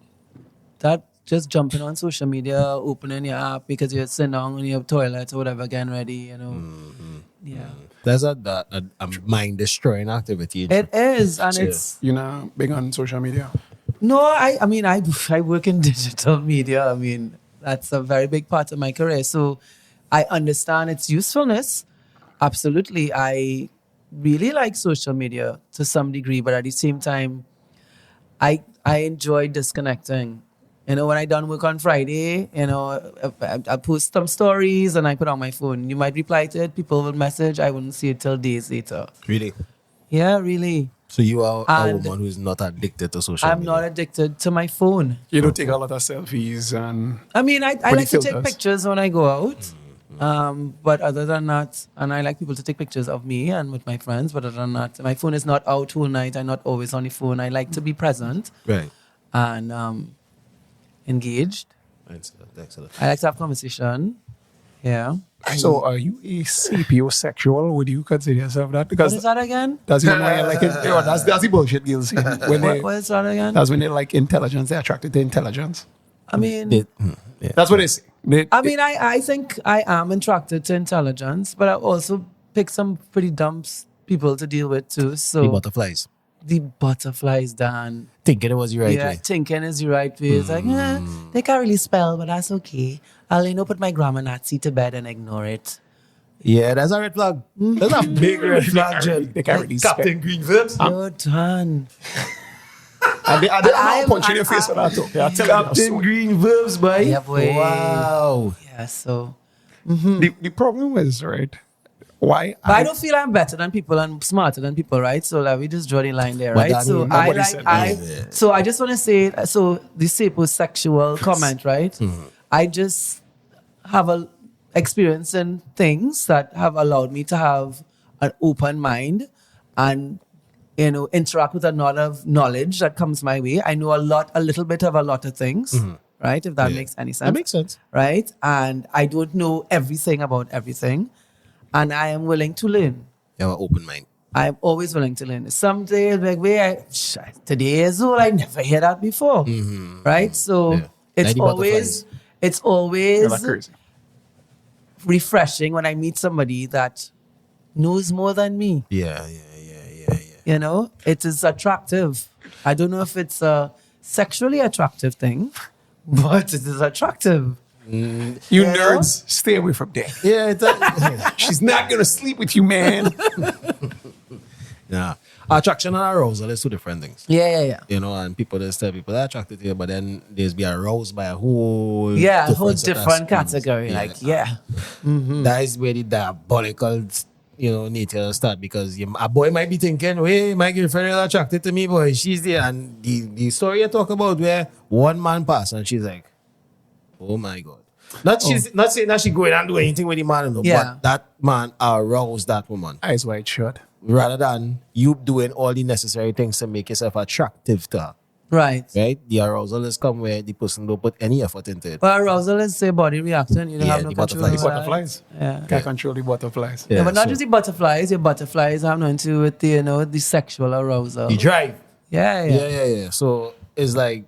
Speaker 1: that, just jumping on social media, opening your app because you're sitting down in your toilet or whatever, getting ready, you know. Yeah,
Speaker 2: That's a mind destroying activity.
Speaker 1: it is, and
Speaker 2: Yeah.
Speaker 1: it's
Speaker 3: You know, big on social media.
Speaker 1: no. I mean, I work in digital media. I mean, that's a very big part of my career, so I understand its usefulness. Absolutely, I really like social media to some degree, but at the same time, I enjoy disconnecting. You know, when I done work on Friday, you know, I post some stories and I put on my phone. You might reply to it, people will message. I wouldn't see it till days later.
Speaker 2: Really.
Speaker 1: Yeah, really.
Speaker 2: So you are a
Speaker 1: And
Speaker 2: woman who's not addicted to social
Speaker 1: I'm
Speaker 2: media.
Speaker 1: not addicted to my phone.
Speaker 3: You don't take a lot of selfies and
Speaker 1: I mean, I
Speaker 3: Pretty
Speaker 1: like to take
Speaker 3: filters.
Speaker 1: pictures when I go out. But other than that, and I like people to take pictures of me and with my friends, but other than that, my phone is not out all night. I'm not always on the phone. I like to be present
Speaker 2: Right.
Speaker 1: and engaged.
Speaker 2: Excellent.
Speaker 1: I like to have conversation. Yeah.
Speaker 3: so are you a sapiosexual? Would you consider yourself that?
Speaker 1: What
Speaker 3: Because
Speaker 1: is that again?
Speaker 3: that's even why I like it. You know, that's the bullshit girls say. When they,
Speaker 1: What is that again?
Speaker 3: that's when they like intelligence, they're attracted to intelligence.
Speaker 1: I mean,
Speaker 2: Yeah.
Speaker 3: That's what they say.
Speaker 1: I think I am attracted to intelligence, but I also pick some pretty dumb people to deal with too. So
Speaker 2: The butterflies.
Speaker 1: the butterflies, Dan.
Speaker 2: Thinking it was the right
Speaker 1: Yeah,
Speaker 2: way.
Speaker 1: thinking is the right way. It's like, they can't really spell, but that's okay. I'll, put my grammar Nazi to bed and ignore it.
Speaker 2: Yeah, that's a red flag. That's a big red flag, Jen.
Speaker 3: They can't really spell.
Speaker 2: Captain Green verbs.
Speaker 1: You're done.
Speaker 3: And they
Speaker 1: I-
Speaker 3: are punching your face for that too. They are telling you
Speaker 2: Captain
Speaker 3: so.
Speaker 2: Green verbs, boy.
Speaker 1: Yeah, boy.
Speaker 2: Wow.
Speaker 1: Yeah, so.
Speaker 3: The problem is, right, why
Speaker 1: But I don't feel I'm better than people and smarter than people, right? So like we just draw the line there,
Speaker 2: But
Speaker 1: right?
Speaker 2: that
Speaker 1: So
Speaker 2: mean-
Speaker 1: I
Speaker 3: nobody
Speaker 1: like
Speaker 3: said that.
Speaker 2: Yeah.
Speaker 1: so I just want to say so the sapiosexual comment, right? I just have a experience in things that have allowed me to have an open mind and interact with a lot of knowledge that comes my way. I know a little bit of a lot of things, right? If that
Speaker 2: Yeah.
Speaker 1: makes any sense.
Speaker 2: That makes sense.
Speaker 1: Right? And I don't know everything about everything. And I am willing to learn.
Speaker 2: You have an open mind.
Speaker 1: I'm always willing to learn. Someday, like, today is all, I never hear that before. Right? So
Speaker 2: Yeah.
Speaker 1: it's
Speaker 2: Like the
Speaker 1: always, it's
Speaker 3: You're
Speaker 1: always
Speaker 3: like crazy.
Speaker 1: refreshing when I meet somebody that knows more than me.
Speaker 2: Yeah.
Speaker 1: You know, it is attractive. I don't know if it's a sexually attractive thing, but it is attractive.
Speaker 3: You
Speaker 1: know?
Speaker 3: nerds, stay away from Dani.
Speaker 2: Yeah, it's
Speaker 3: She's not gonna sleep with you, man.
Speaker 2: yeah. Attraction and arousal is two different things.
Speaker 1: Yeah.
Speaker 2: You know, and people just tell people they're attracted to you, but then there's be aroused by a whole
Speaker 1: Yeah, a whole
Speaker 2: set of
Speaker 1: different
Speaker 2: skills.
Speaker 1: category. Like, yeah.
Speaker 2: That is where the diabolical, nature start because a boy might be thinking, "Hey, my girlfriend is attracted to me, boy. She's there." And the story you talk about where one man passed and she's like, "Oh my God." Not saying that she going and do anything with the man, no,
Speaker 1: Yeah.
Speaker 2: but that man aroused that woman.
Speaker 3: Eyes wide shut.
Speaker 2: Rather than you doing all the necessary things to make yourself attractive to her.
Speaker 1: Right.
Speaker 2: Right? The arousal is come where the person don't put any effort into it.
Speaker 1: But arousal is say body reaction. You don't
Speaker 2: Yeah,
Speaker 1: have no
Speaker 2: the
Speaker 1: control.
Speaker 2: butterflies.
Speaker 1: over that.
Speaker 3: Butterflies.
Speaker 1: Yeah.
Speaker 3: Can't control the butterflies.
Speaker 1: Yeah, but not
Speaker 2: so
Speaker 1: just the butterflies. Your butterflies have nothing to do with the, the sexual arousal.
Speaker 2: the drive.
Speaker 1: Yeah.
Speaker 2: Yeah. So it's like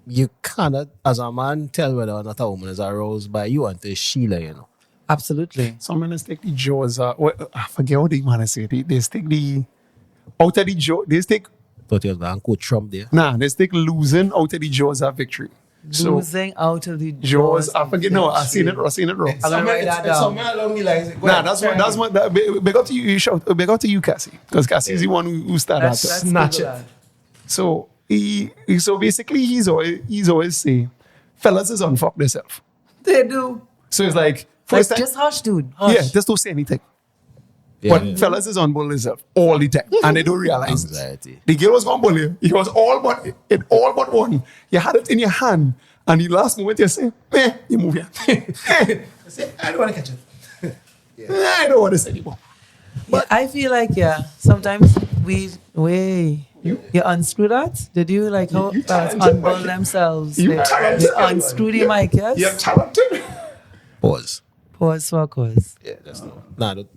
Speaker 2: you cannot, as a man, tell whether or not a woman is aroused by you until Sheila.
Speaker 1: Absolutely.
Speaker 3: Some men take the jaws out. I forget what they want to say. They take the out of the jaw. They take
Speaker 2: Thought you was going to quote Trump there.
Speaker 3: they take losing out of the jaws of victory. So
Speaker 1: Losing out of the
Speaker 3: jaws. I
Speaker 1: of
Speaker 3: forget. No, I
Speaker 1: victory.
Speaker 3: seen it wrong.
Speaker 1: I'm gonna write that down.
Speaker 2: Somewhere along the lines.
Speaker 3: Nah, that's what. Big up to you. You shout. Big up to you, Cassie, because Cassie is the one who started
Speaker 1: Let's
Speaker 3: that.
Speaker 1: Snatch it.
Speaker 3: So so basically he's always saying, fellas is unfuck themselves.
Speaker 1: They do.
Speaker 3: So it's like
Speaker 1: Like,
Speaker 3: first time,
Speaker 1: just hush, dude. Hush.
Speaker 3: yeah, just don't say anything. But fellas is on bull themselves all the time, and they don't realize it.
Speaker 2: Anxiety.
Speaker 3: The girl was going to bully you. It was all but one. You had it in your hand, and the last moment you say, you move here. I don't want to catch it. I don't want this anymore.
Speaker 1: But I feel like, sometimes you unscrew that? Did you like how
Speaker 3: You
Speaker 1: fellas
Speaker 3: talented,
Speaker 1: unbull
Speaker 3: man.
Speaker 1: themselves?
Speaker 3: You
Speaker 1: They
Speaker 3: talented,
Speaker 1: unscrew the mic, yes?
Speaker 3: You're talented.
Speaker 2: Pause.
Speaker 1: Pause for cause.
Speaker 2: Yeah, that's no. Nah, don't.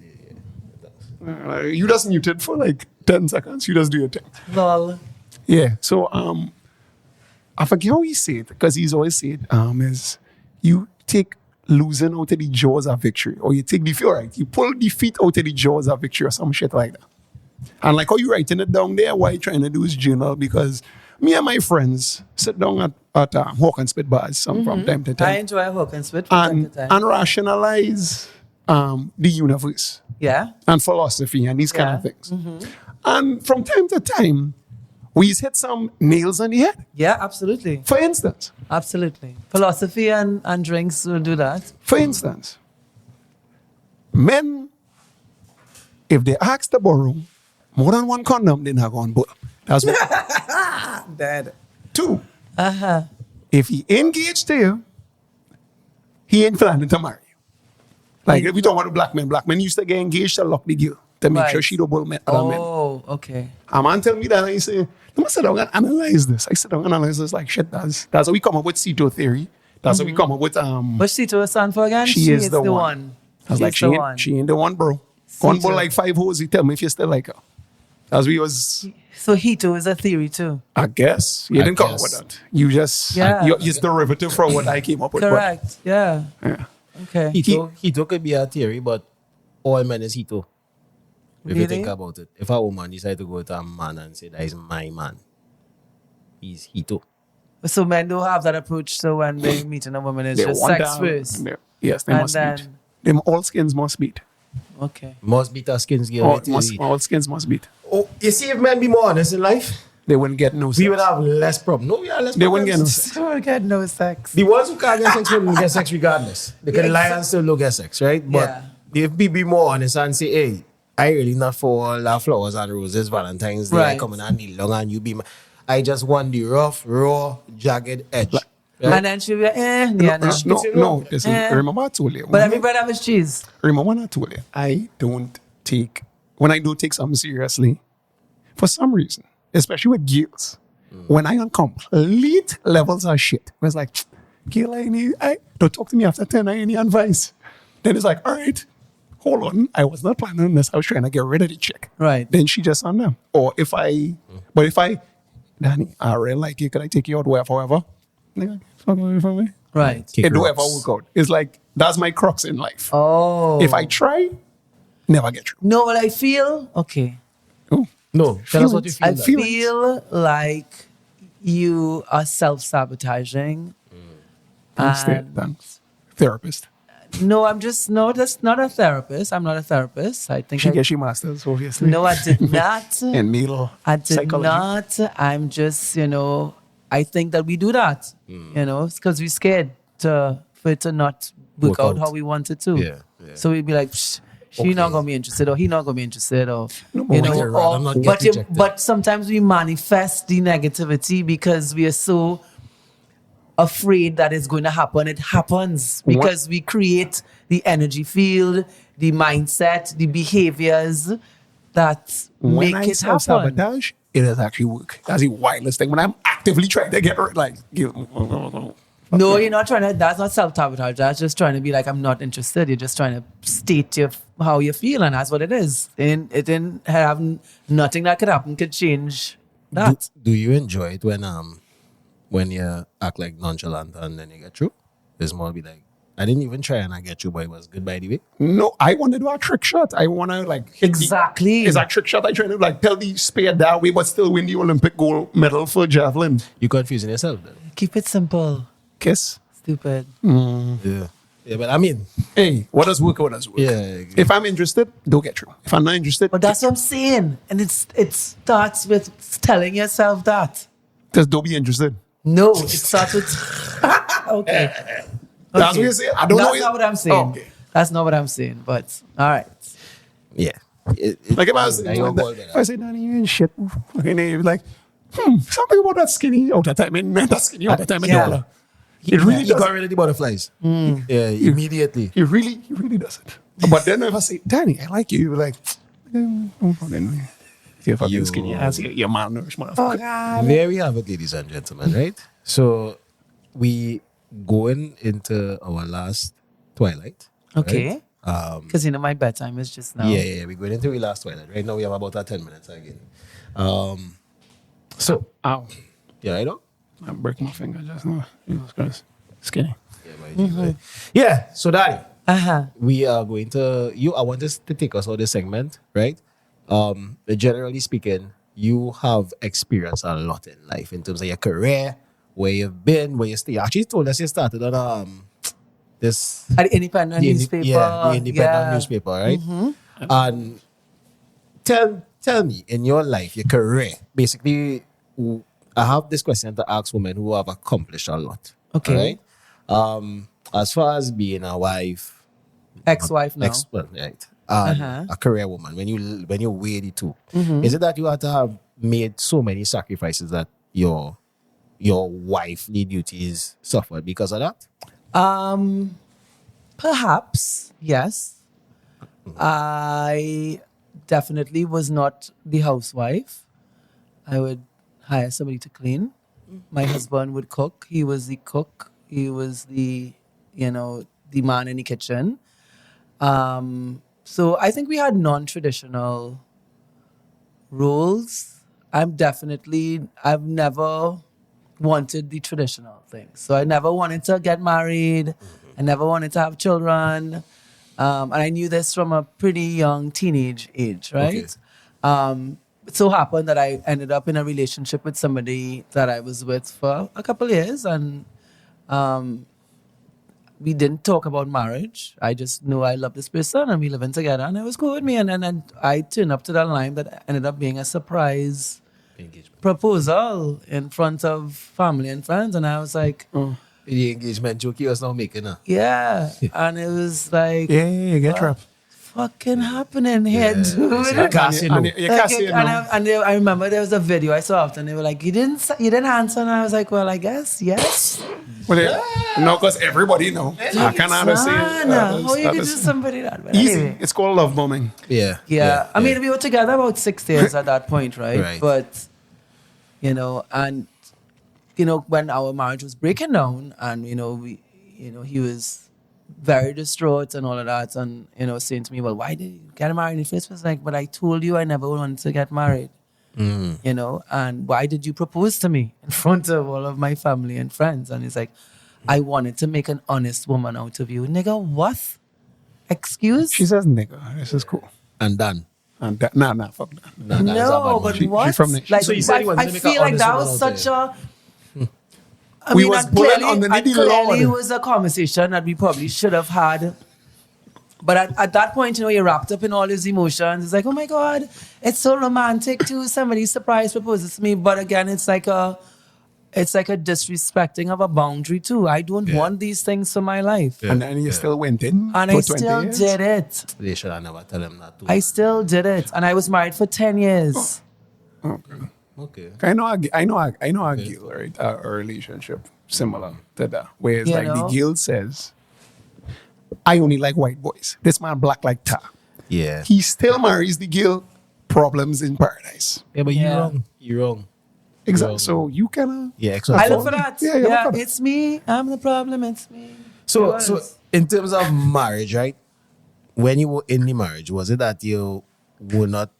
Speaker 3: You just muted for like 10 seconds. You just do your thing.
Speaker 1: Lol.
Speaker 3: Yeah. So I forget how he said, because he's always said is you take losing out of the jaws of victory, or you take you pull defeat out of the jaws of victory, or some shit like that. And like how you writing it down there, what you trying to do is journal, because me and my friends sit down at Hawk and Spit bars from time to
Speaker 1: I
Speaker 3: time
Speaker 1: enjoy Hawk and Spit from time to time.
Speaker 3: and rationalize the universe
Speaker 1: Yeah.
Speaker 3: and philosophy and these kind of
Speaker 1: Yeah.
Speaker 3: things. And from time to time, we hit some nails on the head.
Speaker 1: Yeah, absolutely.
Speaker 3: For instance,
Speaker 1: Absolutely. Philosophy and drinks will do that.
Speaker 3: Men, if they ask to borrow more than one condom, they're not going to borrow. That's one.
Speaker 1: Dead.
Speaker 3: Two, if he engaged to you, he ain't planning to marry you. Like, if we talk about black men used to get engaged to lock the girl to make
Speaker 1: Right.
Speaker 3: sure she don't bull men. Other men.
Speaker 1: Oh, okay.
Speaker 3: A man tell me that, and he say, let me sit down and analyze this. I sit down and analyze this like shit. That's how we come up with Ceto theory. That's how we come up with
Speaker 1: What's she to a son for again?
Speaker 3: She is the one. I was like, she ain't the one, bro. One bull like 5 hoes, you tell me if you still like her. As we was,
Speaker 1: So he too is a theory too.
Speaker 3: I guess. You didn't come up with that. You just,
Speaker 1: Yeah.
Speaker 3: you're derivative from what I came up with. but-
Speaker 1: Correct. Yeah.
Speaker 3: yeah.
Speaker 1: Okay.
Speaker 2: Hito could be a theory, but all men is Hito. If you
Speaker 1: Really?
Speaker 2: think about it. If a woman decide to go to a man and say that is my man, he's Hito.
Speaker 1: So men do have that approach. So when they meet a woman, it's
Speaker 3: They
Speaker 1: just
Speaker 3: want
Speaker 1: sex
Speaker 3: that,
Speaker 1: first.
Speaker 3: and yes, they
Speaker 1: And
Speaker 3: must
Speaker 1: then-
Speaker 3: beat. Them all skins must beat.
Speaker 1: Okay.
Speaker 2: Must beat our skins girl.
Speaker 3: All skins must beat.
Speaker 2: Oh, you see, if men be more honest in life,
Speaker 3: They wouldn't get no sex.
Speaker 2: we would have less problem. No, we have less
Speaker 3: They wouldn't get no
Speaker 2: problems.
Speaker 3: sex.
Speaker 1: So get no sex.
Speaker 2: The ones who can't get sex wouldn't get sex regardless. They can lie and still don't get sex, right? But if we be more honest and say, hey, I really not for all that flowers and roses, Valentine's Day, I
Speaker 1: Right.
Speaker 2: come in and kneel long and you be my, I just want the rough, raw, jagged edge. Right?
Speaker 1: And then she'll be like, no.
Speaker 3: No, listen, remember I told you.
Speaker 1: But everybody have his cheese.
Speaker 3: Remember when I told you, when I do take something seriously, for some reason, especially with girls, when I on complete levels of shit, it's like, girl, don't talk to me after 10, I need advice. Then it's like, all right, hold on, I was not planning on this, I was trying to get rid of the chick.
Speaker 1: Right.
Speaker 3: Then she just on them. Or if I, Dani, I really like you, can I take you out wherever? Nigga, fuck away from me.
Speaker 1: Right.
Speaker 3: It don't ever work out. It's like, that's my crux in life.
Speaker 1: Oh.
Speaker 3: If I try, never get through.
Speaker 1: No, but I feel, okay.
Speaker 3: Oh.
Speaker 2: No, tell us what you feel.
Speaker 1: I
Speaker 2: like.
Speaker 1: feel like you are self-sabotaging.
Speaker 3: Thanks. Therapist.
Speaker 1: No, that's not a therapist. I'm not a therapist. I think
Speaker 3: She gets she masters, obviously.
Speaker 1: No, I did not.
Speaker 3: In middle
Speaker 1: I did
Speaker 3: psychology.
Speaker 1: not. I'm just, I think that we do that, because we're scared for it to not work out how we want it to.
Speaker 2: Yeah.
Speaker 1: So we'd be like, Psh, she not gonna be interested, or he not gonna be interested, or
Speaker 2: but you're right, I'm not get rejected.
Speaker 1: but sometimes we manifest the negativity because we are so afraid that it's going to happen. It happens because we create the energy field, the mindset, the behaviors that
Speaker 3: When
Speaker 1: make
Speaker 3: I
Speaker 1: it happen.
Speaker 3: self-sabotage, it does actually work. That's the wildest thing. When I'm actively trying to get like,
Speaker 1: No, you're not trying to. That's not self-sabotage. That's just trying to be like, I'm not interested. You're just trying to state how you feel, and that's what it is. And it didn't have nothing that could happen could change that.
Speaker 2: Do you enjoy it when you act like nonchalant and then you get through? It's more be like, I didn't even try and I get through, but it was good by the way.
Speaker 3: no, I want to do a trick shot. I want to like hit
Speaker 1: Exactly.
Speaker 3: It's a trick shot. I try to like tell the spear that way, but still win the Olympic gold medal for javelin.
Speaker 2: You confusing yourself then.
Speaker 1: Keep it simple.
Speaker 3: Kiss.
Speaker 1: Stupid.
Speaker 2: Yeah. Yeah, but I mean,
Speaker 3: Hey, what does work? What does work?
Speaker 2: yeah.
Speaker 3: If I'm interested, don't get through. If I'm not interested,
Speaker 1: But that's what I'm saying. And it starts with telling yourself that.
Speaker 3: just don't be interested.
Speaker 1: No, it starts with okay.
Speaker 3: That's what you say. I don't know.
Speaker 1: That's not what I'm saying.
Speaker 3: Oh, okay.
Speaker 1: That's not what I'm saying. But all right.
Speaker 2: Yeah.
Speaker 3: Like if I was,
Speaker 2: Now you're bold with
Speaker 3: if I say, Dani, you ain't shit. Okay, then you're like, something about that skinny all the time. And that skinny all the time.
Speaker 1: Yeah.
Speaker 3: And it really
Speaker 2: He
Speaker 3: does.
Speaker 2: got rid of the butterflies. Yeah, immediately.
Speaker 3: He really does it. But then if I say, Dani, I like you, you're like, then you're fucking
Speaker 2: You-
Speaker 3: skinny ass. You're malnourished, motherfucker.
Speaker 2: There we have it, ladies and gentlemen, right? So we going into our last twilight.
Speaker 1: Okay.
Speaker 2: Right?
Speaker 1: Because you know my bedtime is just now.
Speaker 2: Yeah, we're going into our last twilight. Right now we have about 10 minutes again. So
Speaker 3: Ow.
Speaker 2: yeah, I know.
Speaker 3: I broke my finger just now. Jesus Christ. Skinny.
Speaker 2: Yeah, right. Yeah, so Dani,
Speaker 1: Uh-huh.
Speaker 2: we are going to I want us to take us out this segment, right? Generally speaking, you have experienced a lot in life in terms of your career, where you've been, where you stay. You actually told us you started on this
Speaker 1: At the independent newspaper.
Speaker 2: Yeah, the independent newspaper, right? And tell me, in your life, your career, basically, I have this question to ask women who have accomplished a lot.
Speaker 1: Okay.
Speaker 2: Right? As far as being a wife,
Speaker 1: Ex-wife now.
Speaker 2: right, and a career woman, when you weigh the two, is it that you had to have made so many sacrifices that your wifely duties suffered because of that?
Speaker 1: Perhaps, yes. I definitely was not the housewife. I would hire somebody to clean. My husband would cook. He was the cook. He was the man in the kitchen. So I think we had non-traditional roles. I've never wanted the traditional thing. So I never wanted to get married. I never wanted to have children. And I knew this from a pretty young teenage age, right? It so happened that I ended up in a relationship with somebody that I was with for a couple of years, and we didn't talk about marriage. I just knew I loved this person and we living together, and it was cool with me. And then I turned up to that line that ended up being a surprise proposal in front of family and friends, and I was like,
Speaker 2: The engagement joke you was now making,
Speaker 1: yeah. And it was like,
Speaker 3: Yeah, you get trapped.
Speaker 1: fucking happening here, dude.
Speaker 2: You're casting.
Speaker 1: I remember there was a video I saw after, and they were like, you didn't answer, and I was like, well, I guess yes.
Speaker 3: Well, no, because everybody know. I can't understand.
Speaker 1: How you could do somebody that? But
Speaker 3: Easy.
Speaker 1: anyway.
Speaker 3: It's called love bombing.
Speaker 1: Yeah. I mean, we were together about 6 years at that point, right?
Speaker 2: Right.
Speaker 1: But, when our marriage was breaking down, and, he was very distraught and all of that, and, saying to me, well, why did you get married in the first place? Like, but I told you I never wanted to get married, and why did you propose to me in front of all of my family and friends? And he's like, I wanted to make an honest woman out of you. Nigga, what? Excuse?
Speaker 3: She says nigga. This is cool.
Speaker 2: And done.
Speaker 3: And that, nah, fuck that.
Speaker 1: No, but what?
Speaker 3: She from the-
Speaker 1: like,
Speaker 2: So you said you wanted
Speaker 1: I
Speaker 2: to make an
Speaker 1: feel like
Speaker 2: honest
Speaker 1: that
Speaker 2: woman
Speaker 1: was
Speaker 2: out
Speaker 1: such a. I
Speaker 3: We
Speaker 1: mean,
Speaker 3: was
Speaker 1: and
Speaker 3: pulling
Speaker 1: clearly,
Speaker 3: underneath
Speaker 1: and
Speaker 3: the
Speaker 1: clearly
Speaker 3: Lord.
Speaker 1: was a conversation that we probably should have had. But at that point, you're wrapped up in all his emotions. It's like, oh my God, it's so romantic too. Somebody surprise proposes to me. But again, it's like a disrespecting of a boundary too. I don't want these things for my life.
Speaker 3: And then you still went in
Speaker 1: And
Speaker 3: for
Speaker 1: I
Speaker 3: 20
Speaker 1: still
Speaker 3: years?
Speaker 1: did it.
Speaker 2: They should have never tell him that.
Speaker 1: I still did it. And I was married for 10 years.
Speaker 3: Okay.
Speaker 2: Okay.
Speaker 3: I know a girl, right? A relationship. similar to that. Whereas
Speaker 1: You
Speaker 3: like the
Speaker 1: know?
Speaker 3: girl says, I only like white boys. This man black like tar.
Speaker 2: Yeah.
Speaker 3: He still marries the girl. Problems in paradise.
Speaker 2: Yeah, but
Speaker 1: Yeah.
Speaker 2: you're wrong. You're wrong.
Speaker 3: Exactly.
Speaker 2: Wrong.
Speaker 3: So you can.
Speaker 2: Yeah,
Speaker 1: I
Speaker 2: exactly.
Speaker 1: look for that.
Speaker 3: Yeah, you look for that.
Speaker 1: It's me. I'm the problem. It's me.
Speaker 2: So,
Speaker 1: It
Speaker 2: so
Speaker 1: was.
Speaker 2: in terms of marriage, right? When you were in the marriage, was it that you were not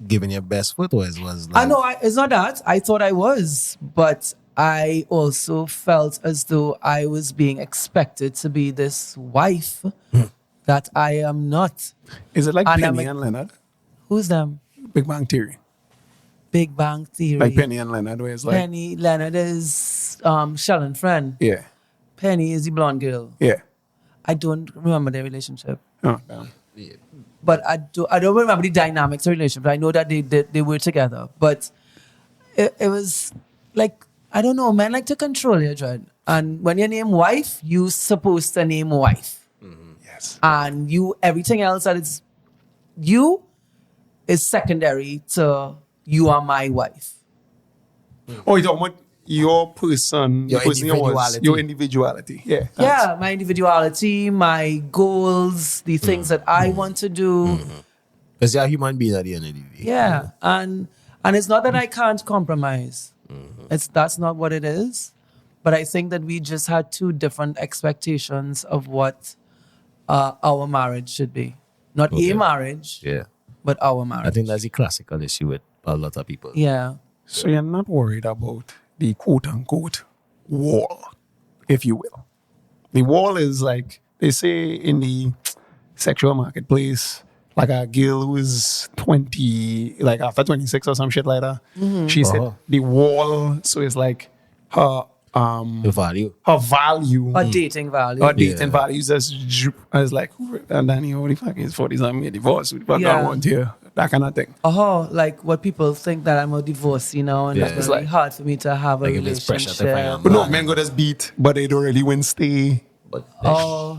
Speaker 2: giving your best foot, or it was like?
Speaker 1: I know it's not that. I thought I was, but I also felt as though I was being expected to be this wife that I am not.
Speaker 3: Is it like
Speaker 1: And I'm
Speaker 3: Penny
Speaker 1: like-
Speaker 3: and Leonard?
Speaker 1: Who's them?
Speaker 3: Big Bang Theory.
Speaker 1: Big Bang Theory.
Speaker 3: Like Penny and Leonard, where it's like,
Speaker 1: Penny Leonard is Sheldon friend.
Speaker 3: yeah,
Speaker 1: Penny is the blonde girl.
Speaker 3: yeah.
Speaker 1: I don't remember their relationship.
Speaker 3: Oh, damn.
Speaker 1: But I don't remember the dynamics of the relationship. I know that they were together. But it was like, I don't know, men like to control your dread. And when you name wife, you supposed to name wife.
Speaker 3: Yes.
Speaker 1: And you, everything else that is you is secondary to you are my wife.
Speaker 3: Oh, you talking about your person,
Speaker 2: Your
Speaker 3: the person you was,
Speaker 2: individuality.
Speaker 3: your individuality. Yeah.
Speaker 1: Yeah, my individuality, my goals, the things that I want to do.
Speaker 2: Because you're a human being at the end of the day.
Speaker 1: Yeah, and it's not that I can't compromise. That's not what it is. But I think that we just had two different expectations of what our marriage should be. Not
Speaker 2: Okay.
Speaker 1: a marriage,
Speaker 2: Yeah.
Speaker 1: but our marriage.
Speaker 2: I think that's the classical issue with a lot of people.
Speaker 1: Yeah.
Speaker 3: So you're not worried about the quote unquote wall, if you will. The wall is like they say in the sexual marketplace, like a girl who is 20, like after 26 or some shit like that. She said
Speaker 2: Uh-huh.
Speaker 3: the wall, so it's like her
Speaker 2: The value.
Speaker 3: her value.
Speaker 1: Or dating value.
Speaker 3: Or dating
Speaker 2: Yeah.
Speaker 3: values as like, Dani, what the fuck is 40 something, get divorced? What the fuck
Speaker 1: Yeah.
Speaker 3: I want here? That kind of thing.
Speaker 1: Oh, like what people think that I'm a divorcee now, and
Speaker 2: Yeah.
Speaker 1: that's
Speaker 2: It's
Speaker 1: really
Speaker 3: like-
Speaker 1: hard for me to have a
Speaker 2: Like if there's pressure to
Speaker 1: relationship.
Speaker 2: find a
Speaker 3: But no, men go just beat, but they don't really win stay.
Speaker 2: But
Speaker 1: Oh,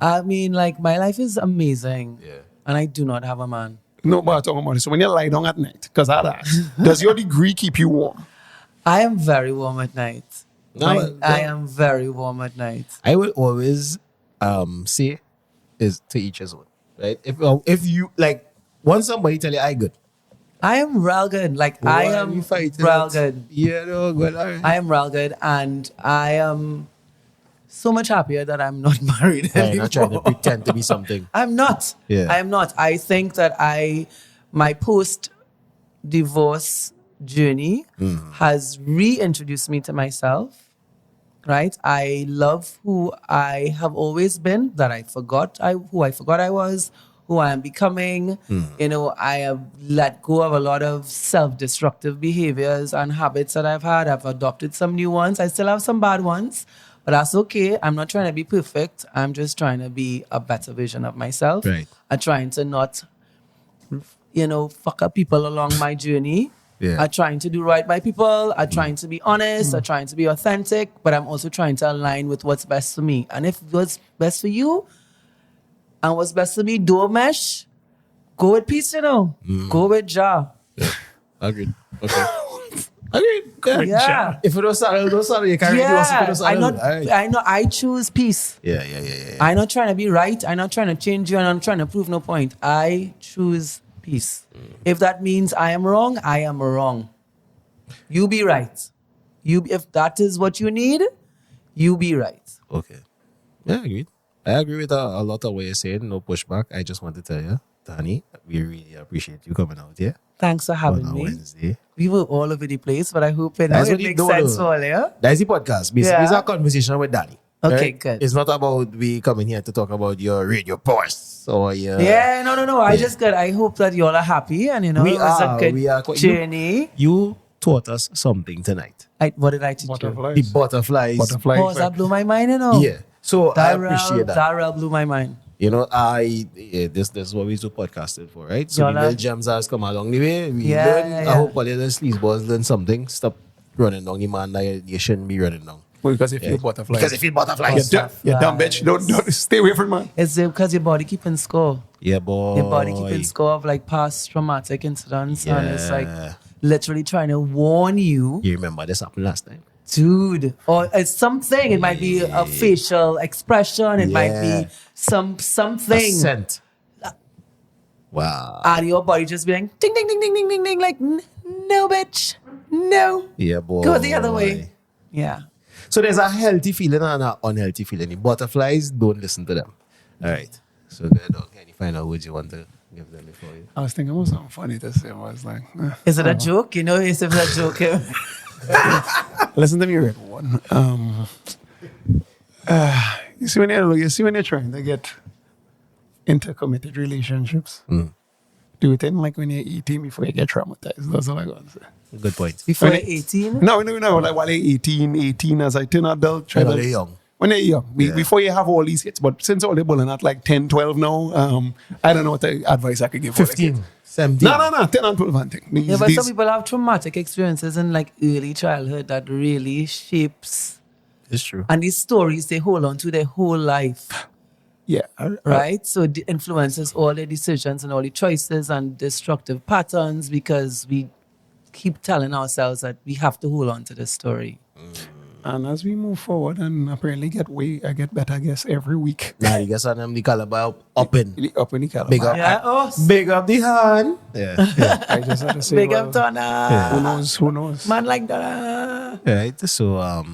Speaker 1: I mean, like my life is amazing,
Speaker 2: Yeah.
Speaker 1: and I do not have a man.
Speaker 3: No, but I'm talking about it. So when you lie down at night, because I asked, does your degree keep you warm?
Speaker 1: I am very warm at night.
Speaker 2: No,
Speaker 1: I am very warm at night.
Speaker 2: I will always say is to each his own. Right? If you like once somebody tell you I good.
Speaker 1: I am real good. Like I
Speaker 2: why
Speaker 1: am
Speaker 2: you fighting
Speaker 1: real
Speaker 2: it?
Speaker 1: good.
Speaker 2: Yeah, no, good. All right.
Speaker 1: I am real good, and I am so much happier that I'm not married
Speaker 2: I'm
Speaker 1: anymore.
Speaker 2: not trying to pretend to be something.
Speaker 1: I'm not.
Speaker 2: Yeah.
Speaker 1: I am not. I think that my post divorce journey has reintroduced me to myself. Right? I love who I have always been, that I forgot who I forgot I was, who I am becoming. You know, I have let go of a lot of self-destructive behaviors and habits that I've had. I've adopted some new ones. I still have some bad ones, but that's okay. I'm not trying to be perfect. I'm just trying to be a better version of myself.
Speaker 2: Right.
Speaker 1: I'm trying to not, fuck up people along my journey.
Speaker 2: Yeah.
Speaker 1: I'm trying to do right by people. I'm trying to be honest. I'm trying to be authentic, but I'm also trying to align with what's best for me. And if what's best for you and what's best for me don't mesh, go with peace, Go with Jah.
Speaker 2: Agreed. Okay. Agreed. Yeah.
Speaker 1: Yeah.
Speaker 2: If it was sorrow, don't sorrow. You can't reduce if it was
Speaker 1: I
Speaker 2: sorrow.
Speaker 1: know. I choose peace.
Speaker 2: Yeah.
Speaker 1: I'm not trying to be right. I'm not trying to change you, and I'm trying to prove no point. I choose peace. If that means I am wrong, I am wrong. You be right. If that is what you need, you be right.
Speaker 2: Okay. Yeah, agreed. I agree with a lot of what you're saying. No pushback. I just want to tell you, Dani, we really appreciate you coming out here
Speaker 1: Thanks for having
Speaker 2: on a
Speaker 1: me.
Speaker 2: Wednesday.
Speaker 1: We were all over the place, but I hope it
Speaker 2: That's what you
Speaker 1: makes
Speaker 2: do,
Speaker 1: sense
Speaker 2: though.
Speaker 1: for all, yeah?
Speaker 2: That's the podcast. Basically,
Speaker 1: Yeah.
Speaker 2: it's a conversation with Dani.
Speaker 1: Okay, good.
Speaker 2: It's not about we coming here to talk about your radio posts or your...
Speaker 1: Yeah, no. I hope that you all are happy, and
Speaker 2: We
Speaker 1: it was
Speaker 2: are.
Speaker 1: a good
Speaker 2: We are quite-
Speaker 1: journey.
Speaker 2: You taught us something tonight.
Speaker 1: What did I teach you?
Speaker 2: The
Speaker 3: Butterflies.
Speaker 2: butterflies.
Speaker 3: Butterfly
Speaker 1: Oh, that
Speaker 3: effect.
Speaker 1: blew my mind,
Speaker 2: Yeah. So I appreciate that.
Speaker 1: That blew my mind.
Speaker 2: You know, this is what we do podcasting for, right? So
Speaker 1: Y'all
Speaker 2: the
Speaker 1: are-
Speaker 2: little gems has come along the way. We
Speaker 1: Yeah,
Speaker 2: learn.
Speaker 1: yeah.
Speaker 2: I hope all the little sleazeballs learn something. Stop running down the man that you shouldn't be running down.
Speaker 3: Because if
Speaker 2: Yeah.
Speaker 3: you butterfly.
Speaker 2: Because if you butterflies.
Speaker 3: you're dumb bitch. Don't stay away from man.
Speaker 1: It's because your body keeping score.
Speaker 2: Yeah, boy.
Speaker 1: Your body keeping score of like past traumatic incidents, and it's like
Speaker 2: Yeah.
Speaker 1: literally trying to warn you.
Speaker 2: You remember this happened last time?
Speaker 1: Dude, or it's something. It might be a facial expression. It might
Speaker 2: Yeah.
Speaker 1: be something.
Speaker 2: Scent. Wow.
Speaker 1: And your body just being ding, ding, ding, ding, ding, ding, ding, like, no, bitch. No.
Speaker 2: Yeah, boy.
Speaker 1: Go the other way. Yeah.
Speaker 2: So there's a healthy feeling and an unhealthy feeling. The butterflies, don't listen to them. All right. So there, dog. Any final words you want to give them before you?
Speaker 3: I was thinking of something funny to say. I was like,
Speaker 1: Is it a joke? You know, is it a joke?
Speaker 3: listen to me, Red One. You see when you're trying to get into committed relationships, do it in like when you're 18 before you get traumatized. That's all I got to say.
Speaker 2: Good point.
Speaker 1: Before
Speaker 3: When
Speaker 1: you're 18?
Speaker 3: No. Like while you're 18 as I turn adult, try
Speaker 2: While
Speaker 3: to
Speaker 2: you're young.
Speaker 3: When they're young, before you have all these hits. But since all they're bullying at like 10, 12 now, I don't know what the advice I could give.
Speaker 2: 15, 17.
Speaker 3: No, 10 and 12 and thing.
Speaker 1: Yeah, but some people have traumatic experiences in like early childhood that really shapes.
Speaker 2: It's true.
Speaker 1: And these stories they hold on to their whole life.
Speaker 3: Yeah.
Speaker 1: Right? So it influences all their decisions and all the choices and destructive patterns because we keep telling ourselves that we have to hold on to this story.
Speaker 3: And as we move forward and apparently I get better, I guess, every week.
Speaker 2: Nah, you guess on them the caliber up in.
Speaker 3: Up in the caliber.
Speaker 2: Big up.
Speaker 1: Yeah,
Speaker 2: Big up the hand. Yeah.
Speaker 3: I just had to say,
Speaker 1: Big
Speaker 3: well,
Speaker 1: up Donna.
Speaker 3: who knows?
Speaker 1: Man like Donna.
Speaker 2: Right. So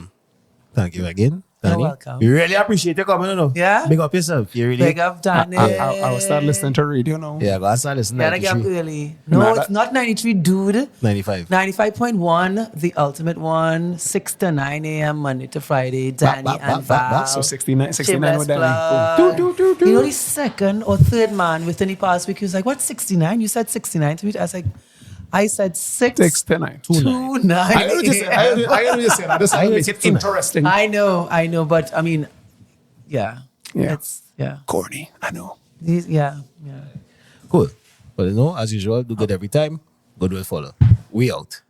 Speaker 2: thank you again, Dani.
Speaker 1: You're welcome.
Speaker 2: We really appreciate you coming on.
Speaker 1: Yeah?
Speaker 2: Big up yourself. You really
Speaker 1: Big up Dani.
Speaker 3: I will start listening to radio now.
Speaker 2: Yeah, go and start listening
Speaker 1: Gotta
Speaker 2: to
Speaker 1: get up
Speaker 2: 93.
Speaker 1: early. No,
Speaker 3: Nah,
Speaker 1: it's
Speaker 3: that-
Speaker 1: not 93, dude.
Speaker 2: 95.
Speaker 1: 95.1, the ultimate one, 6 to 9 a.m. Monday to Friday. Danny and Val.
Speaker 3: So 69
Speaker 1: Shameless
Speaker 3: with Danny.
Speaker 1: plug.
Speaker 3: Cool. Do.
Speaker 1: You know, the second or third man within the past week, he was like, what, 69? You said 69 to me. I said
Speaker 3: 6 to 9.
Speaker 1: 2 9.
Speaker 3: I don't just say that. I just make it interesting.
Speaker 1: I know, but I mean, yeah.
Speaker 3: Yeah.
Speaker 1: It's, yeah.
Speaker 3: Corny, I know.
Speaker 1: Yeah.
Speaker 2: Cool. But as usual, do good every time. Good will follow. We out.